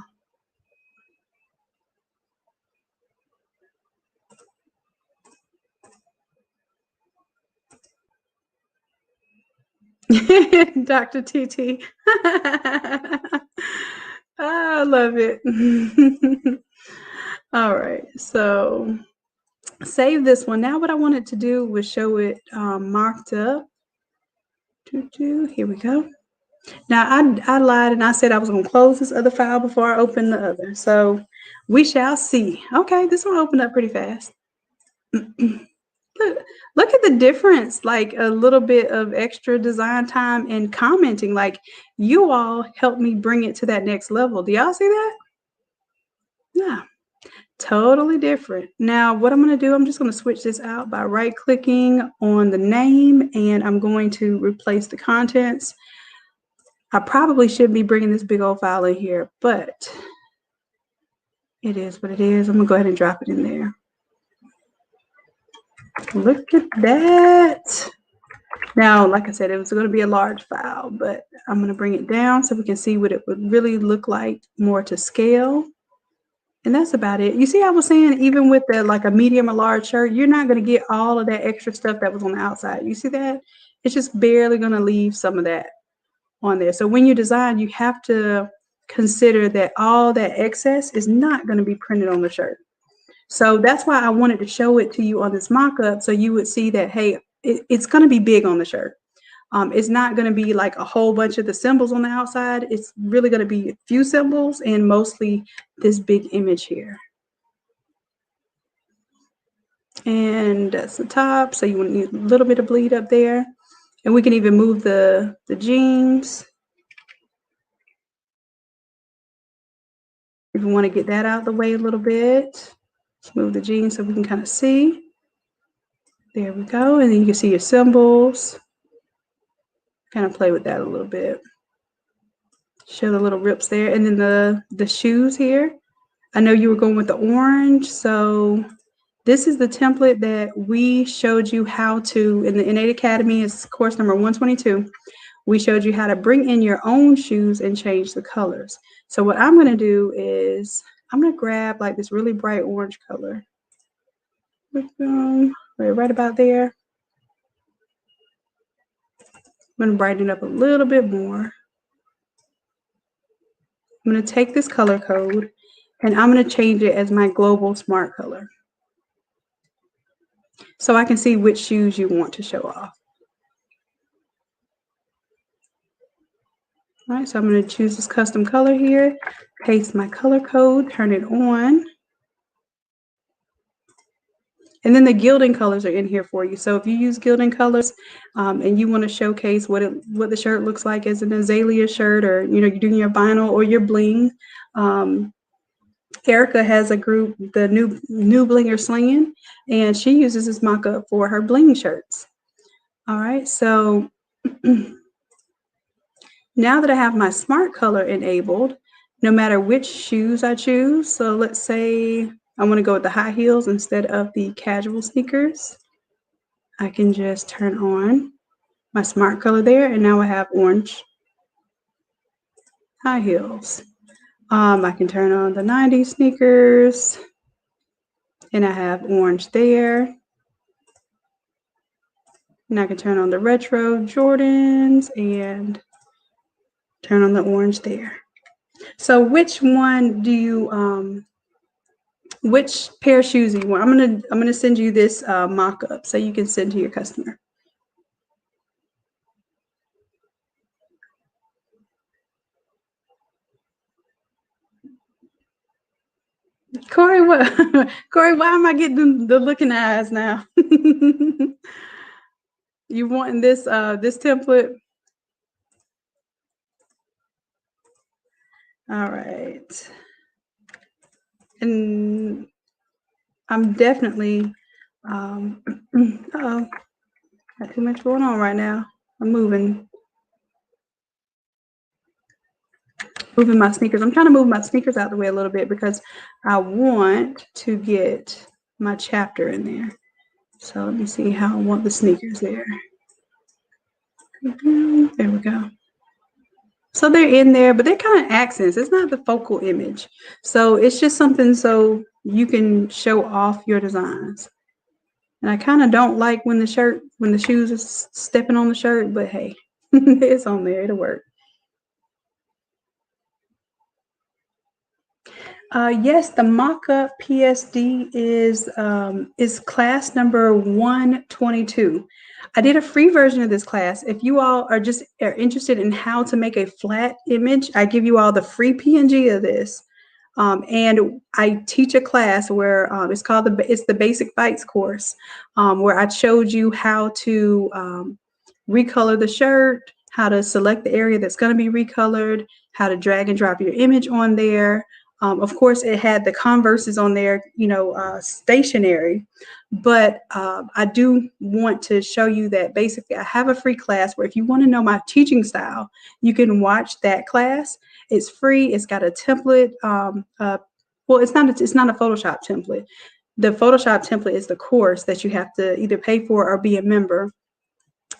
Dr. TT. I love it. All right, so save this one. Now what I wanted to do was show it marked up. Here we go. Now I lied and I said I was going to close this other file before I open the other. So we shall see. Okay, this one opened up pretty fast. Look at the difference, like a little bit of extra design time and commenting. Like you all helped me bring it to that next level. Do y'all see that? Yeah, totally different. Now what I'm going to do, I'm just going to switch this out by right clicking on the name, and I'm going to replace the contents. I probably should be bringing this big old file in here, but it is what it is. I'm going to go ahead and drop it in there. Look at that. Now, like I said, it was going to be a large file, but I'm going to bring it down so we can see what it would really look like more to scale. And that's about it. You see, I was saying even with like a medium or large shirt, you're not going to get all of that extra stuff that was on the outside. You see that? It's just barely going to leave some of that on there. So when you design, you have to consider that all that excess is not going to be printed on the shirt. So that's why I wanted to show it to you on this mock-up, so you would see that, hey, it's going to be big on the shirt. It's not going to be like a whole bunch of the symbols on the outside. It's really going to be a few symbols and mostly this big image here. And that's the top. So you want to need a little bit of bleed up there. And we can even move the jeans. If we want to get that out of the way a little bit, let's move the jeans so we can kind of see. There we go. And then you can see your symbols. Kind of play with that a little bit. Show the little rips there. And then the shoes here. I know you were going with the orange. So this is the template that we showed you how to, in the Innate Academy, is course number 122. We showed you how to bring in your own shoes and change the colors. So what I'm going to do is I'm going to grab like this really bright orange color. Right about there. I'm going to brighten it up a little bit more. I'm going to take this color code and I'm going to change it as my global smart color, so I can see which shoes you want to show off. All right, so I'm going to choose this custom color here, paste my color code, turn it on. And then the gilding colors are in here for you. So if you use gilding colors and you want to showcase what the shirt looks like as an azalea shirt, or you're doing your vinyl or your bling, Erica has a group, the new Blinger Slinging, and she uses this mock-up for her bling shirts. All right, so now that I have my smart color enabled, no matter which shoes I choose, so let's say I want to go with the high heels instead of the casual sneakers, I can just turn on my smart color there, and now I have orange high heels. I can turn on the 90s sneakers, and I have orange there. And I can turn on the retro Jordans and turn on the orange there. So which one do you, which pair of shoes do you want? I'm gonna send you this mock-up so you can send to your customer. Corey, what? Corey, why am I getting the looking eyes now? You wanting this this template? All right. And I'm definitely uh-oh, got too much going on right now. I'm moving. moving my sneakers. I'm trying to move my sneakers out the way a little bit because I want to get my chapter in there. So let me see how I want the sneakers there. There we go. So they're in there, but they're kind of accents. It's not the focal image. So it's just something so you can show off your designs. And I kind of don't like when the shoes is stepping on the shirt, but hey, it's on there. It'll work. Yes, the mock-up PSD is class number 122. I did a free version of this class. If you all are interested in how to make a flat image, I give you all the free PNG of this. And I teach a class where it's the Basic Bites course, where I showed you how to recolor the shirt, how to select the area that's going to be recolored, how to drag and drop your image on there. Of course, it had the Converses on there, stationary, but I do want to show you that basically I have a free class where if you want to know my teaching style, you can watch that class. It's free. It's got a template. Well, it's not a Photoshop template. The Photoshop template is the course that you have to either pay for or be a member.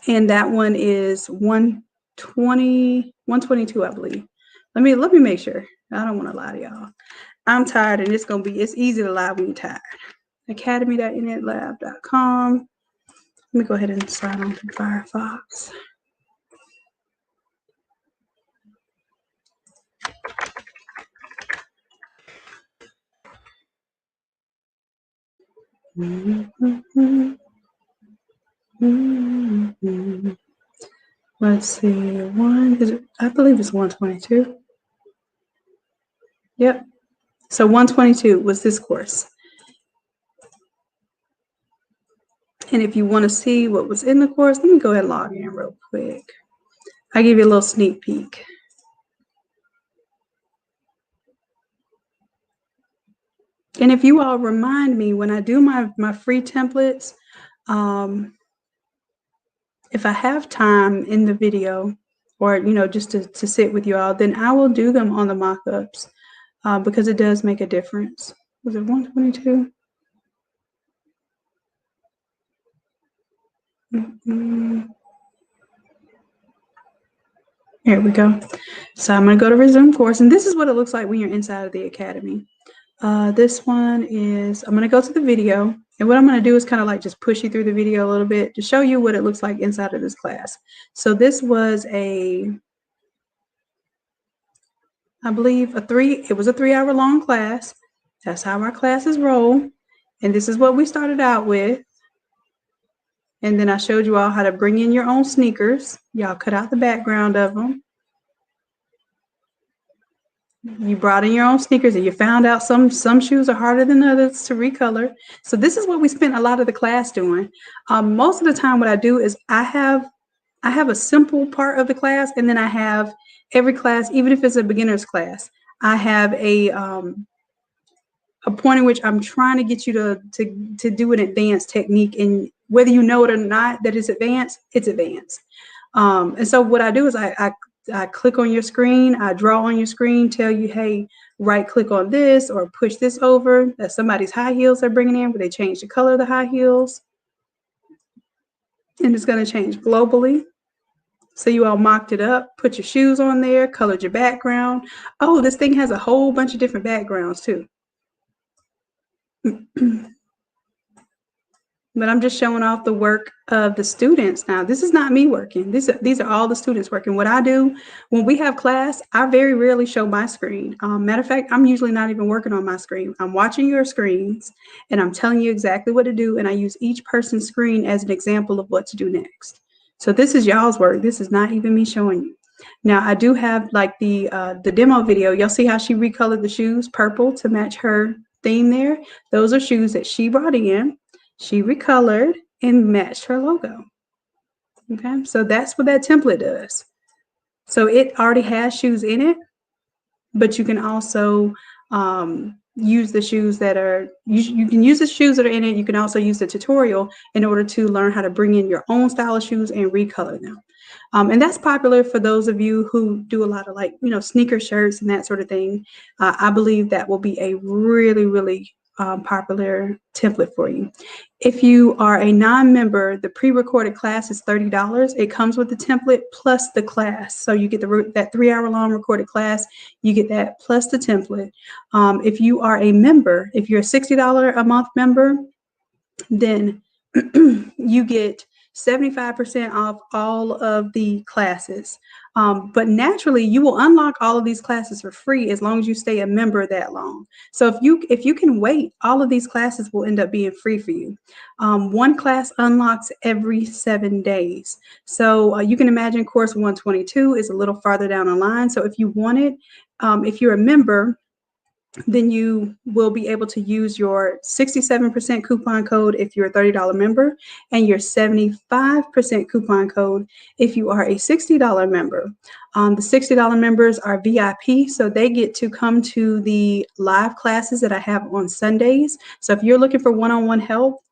And that one is 122, I believe. Let me make sure. I don't want to lie to y'all. I'm tired, and it's easy to lie when you're tired. Academy.inetlab.com. Let me go ahead and sign on to Firefox. Let's see, I believe it's 122. Yep. So 122 was this course. And if you want to see what was in the course, let me go ahead and log in real quick. I'll give you a little sneak peek. And if you all remind me when I do my free templates, if I have time in the video or, just to sit with you all, then I will do them on the mock-ups because it does make a difference. Was it 122? Here we go. So I'm going to go to resume course, and this is what it looks like when you're inside of the academy. This one is, I'm going to go to the video, and what I'm going to do is kind of like just push you through the video a little bit to show you what it looks like inside of this class. So this was I believe it was a 3-hour long class. That's how our classes roll. And this is what we started out with. And then I showed you all how to bring in your own sneakers. Y'all cut out the background of them. You brought in your own sneakers and you found out some shoes are harder than others to recolor. So this is what we spent a lot of the class doing. Most of the time what I do is I have a simple part of the class, and then I have every class, even if it's a beginner's class, I have a point in which I'm trying to get you to do an advanced technique, and whether you know it or not that it's advanced, it's advanced. And so what I do is I click on your screen, I draw on your screen, tell you, hey, right click on this or push this over. That's somebody's high heels they're bringing in, where they change the color of the high heels. And it's going to change globally. So you all mocked it up, put your shoes on there, colored your background. Oh, this thing has a whole bunch of different backgrounds too. But I'm just showing off the work of the students now. This is not me working. These are all the students working. What I do when we have class, I very rarely show my screen. Matter of fact, I'm usually not even working on my screen. I'm watching your screens and I'm telling you exactly what to do. And I use each person's screen as an example of what to do next. So this is y'all's work. This is not even me showing you. Now I do have like the demo video. Y'all see how she recolored the shoes purple to match her theme there? Those are shoes that she brought in. She recolored and matched her logo. Okay, so that's what that template does. So it already has shoes in it, but you can also use the shoes that are, you can use the shoes that are in it. You can also use the tutorial in order to learn how to bring in your own style of shoes and recolor them. And that's popular for those of you who do a lot of like, sneaker shirts and that sort of thing. I believe that will be a really, really popular template for you. If you are a non-member, the pre-recorded class is $30. It comes with the template plus the class. So you get that 3-hour long recorded class, you get that plus the template. If you are a member, if you're a $60 a month member, then you get 75% off all of the classes. But naturally, you will unlock all of these classes for free as long as you stay a member that long. So if you can wait, all of these classes will end up being free for you. One class unlocks every 7 days. So you can imagine course 122 is a little farther down the line. So if you want it, if you're a member, then you will be able to use your 67% coupon code if you're a $30 member and your 75% coupon code if you are a $60 member. The $60 members are VIP, so they get to come to the live classes that I have on Sundays. So if you're looking for one-on-one help,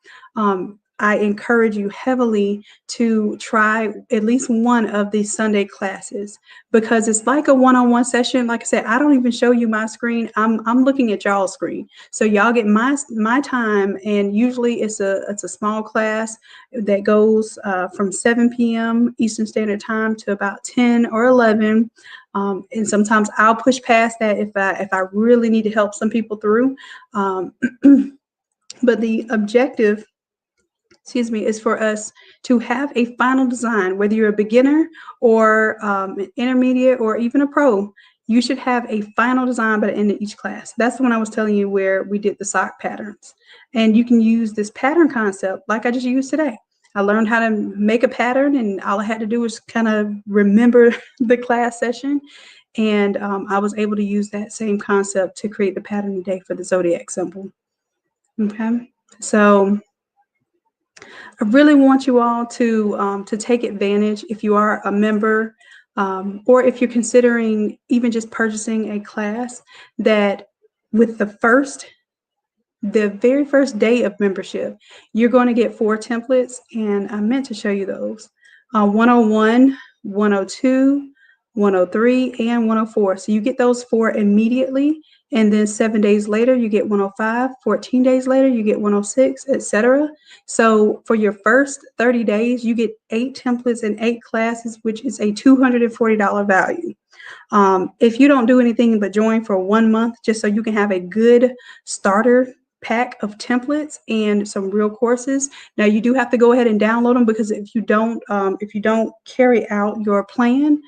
I encourage you heavily to try at least one of these Sunday classes because it's like a one-on-one session. Like I said, I don't even show you my screen. I'm looking at y'all's screen. So y'all get my time, and usually it's a small class that goes from 7 p.m. Eastern Standard Time to about 10 or 11. And sometimes I'll push past that if I really need to help some people through. But the objective, is for us to have a final design. Whether you're a beginner or an intermediate or even a pro, you should have a final design by the end of each class. That's the one I was telling you where we did the sock patterns. And you can use this pattern concept like I just used today. I learned how to make a pattern, and all I had to do was kind of remember the class session. And I was able to use that same concept to create the pattern today for the zodiac symbol. Okay, so I really want you all to take advantage if you are a member or if you're considering even just purchasing a class, that with the very first day of membership, you're going to get 4 templates, and I meant to show you those. 101, 102, 103, and 104. So you get those 4 immediately, and then 7 days later, you get 105. 14 days later, you get 106, etc. So for your first 30 days, you get 8 templates and 8 classes, which is a $240 value. If you don't do anything but join for 1 month, just so you can have a good starter pack of templates and some real courses. Now you do have to go ahead and download them, because if you don't carry out your plan,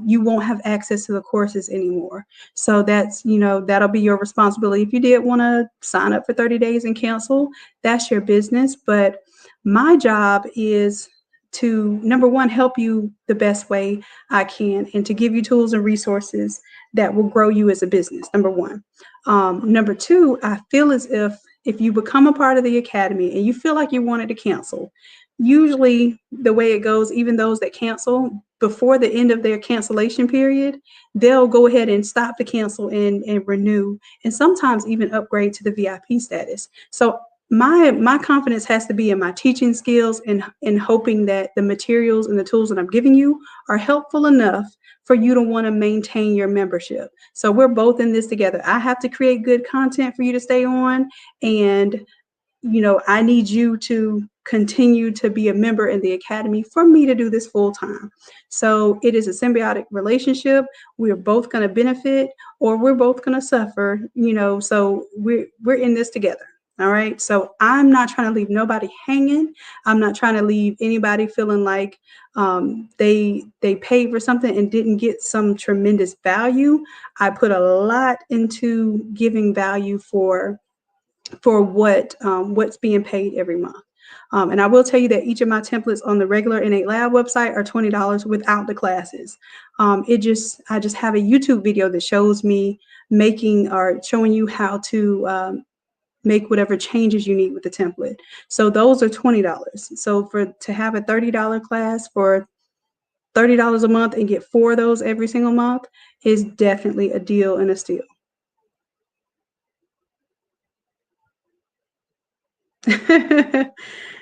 you won't have access to the courses anymore. So that's, that'll be your responsibility. If you did want to sign up for 30 days and cancel, that's your business. But my job is to, number one, help you the best way I can, and to give you tools and resources that will grow you as a business, number one. Number two, I feel as if you become a part of the academy and you feel like you wanted to cancel, usually the way it goes, even those that cancel before the end of their cancellation period, they'll go ahead and stop the cancel and renew, and sometimes even upgrade to the VIP status. So my confidence has to be in my teaching skills, and hoping that the materials and the tools that I'm giving you are helpful enough for you to want to maintain your membership. So we're both in this together. I have to create good content for you to stay on, and I need you to continue to be a member in the academy for me to do this full time. So it is a symbiotic relationship. We're both going to benefit, or we're both going to suffer, so we're in this together. All right. So I'm not trying to leave nobody hanging. I'm not trying to leave anybody feeling like they paid for something and didn't get some tremendous value. I put a lot into giving value for what's being paid every month. And I will tell you that each of my templates on the regular Innate Lab website are $20 without the classes. I just have a YouTube video that shows me making, or showing you how to make whatever changes you need with the template. So those are $20. So to have a $30 class for $30 a month and get 4 of those every single month is definitely a deal and a steal.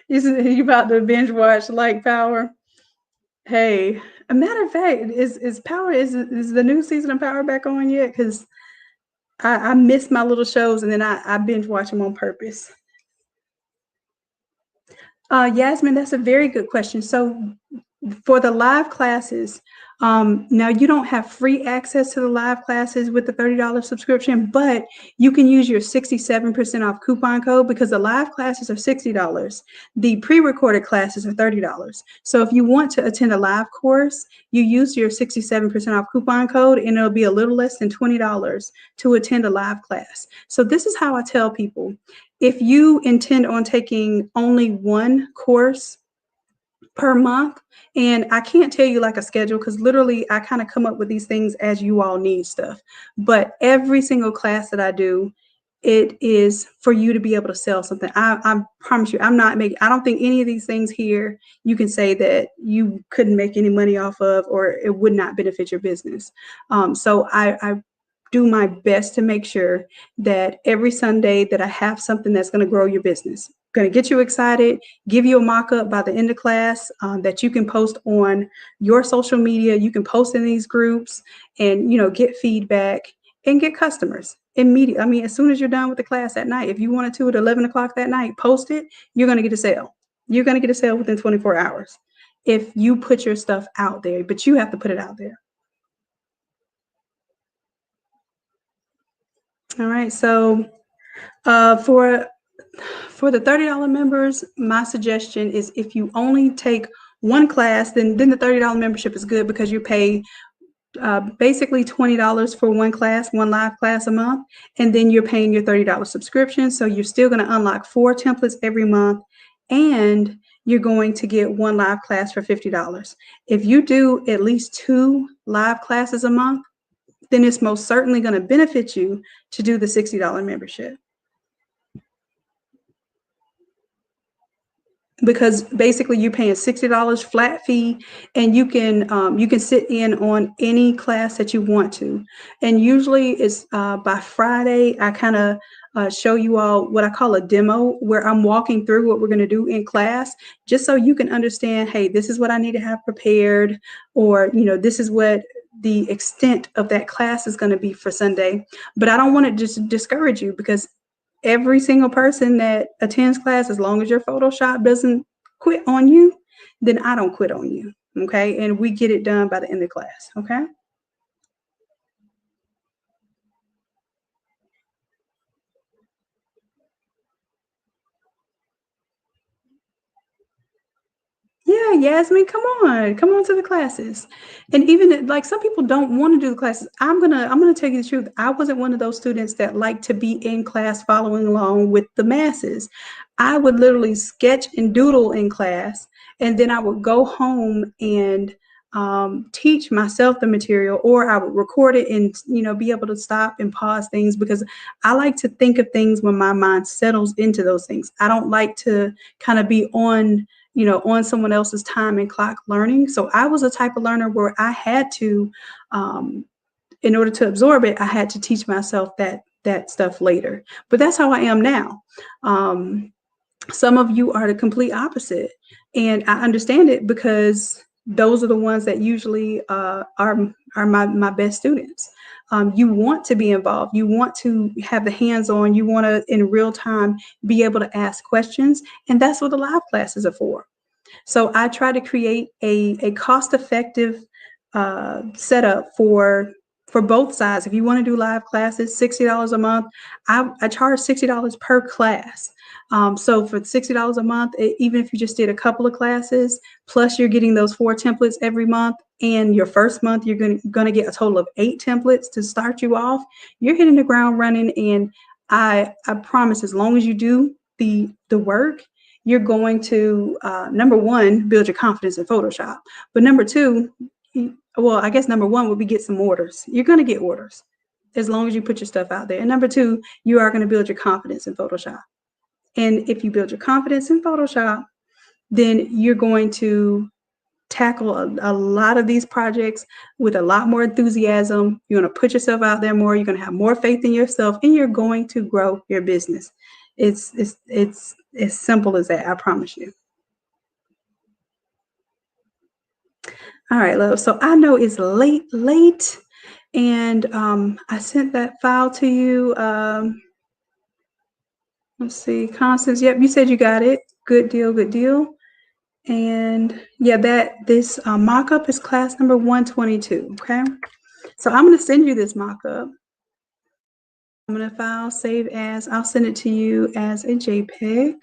You about to binge watch Like Power? Hey, a matter of fact, is the new season of Power back on yet? Because I miss my little shows and then I binge watch them on purpose. Yasmin, that's a very good question. So for the live classes, now you don't have free access to the live classes with the $30 subscription, but you can use your 67% off coupon code because the live classes are $60. The pre-recorded classes are $30. So if you want to attend a live course, you use your 67% off coupon code and it'll be a little less than $20 to attend a live class. So this is how I tell people, if you intend on taking only one course per month, and I can't tell you like a schedule because literally I kind of come up with these things as you all need stuff. But every single class that I do, it is for you to be able to sell something. I promise you, I don't think any of these things here you can say that you couldn't make any money off of or it would not benefit your business. So I do my best to make sure that every Sunday that I have something that's going to grow your business, going to get you excited, give you a mock-up by the end of class that you can post on your social media. You can post in these groups and, get feedback and get customers immediately. I mean, as soon as you're done with the class at night, if you wanted to at 11 o'clock that night, post it, you're going to get a sale. You're going to get a sale within 24 hours if you put your stuff out there, but you have to put it out there. All right. So for the $30 members, my suggestion is if you only take one class, then the $30 membership is good because you pay basically $20 for one class, one live class a month, and then you're paying your $30 subscription. So you're still going to unlock 4 templates every month, and you're going to get one live class for $50. If you do at least 2 live classes a month, then it's most certainly going to benefit you to do the $60 membership. Because basically you're paying $60 flat fee and you can sit in on any class that you want to. And usually it's by Friday, I kind of show you all what I call a demo where I'm walking through what we're going to do in class, just so you can understand, hey, this is what I need to have prepared, or, this is what the extent of that class is going to be for Sunday. But I don't want to just discourage you because every single person that attends class, as long as your Photoshop doesn't quit on you, then I don't quit on you. Okay. And we get it done by the end of class. Okay. Yeah, Yasmin, come on to the classes. And even like some people don't want to do the classes. I'm gonna tell you the truth. I wasn't one of those students that like to be in class following along with the masses. I would literally sketch and doodle in class, and then I would go home and teach myself the material, or I would record it and be able to stop and pause things because I like to think of things when my mind settles into those things. I don't like to kind of be on someone else's time and clock learning. So I was a type of learner where I had to, in order to absorb it, I had to teach myself that stuff later. But that's how I am now. Some of you are the complete opposite, and I understand it because those are the ones that usually are my best students. You want to be involved. You want to have the hands-on. You want to, in real time, be able to ask questions, and that's what the live classes are for. So I try to create a cost-effective setup for both sides. If you want to do live classes, $60 a month, I charge $60 per class. So for $60 a month, even if you just did a couple of classes, plus you're getting those 4 templates every month, and your first month you're going to get a total of 8 templates to start you off, you're hitting the ground running. And I promise, as long as you do the work, you're going to number one, build your confidence in Photoshop. But number two, well, I guess number one would be get some orders. You're going to get orders as long as you put your stuff out there. And number two, you are going to build your confidence in Photoshop. And if you build your confidence in Photoshop, then you're going to tackle a lot of these projects with a lot more enthusiasm. You're going to put yourself out there more. You're going to have more faith in yourself, and you're going to grow your business. It's as simple as that. I promise you. All right, love. So I know it's late, and I sent that file to you. Let's see, Constance. Yep, you said you got it. Good deal, good deal. And yeah, this mock-up is class number 122. Okay, so I'm gonna send you this mock-up. I'm gonna file, save as. I'll send it to you as a JPEG.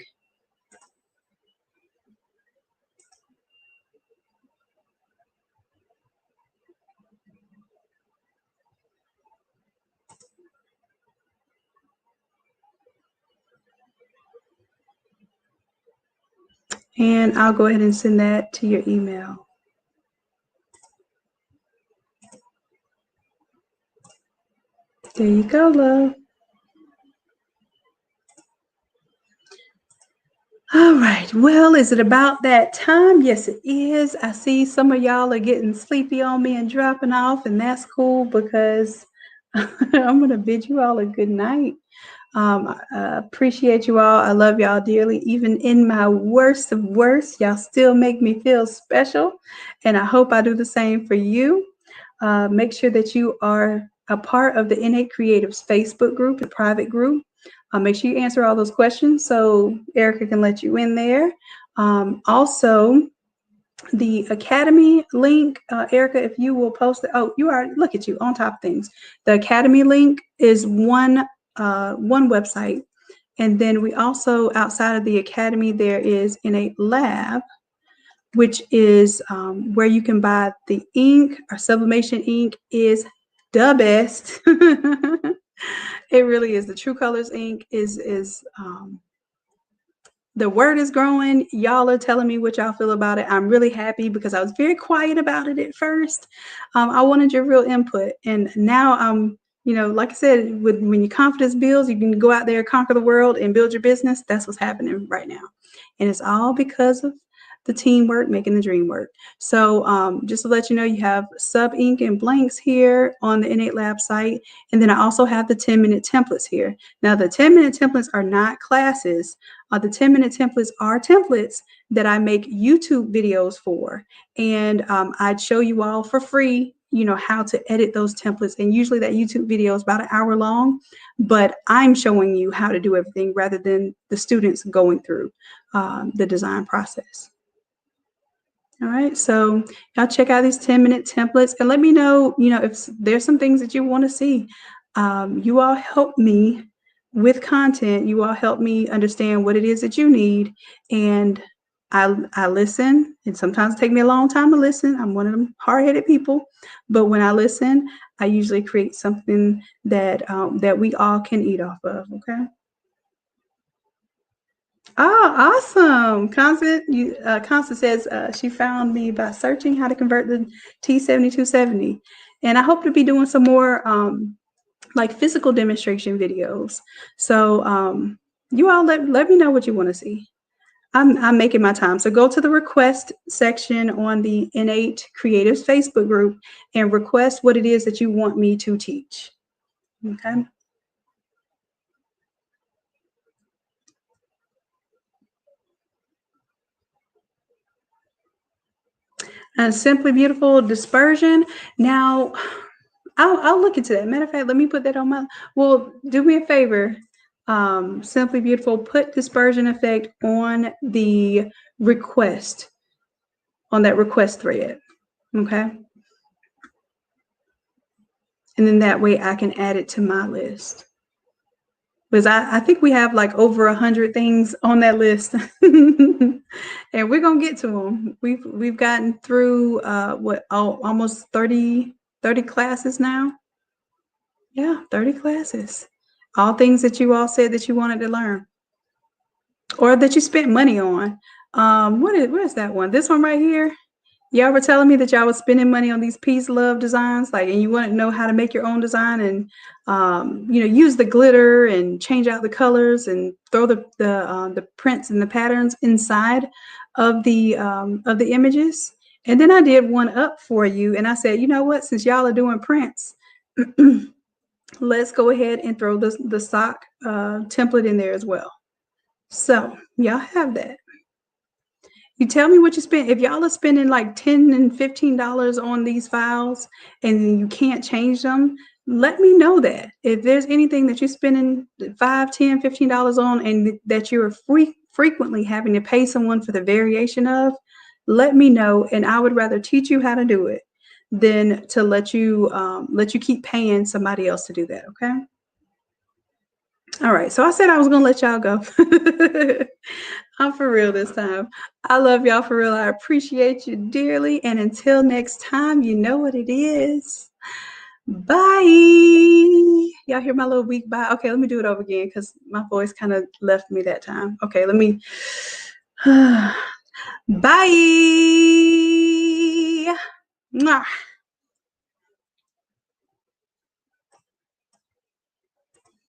And I'll go ahead and send that to your email. There you go, love. All right. Well, is it about that time? Yes, it is. I see some of y'all are getting sleepy on me and dropping off, and that's cool because I'm going to bid you all a good night. I appreciate you all. I love y'all dearly. Even in my worst of worst, y'all still make me feel special. And I hope I do the same for you. Make sure that you are a part of the Innate Creatives Facebook group, a private group. Make sure you answer all those questions so Erica can let you in there. Also, the Academy link, Erica, if you will post it. Oh, you are, look at you on top of things. The Academy link is one website. And then we also, outside of the Academy, there is Innate Lab, which is where you can buy the ink. Our sublimation ink is the best. It really is. The True Colors ink is the word is growing. Y'all are telling me what y'all feel about it. I'm really happy because I was very quiet about it at first. I wanted your real input, and now I'm, like I said, when your confidence builds, you can go out there, conquer the world, and build your business. That's what's happening right now, and it's all because of the teamwork making the dream work. So just to let you know, you have sub ink and blanks here on the Innate Lab site, and then I also have the 10-minute templates here. Now the 10-minute templates are not classes. The 10-minute templates are templates that I make YouTube videos for, and I'd show you all for free, how to edit those templates. And usually that YouTube video is about an hour long, but I'm showing you how to do everything rather than the students going through the design process. All right, so y'all check out these 10-minute templates and let me know, if there's some things that you want to see. You all help me with content. You all help me understand what it is that you need, and I listen. And sometimes it takes me a long time to listen. I'm one of them hard-headed people, but when I listen, I usually create something that that we all can eat off of. Okay. Oh, awesome. Constance says she found me by searching how to convert the T7270. And I hope to be doing some more like physical demonstration videos. So you all let me know what you want to see. I'm making my time. So go to the request section on the Innate Creatives Facebook group and request what it is that you want me to teach. Okay. Simply Beautiful dispersion. Now, I'll look into that. Matter of fact, let me put that on my. Well, do me a favor. Simply Beautiful, put dispersion effect on the request, on that request thread. Okay. And then that way I can add it to my list. Because I think we have like over 100 things on that list. And we're gonna get to them. We've gotten through almost 30 classes now. Yeah, 30 classes. All things that you all said that you wanted to learn or that you spent money on. Where's that one? This one right here. Y'all were telling me that y'all was spending money on these peace love designs, like, and you want to know how to make your own design and, use the glitter and change out the colors and throw the prints and the patterns inside of the images. And then I did one up for you, and I said, you know what? Since y'all are doing prints, let's go ahead and throw the sock template in there as well. So y'all have that. You tell me what you spend. If y'all are spending like $10 and $15 on these files and you can't change them, let me know that. If there's anything that you're spending $5, $10, $15 on and that you're frequently having to pay someone for the variation of, let me know. And I would rather teach you how to do it than to let you keep paying somebody else to do that. Okay. All right. So I said I was going to let y'all go. I'm for real this time. I love y'all for real. I appreciate you dearly. And until next time, you know what it is. Bye. Y'all hear my little weak bye? Okay, let me do it over again because my voice kind of left me that time. Okay, let me. Bye. Mwah.